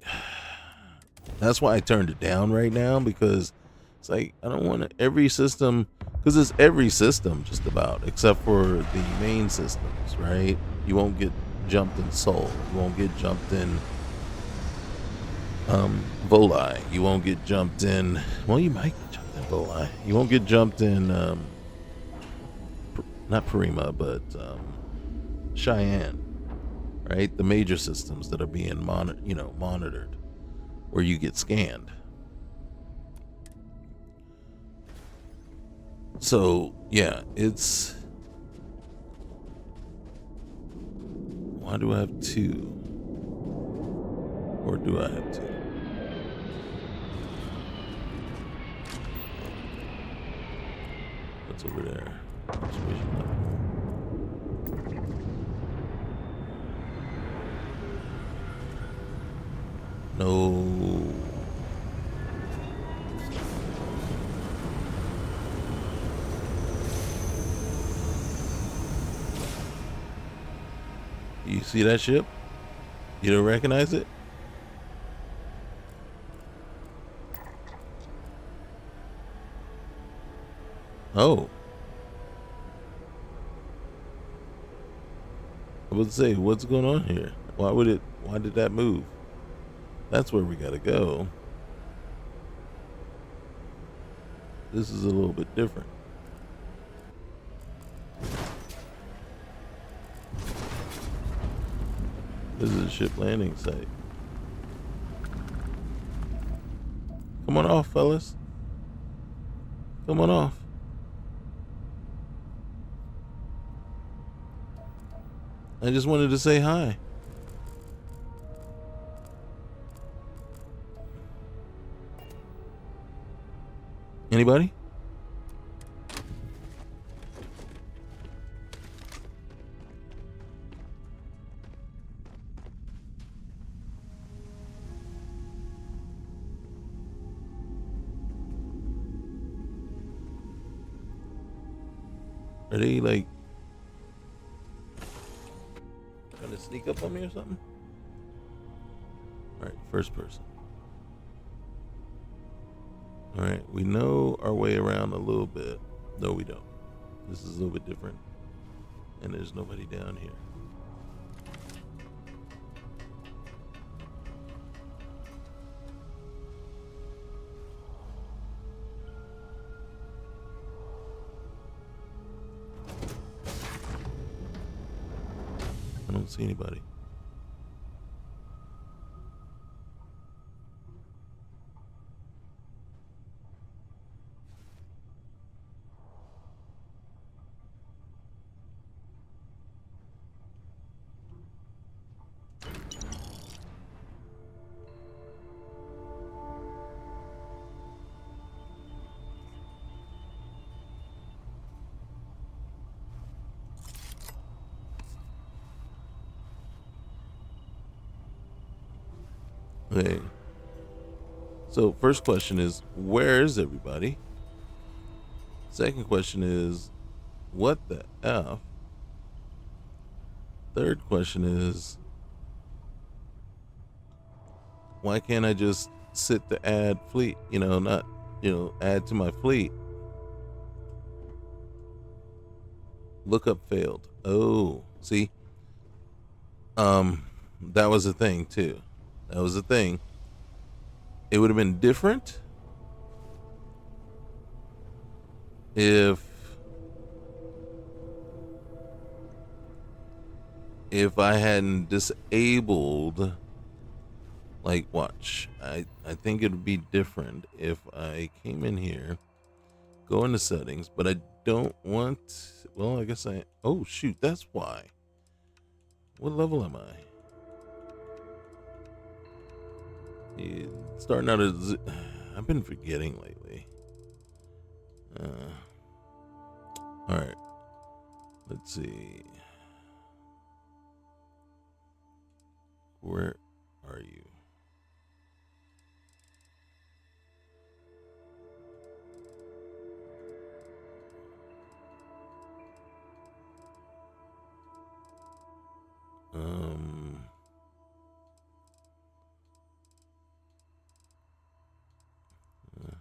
that's why I turned it down right now, because it's like, I don't want every system, because it's every system just about, except for the main systems, right? You won't get jumped in Soul. You won't get jumped in Voli. You won't get jumped in, well, you might get jumped in Voli. You won't get jumped in, not Parima, but Cheyenne, right? The major systems that are being monitored. where you get scanned. So yeah, it's, why do I have two? Or do I have two? What's over there? Observation platform. No. You see that ship? You don't recognize it? Oh. I would say, what's going on here? Why did that move? That's where we gotta go. This is a little bit different. This is a ship landing site. Come on off, fellas. Come on off. I just wanted to say hi. Anybody? Are they like trying to sneak up on me or something? Alright, first person. Alright, we know our way around a little bit. No, we don't. This is a little bit different. And there's nobody down here. I don't see anybody. Okay. So first question is, where is everybody? Second question is, what the F? Third question is, why can't I just sit to add fleet? Not, add to my fleet. Lookup failed. Oh, see, that was a thing too. That was a thing. It would have been different if I hadn't disabled, like, watch. I think it would be different if I came in here, go into settings, but I don't want, well, I guess oh shoot, that's why. What level am I? Starting out as, I've been forgetting lately. All right, let's see. Where are you?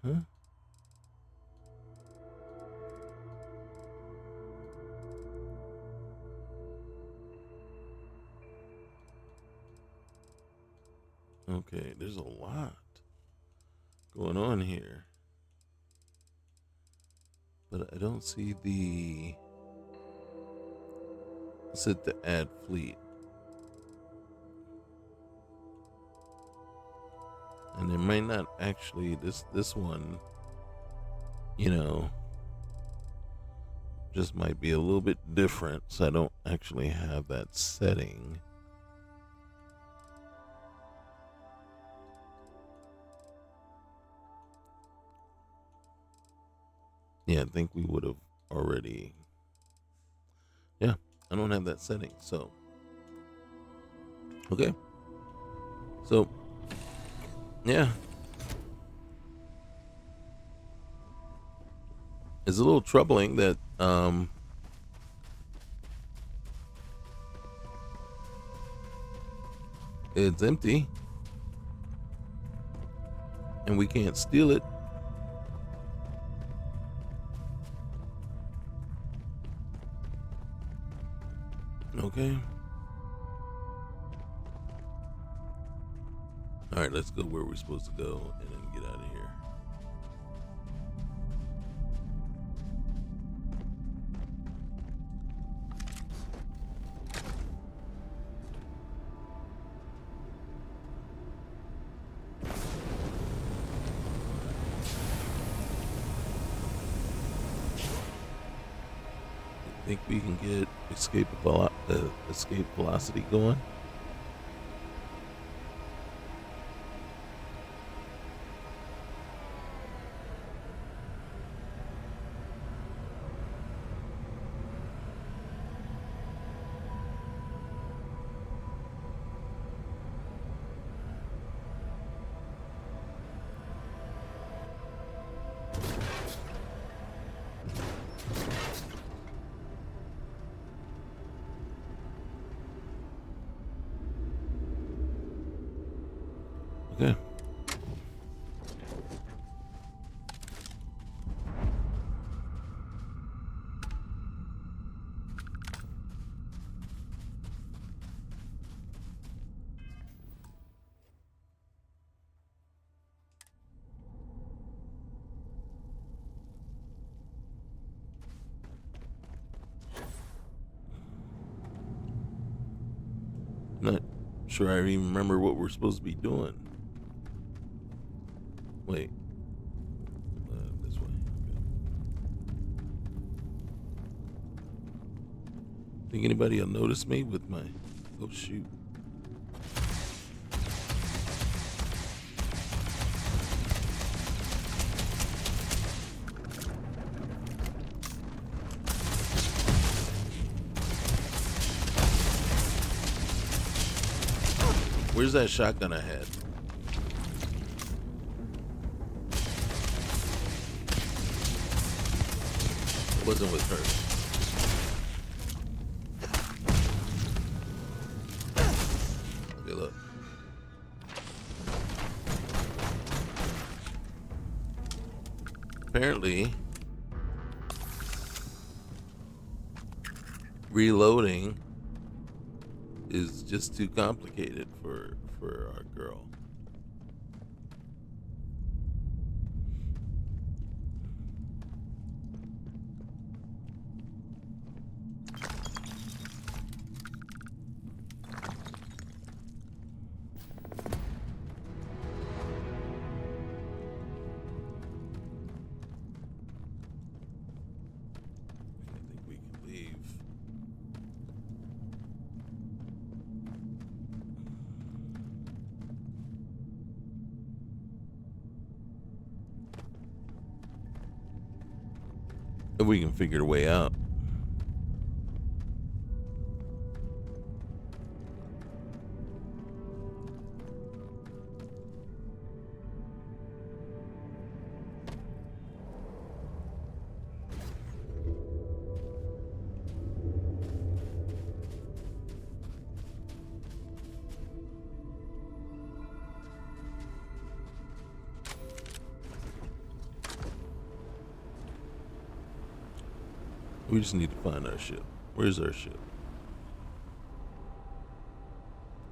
Uh-huh. Okay, there's a lot going on here. But I don't see the set to add fleet. And there may not actually this one, you know, just might be a little bit different, so I don't actually have that setting. Yeah, I think we would have already. Yeah, I don't have that setting, so okay. So yeah, it's a little troubling that it's empty and we can't steal it. Okay. All right, let's go where we're supposed to go and then get out of here. Think we can get escape velocity going? Okay. Not sure I even remember what we're supposed to be doing. Wait. This way. Okay. Think anybody will notice me with my... Oh, shoot. Where's that shotgun I had? It wasn't with her. Okay, look. Apparently, reloading is just too complicated for our girl. I think we can leave. If we can figure a way out. We just need to find our ship. Where's our ship?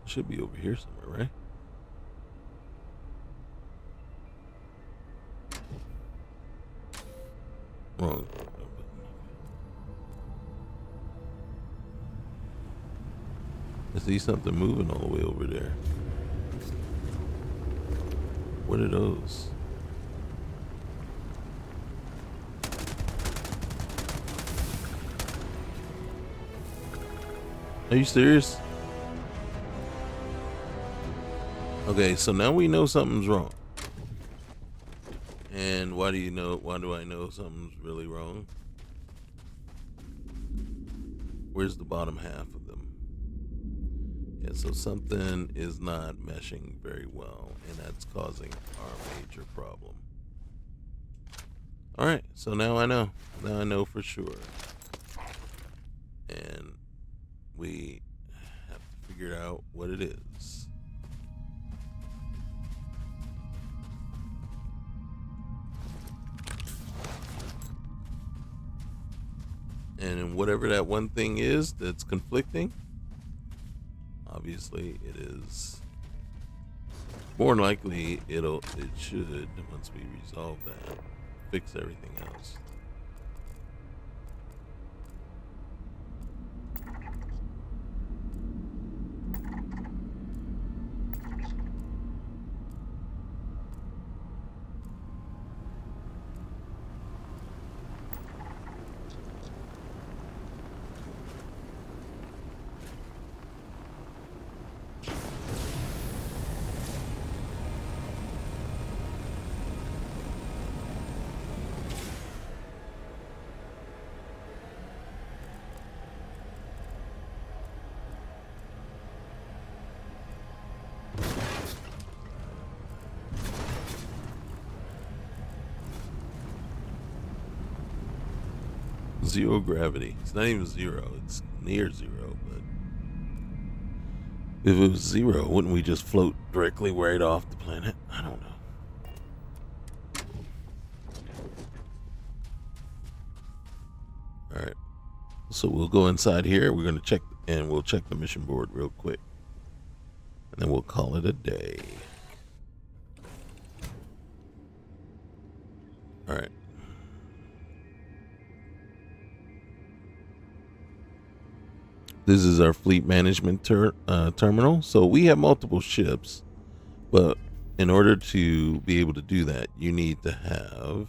It should be over here somewhere, right? Wrong. I see something moving all the way over there. What are those? Are you serious? Okay, so now we know something's wrong. And why do I know something's really wrong? Where's the bottom half of them? Yeah, so something is not meshing very well, and that's causing our major problem. Alright, so now I know. Now I know for sure. And we have to figure out what it is. And whatever that one thing is that's conflicting, obviously it is more than likely it should, once we resolve that, fix everything else. Zero gravity. It's not even zero. It's near zero, but if it was zero, wouldn't we just float directly right off the planet? I don't know. All right. So we'll go inside here. We're going to check, and we'll check the mission board real quick. And then we'll call it a day. All right. This is our fleet management terminal. So we have multiple ships, but in order to be able to do that, you need to have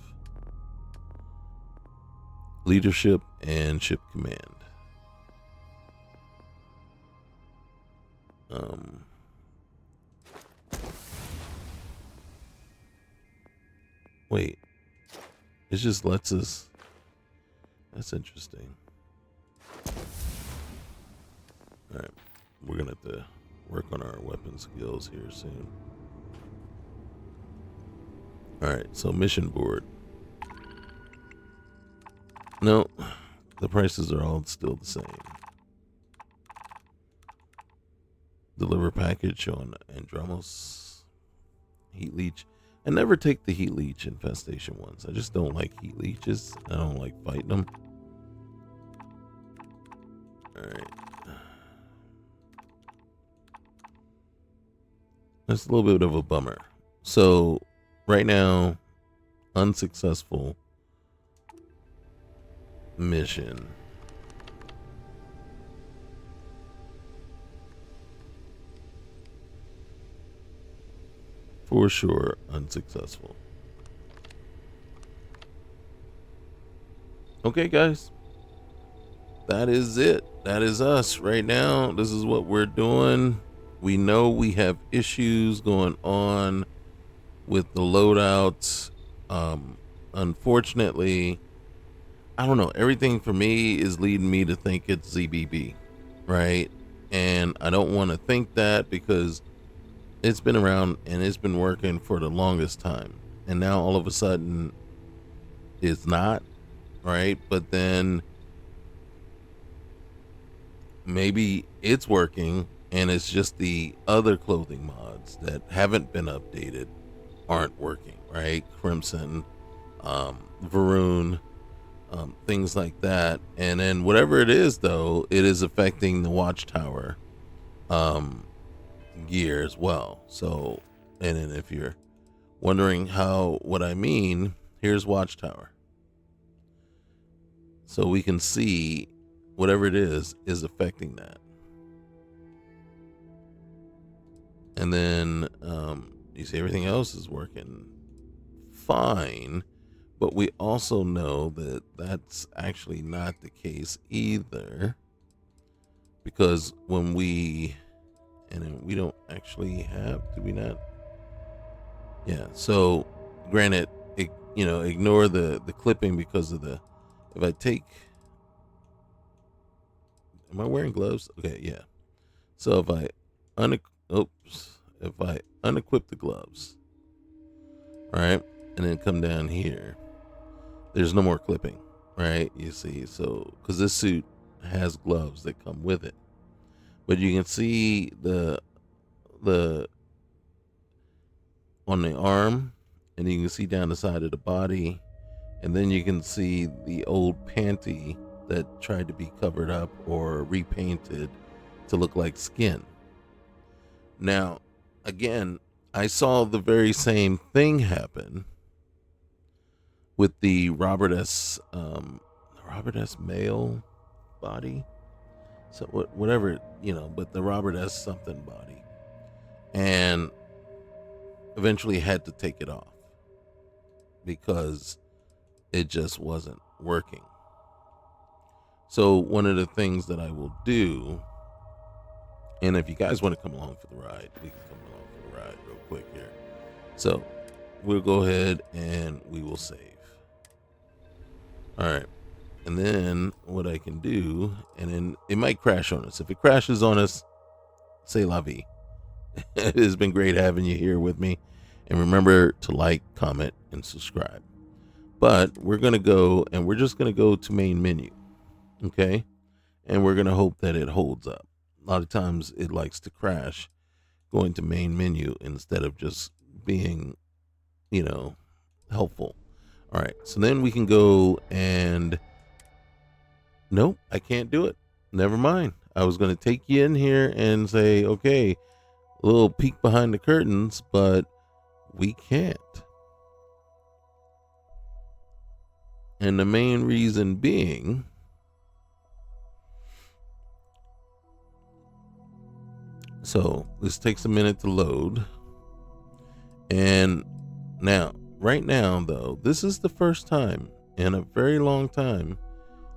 leadership and ship command. Wait, it just lets us. That's interesting. All right, we're gonna have to work on our weapon skills here soon. All right, so mission board. No, the prices are all still the same. Deliver package on Andromos. Heat leech. I never take the heat leech infestation ones. I just don't like heat leeches. I don't like fighting them. All right. That's a little bit of a bummer. So right now, unsuccessful mission. For sure, unsuccessful. Okay, guys. That is it. That is us right now. This is what we're doing. We know we have issues going on with the loadouts. Unfortunately, I don't know. Everything for me is leading me to think it's ZBB, right? And I don't want to think that because it's been around and it's been working for the longest time. And now all of a sudden it's not, right? But then maybe it's working and it's just the other clothing mods that haven't been updated aren't working, right? Crimson, Varun, things like that. And then whatever it is, though, it is affecting the Watchtower gear as well. So, and then if you're wondering what I mean, here's Watchtower. So we can see whatever it is affecting that. And then You see, everything else is working fine. But we also know that that's actually not the case either. Because when we, and then we don't actually have, do we not? Yeah, so granted, ignore the clipping because of the, if I take, am I wearing gloves? Okay, yeah. So if I, if I unequip the gloves, right, and then come down here, there's no more clipping, right? You see, so because this suit has gloves that come with it, but you can see the on the arm, and you can see down the side of the body, and then you can see the old panty that tried to be covered up or repainted to look like skin. Now, again, I saw the very same thing happen with the Robert S. Male body, so whatever, but the Robert S. something body, and eventually had to take it off because it just wasn't working. So one of the things that I will do, and if you guys want to come along for the ride, we can come along for the ride real quick here. So we'll go ahead and we will save. All right. And then what I can do, and then it might crash on us. If it crashes on us, say la vie. It has been great having you here with me. And remember to like, comment, and subscribe. But we're going to go, and we're just going to go to main menu. Okay? And we're going to hope that it holds up. A lot of times it likes to crash going to main menu instead of just being, helpful. All right. So then we can go and, nope, I can't do it. Never mind. I was going to take you in here and say, okay, a little peek behind the curtains, but we can't. And the main reason being, so this takes a minute to load. And now, right now though, this is the first time in a very long time.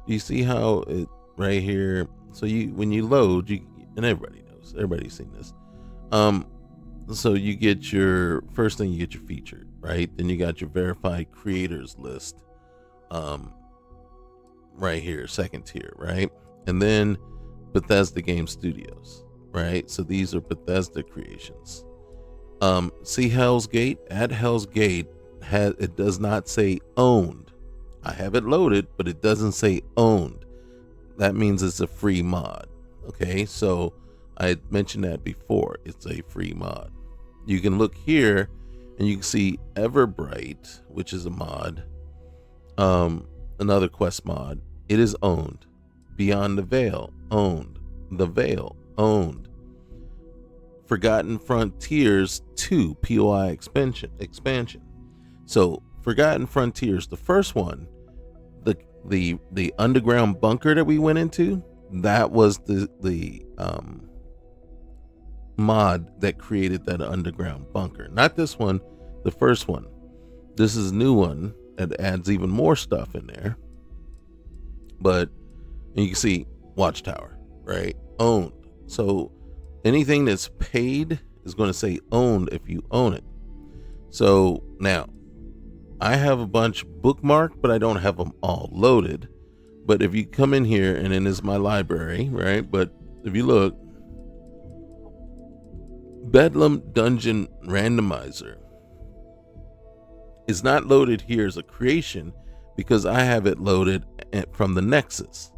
You see how it right here, so when you load, and everybody knows, everybody's seen this. So you get your first thing, you get your featured, right? Then you got your verified creators list, right here, second tier, right? And then Bethesda Game Studios, right? So these are Bethesda creations. See Hell's Gate? At Hell's Gate, it does not say owned. I have it loaded, but it doesn't say owned. That means it's a free mod. Okay, so I had mentioned that before. It's a free mod. You can look here and you can see Everbright, which is a mod, another quest mod. It is owned. Beyond the Veil, owned. The Veil, owned. Forgotten Frontiers 2 POI expansion. So Forgotten Frontiers, the first one, the underground bunker that we went into, that was the mod that created that underground bunker. Not this one, the first one. This is a new one that adds even more stuff in there. But you can see Watchtower, right? Owned. So anything that's paid is going to say owned if you own it. So now I have a bunch bookmarked, but I don't have them all loaded. But if you come in here, and then is my library, right? But if you look, Bedlam Dungeon Randomizer is not loaded here as a creation because I have it loaded from the Nexus.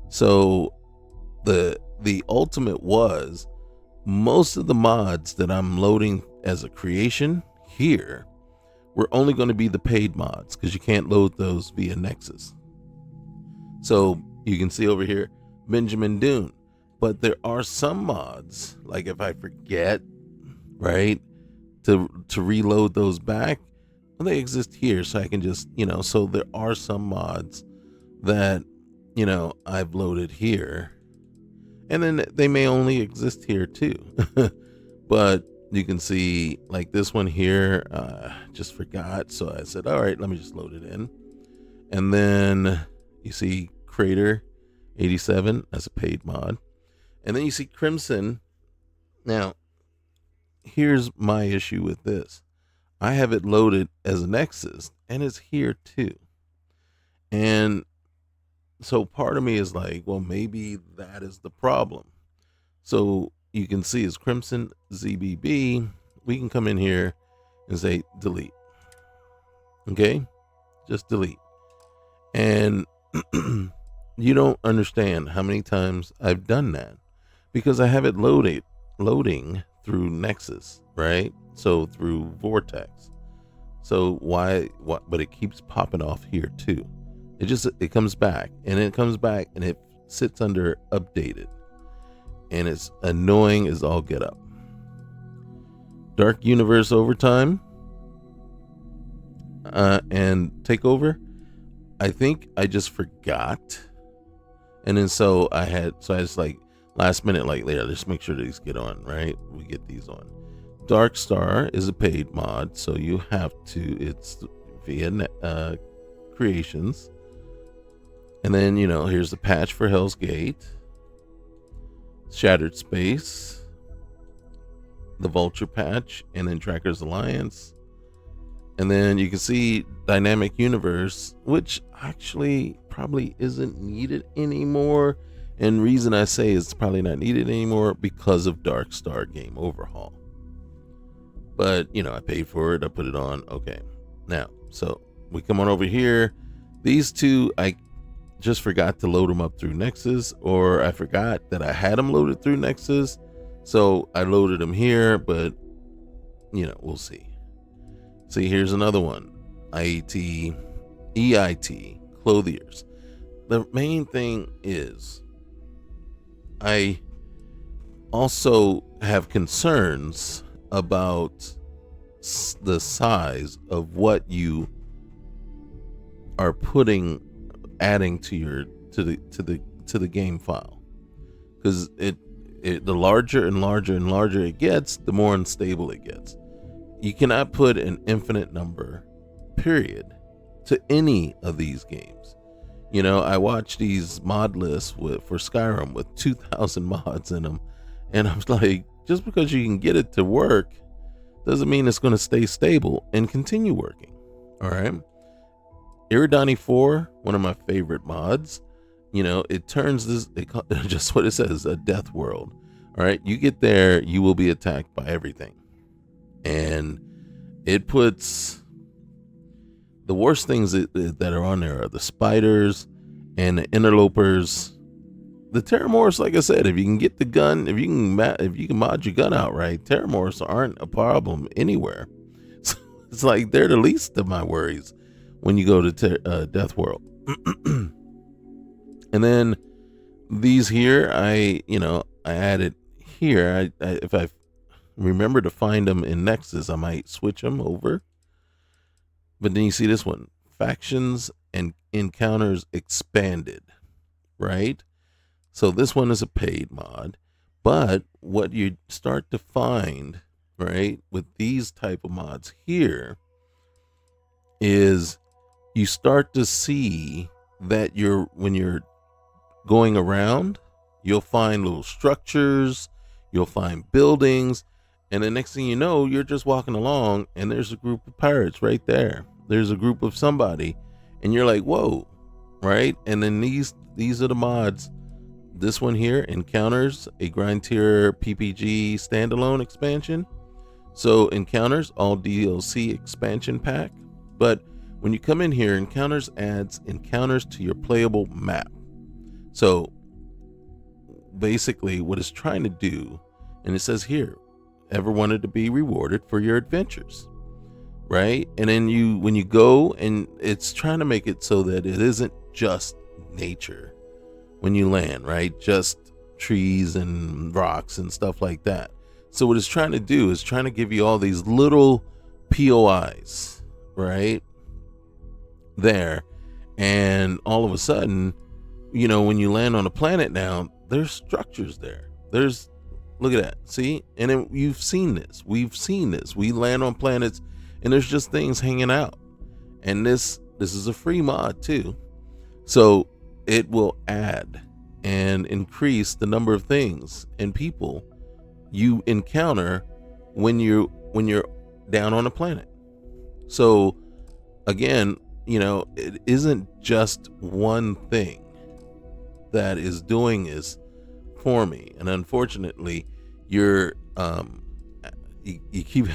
So the ultimate was most of the mods that I'm loading as a creation here were only going to be the paid mods because you can't load those via Nexus. So you can see over here Benjamin Dune, but there are some mods, like if I forget, right, to reload those back, well, they exist here, so I can just, so there are some mods that I've loaded here, and then they may only exist here too. But you can see like this one here, just forgot. So I said, all right, let me just load it in. And then you see Crater 87 as a paid mod. And then you see Crimson. Now, here's my issue with this. I have it loaded as a Nexus, and it's here too. And so part of me is like, well, maybe that is the problem. So you can see it's Crimson ZBB. We can come in here and say delete. Okay? Just delete. And you don't understand how many times I've done that because I have it loading through Nexus, right? So through Vortex. So why but it keeps popping off here too. It comes back and it sits under updated. And it's annoying as all get up. Dark Universe Overtime and Takeover. I think I just forgot. And then so I was like last minute, like later, just make sure these get on, right? We get these on. Darkstar is a paid mod, so you have to, it's via creations. And then, here's the patch for Hell's Gate. Shattered Space, the Vulture patch, and then Trackers Alliance. And then you can see Dynamic Universe, which actually probably isn't needed anymore. And reason I say it's probably not needed anymore because of Darkstar Game Overhaul. But, I paid for it. I put it on. Okay. Now, so we come on over here. These two, I just forgot to load them up through Nexus, or I forgot that I had them loaded through Nexus, so I loaded them here, but we'll see. See, here's another one. EIT Clothiers. The main thing is I also have concerns about the size of what you are adding to the game file, because the larger and larger and larger it gets, the more unstable it gets. You cannot put an infinite number, period, to any of these games. I watch these mod lists for Skyrim with 2,000 mods in them, and I was like, just because you can get it to work doesn't mean it's going to stay stable and continue working. All right. Iridani 4, one of my favorite mods, it turns just what it says, a death world. All right, you get there, you will be attacked by everything. And it puts the worst things that are on there are the spiders and the interlopers. The Terramorphs, like I said, if you can get the gun, if you can mod your gun out right, Terramorphs aren't a problem anywhere. So it's like they're the least of my worries when you go to Death World. And then these here, I added here. If I remember to find them in Nexus, I might switch them over. But then you see this one, Factions and Encounters Expanded, right? So this one is a paid mod. But what you start to find, right, with these type of mods here is you start to see that when you're going around, you'll find little structures, you'll find buildings, and the next thing you know, you're just walking along and there's a group of pirates right there. There's a group of somebody, and you're like, whoa, right? And then these are the mods. This one here, Encounters, a Grind Tier PPG standalone expansion. So Encounters, all DLC expansion pack. But when you come in here, Encounters adds encounters to your playable map. So basically what it's trying to do, and it says here, ever wanted to be rewarded for your adventures, right? And then when you go, and it's trying to make it so that it isn't just nature when you land, right? Just trees and rocks and stuff like that. So what it's trying to do is trying to give you all these little POIs, right? There. And all of a sudden, when you land on a planet now, there's structures there. There's Look at that. See? And then you've seen this. We've seen this. We land on planets and there's just things hanging out. And this is a free mod too. So it will add and increase the number of things and people you encounter when you're down on a planet. So again, it isn't just one thing that is doing this for me. And unfortunately, you keep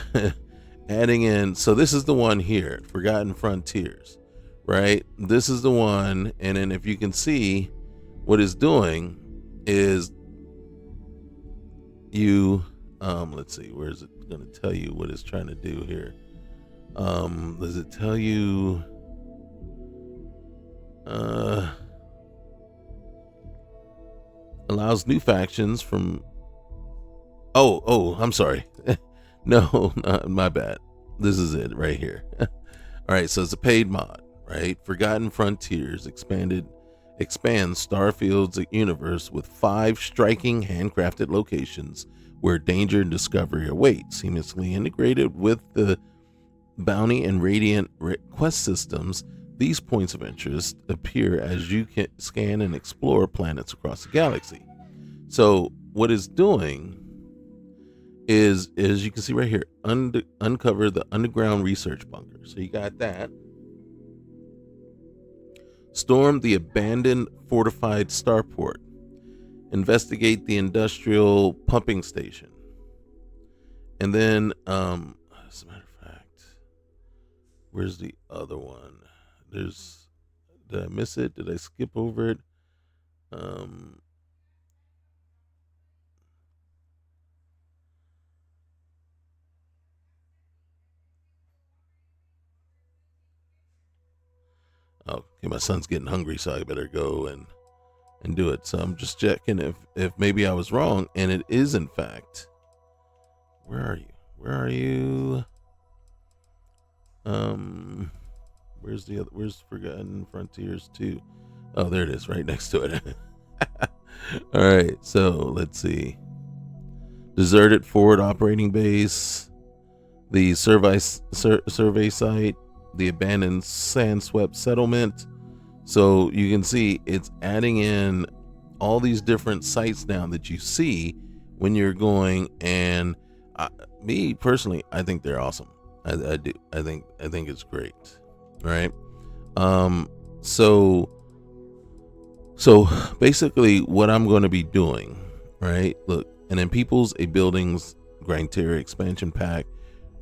adding in. So this is the one here, Forgotten Frontiers, right? This is the one. And then if you can see, what it's doing is let's see, where is it going to tell you what it's trying to do here? Does it tell you allows new factions from I'm sorry. No, my bad. This is it right here. All right, so it's a paid mod, right? Forgotten Frontiers expands Starfield's universe with 5 striking handcrafted locations where danger and discovery await, seamlessly integrated with the bounty and radiant quest systems. These points of interest appear as you can scan and explore planets across the galaxy. So what it's doing is, as you can see right here, uncover the underground research bunker. So you got that. Storm the abandoned fortified starport. Investigate the industrial pumping station. And then, as a matter of fact, where's the other one? Did I miss it? Did I skip over it? Okay, my son's getting hungry, so I better go and do it. So I'm just checking if maybe I was wrong, and it is in fact. Where are you? Where's Forgotten Frontiers 2? Oh, there it is, right next to it. All right, so let's see. Deserted forward operating base, the survey site, the abandoned sand-swept settlement. So you can see it's adding in all these different sites now that you see when you're going. And me personally, I think they're awesome. I do. I think it's great. Right. So basically what I'm going to be doing, right? Look, and then People's a Buildings Grantera expansion pack.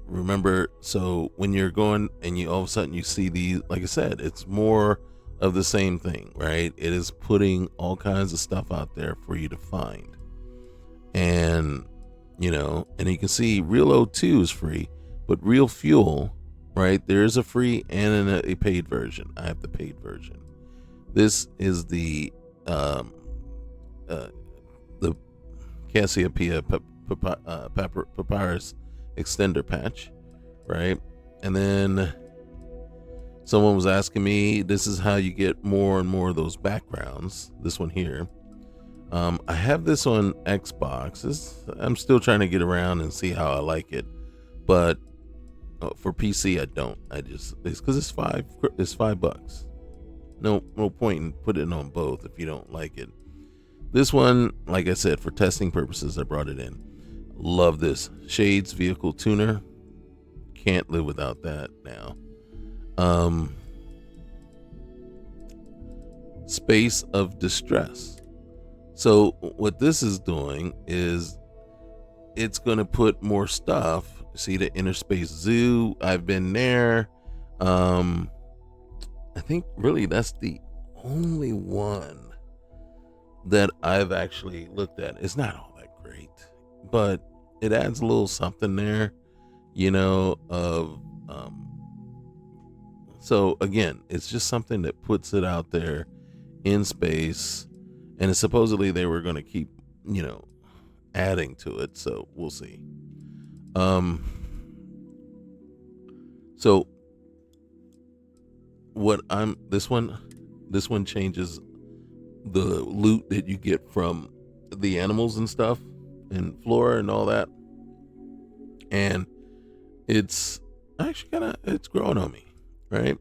Remember, so when you're going and you all of a sudden you see these, like I said, it's more of the same thing, right? It is putting all kinds of stuff out there for you to find. And, and you can see Real O2 is free, but Real Fuel, right? There is a free and a paid version. I have the paid version. This is the Cassiopeia Papyrus extender patch, right? And then someone was asking me, this is how you get more and more of those backgrounds. This one here. I have this on Xbox. I'm still trying to get around and see how I like it, but for PC I don't. It's because it's $5. No point in putting it on both if you don't like it. This one, like I said, for testing purposes, I brought it in. Love this Shades vehicle tuner. Can't live without that now. Space of Distress. So what this is doing is it's going to put more stuff. See the Inner Space Zoo. I've been there. I think really that's the only one that I've actually looked at. It's not all that great, but it adds a little something there, so again, it's just something that puts it out there in space, and supposedly they were going to keep, adding to it. So we'll see. So this one changes the loot that you get from the animals and stuff. and flora and all that. And it's actually it's growing on me, right?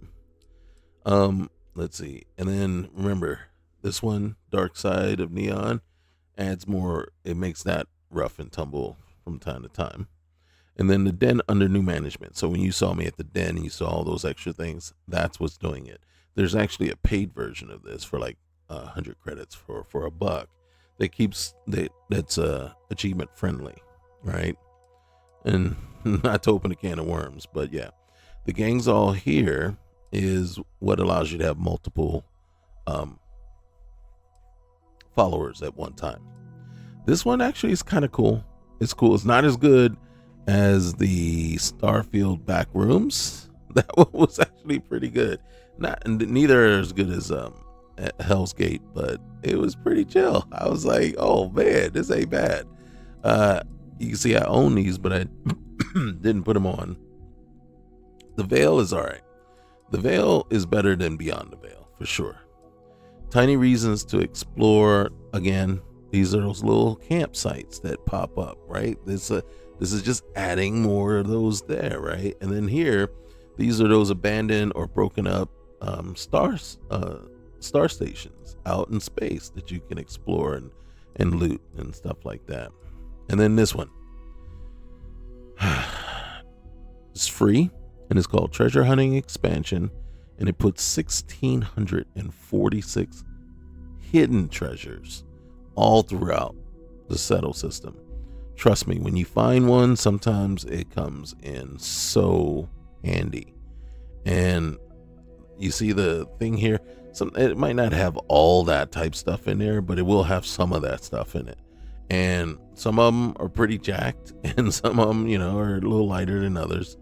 Let's see. And then remember, this one, Dark Side of Neon, adds more. It makes that rough and tumble from time to time. And then the den under new management. So when you saw me at the den, you saw all those extra things. That's what's doing it. There's actually a paid version of this for like 100 credits for $1 that's achievement friendly, right? And not to open a can of worms, but yeah, the gang's all here is what allows you to have multiple followers at one time. This one actually is kind of cool. It's cool. It's not as good as the Starfield back rooms. That one was actually pretty good. Neither as good as Hell's Gate, but it was pretty chill. I was like, oh man, this ain't bad. You can see I own these, but I didn't put them on. The Veil is all right. The Veil is better than Beyond the Veil for sure. Tiny reasons to explore. Again, these are those little campsites that pop up, right? This is just adding more of those there, right? And then here, these are those abandoned or broken up star stations out in space that you can explore and loot and stuff like that. And then this one, it's free and it's called Treasure Hunting Expansion, and it puts 1,646 hidden treasures all throughout the Settle system. Trust me, when you find one, sometimes it comes in so handy. And you see the thing here, it might not have all that type stuff in there, but it will have some of that stuff in it. And some of them are pretty jacked, and some of them, are a little lighter than others.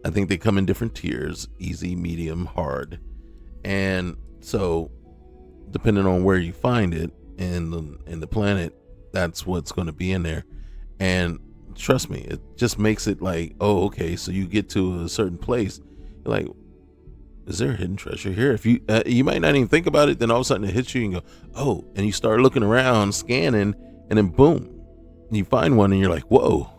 I think they come in different tiers: easy, medium, hard. And so, depending on where you find it and the planet, that's what's going to be in there. And trust me, it just makes it like, oh, okay. So you get to a certain place, you're like, is there a hidden treasure here? If you you might not even think about it, then all of a sudden it hits you and you go, oh, and you start looking around, scanning, and then boom, you find one and you're like, whoa.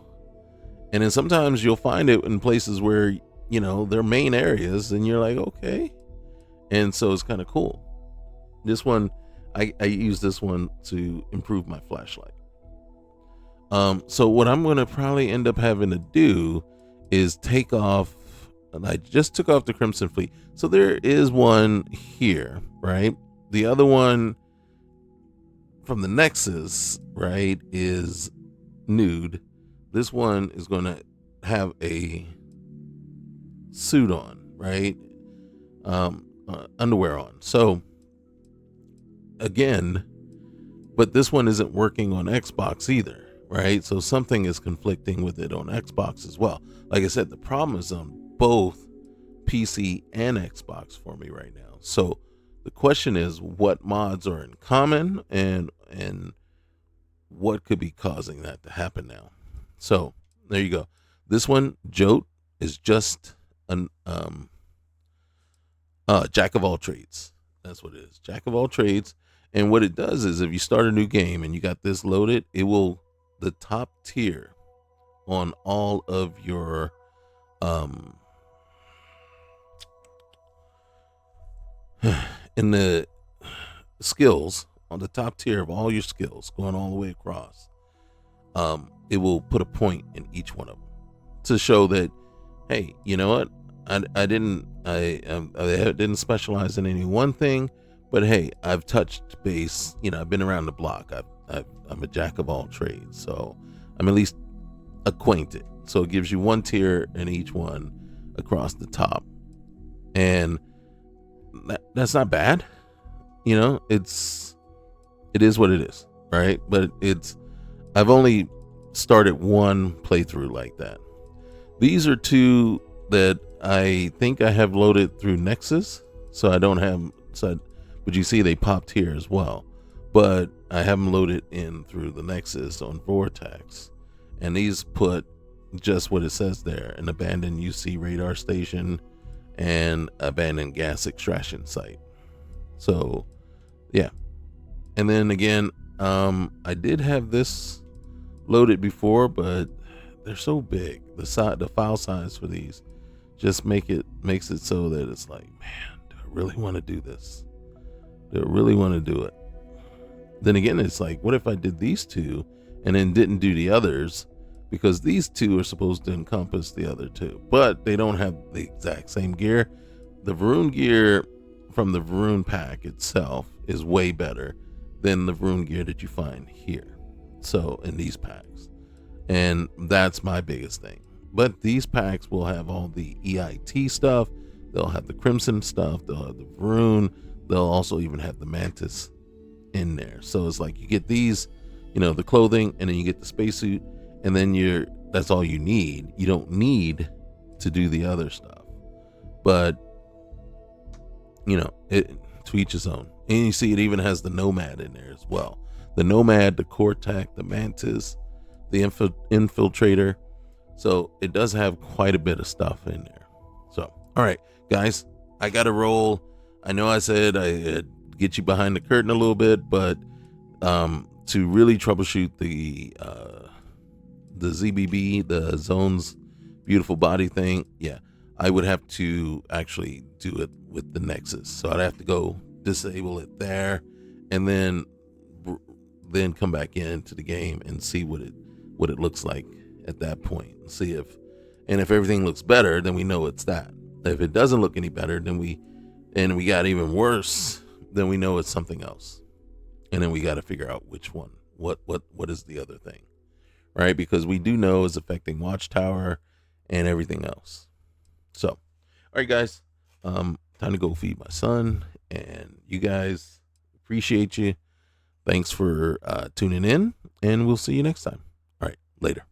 And then sometimes you'll find it in places where, they're main areas, and you're like, okay. And so it's kind of cool. This one, I use this one to improve my flashlight. So what I'm going to probably end up having to do is take off, and I just took off the Crimson Fleet. So there is one here, right? The other one from the Nexus, right, is nude. This one is going to have a suit on, right? Underwear on. So again, but this one isn't working on Xbox either, right? So something is conflicting with it on Xbox as well. Like I said, the problem is on both PC and Xbox for me right now. So the question is, what mods are in common, and what could be causing that to happen now? So there you go. This one, Jote, is just an jack of all trades. That's what it is, jack of all trades. And what it does is, if you start a new game and you got this loaded, it will, the top tier on all of your in the skills, on the top tier of all your skills, going all the way across, it will put a point in each one of them to show that, hey, you know what, I didn't specialize in any one thing, but hey, I've touched base. I've been around the block. I'm a jack of all trades, so I'm at least acquainted. So it gives you one tier in each one across the top, and that's not bad. It is what it is, right? But I've only started one playthrough like that. These are two that I think I have loaded through Nexus, so I don't have, but you see they popped here as well, but I haven't loaded in through the Nexus on Vortex. And these put just what it says there: an abandoned UC radar station and abandoned gas extraction site. So yeah. And then again, I did have this loaded before, but they're so big. The file size for these just makes it so that it's like, man, do I really want to do this? Do I really want to do it? Then again, it's like, what if I did these two and then didn't do the others? Because these two are supposed to encompass the other two, but they don't have the exact same gear. The Varun gear from the Varun pack itself is way better than the Varun gear that you find here. So in these packs, and that's my biggest thing. But these packs will have all the EIT stuff. They'll have the Crimson stuff. They'll have the Varun. They'll also even have the Mantis in there. So it's like you get these, the clothing, and then you get the spacesuit, and then that's all you need. You don't need to do the other stuff. But to each his own. And you see it even has the Nomad in there as well. The Nomad, the Cortec, the Mantis, the Infiltrator. So it does have quite a bit of stuff in there. So, all right, guys, I got to roll. I know I said I'd get you behind the curtain a little bit, but to really troubleshoot the ZBB, the Zone's beautiful body thing, yeah, I would have to actually do it with the Nexus. So I'd have to go disable it there, and then come back into the game and see what it looks like at that point. See if everything looks better, then we know it's that. If it doesn't look any better, then we got even worse, then we know it's something else. And then we got to figure out which one, what is the other thing, right? Because we do know it's affecting Watchtower and everything else. So, all right, guys, time to go feed my son, and you guys, appreciate you. Thanks for tuning in, and we'll see you next time. All right, later.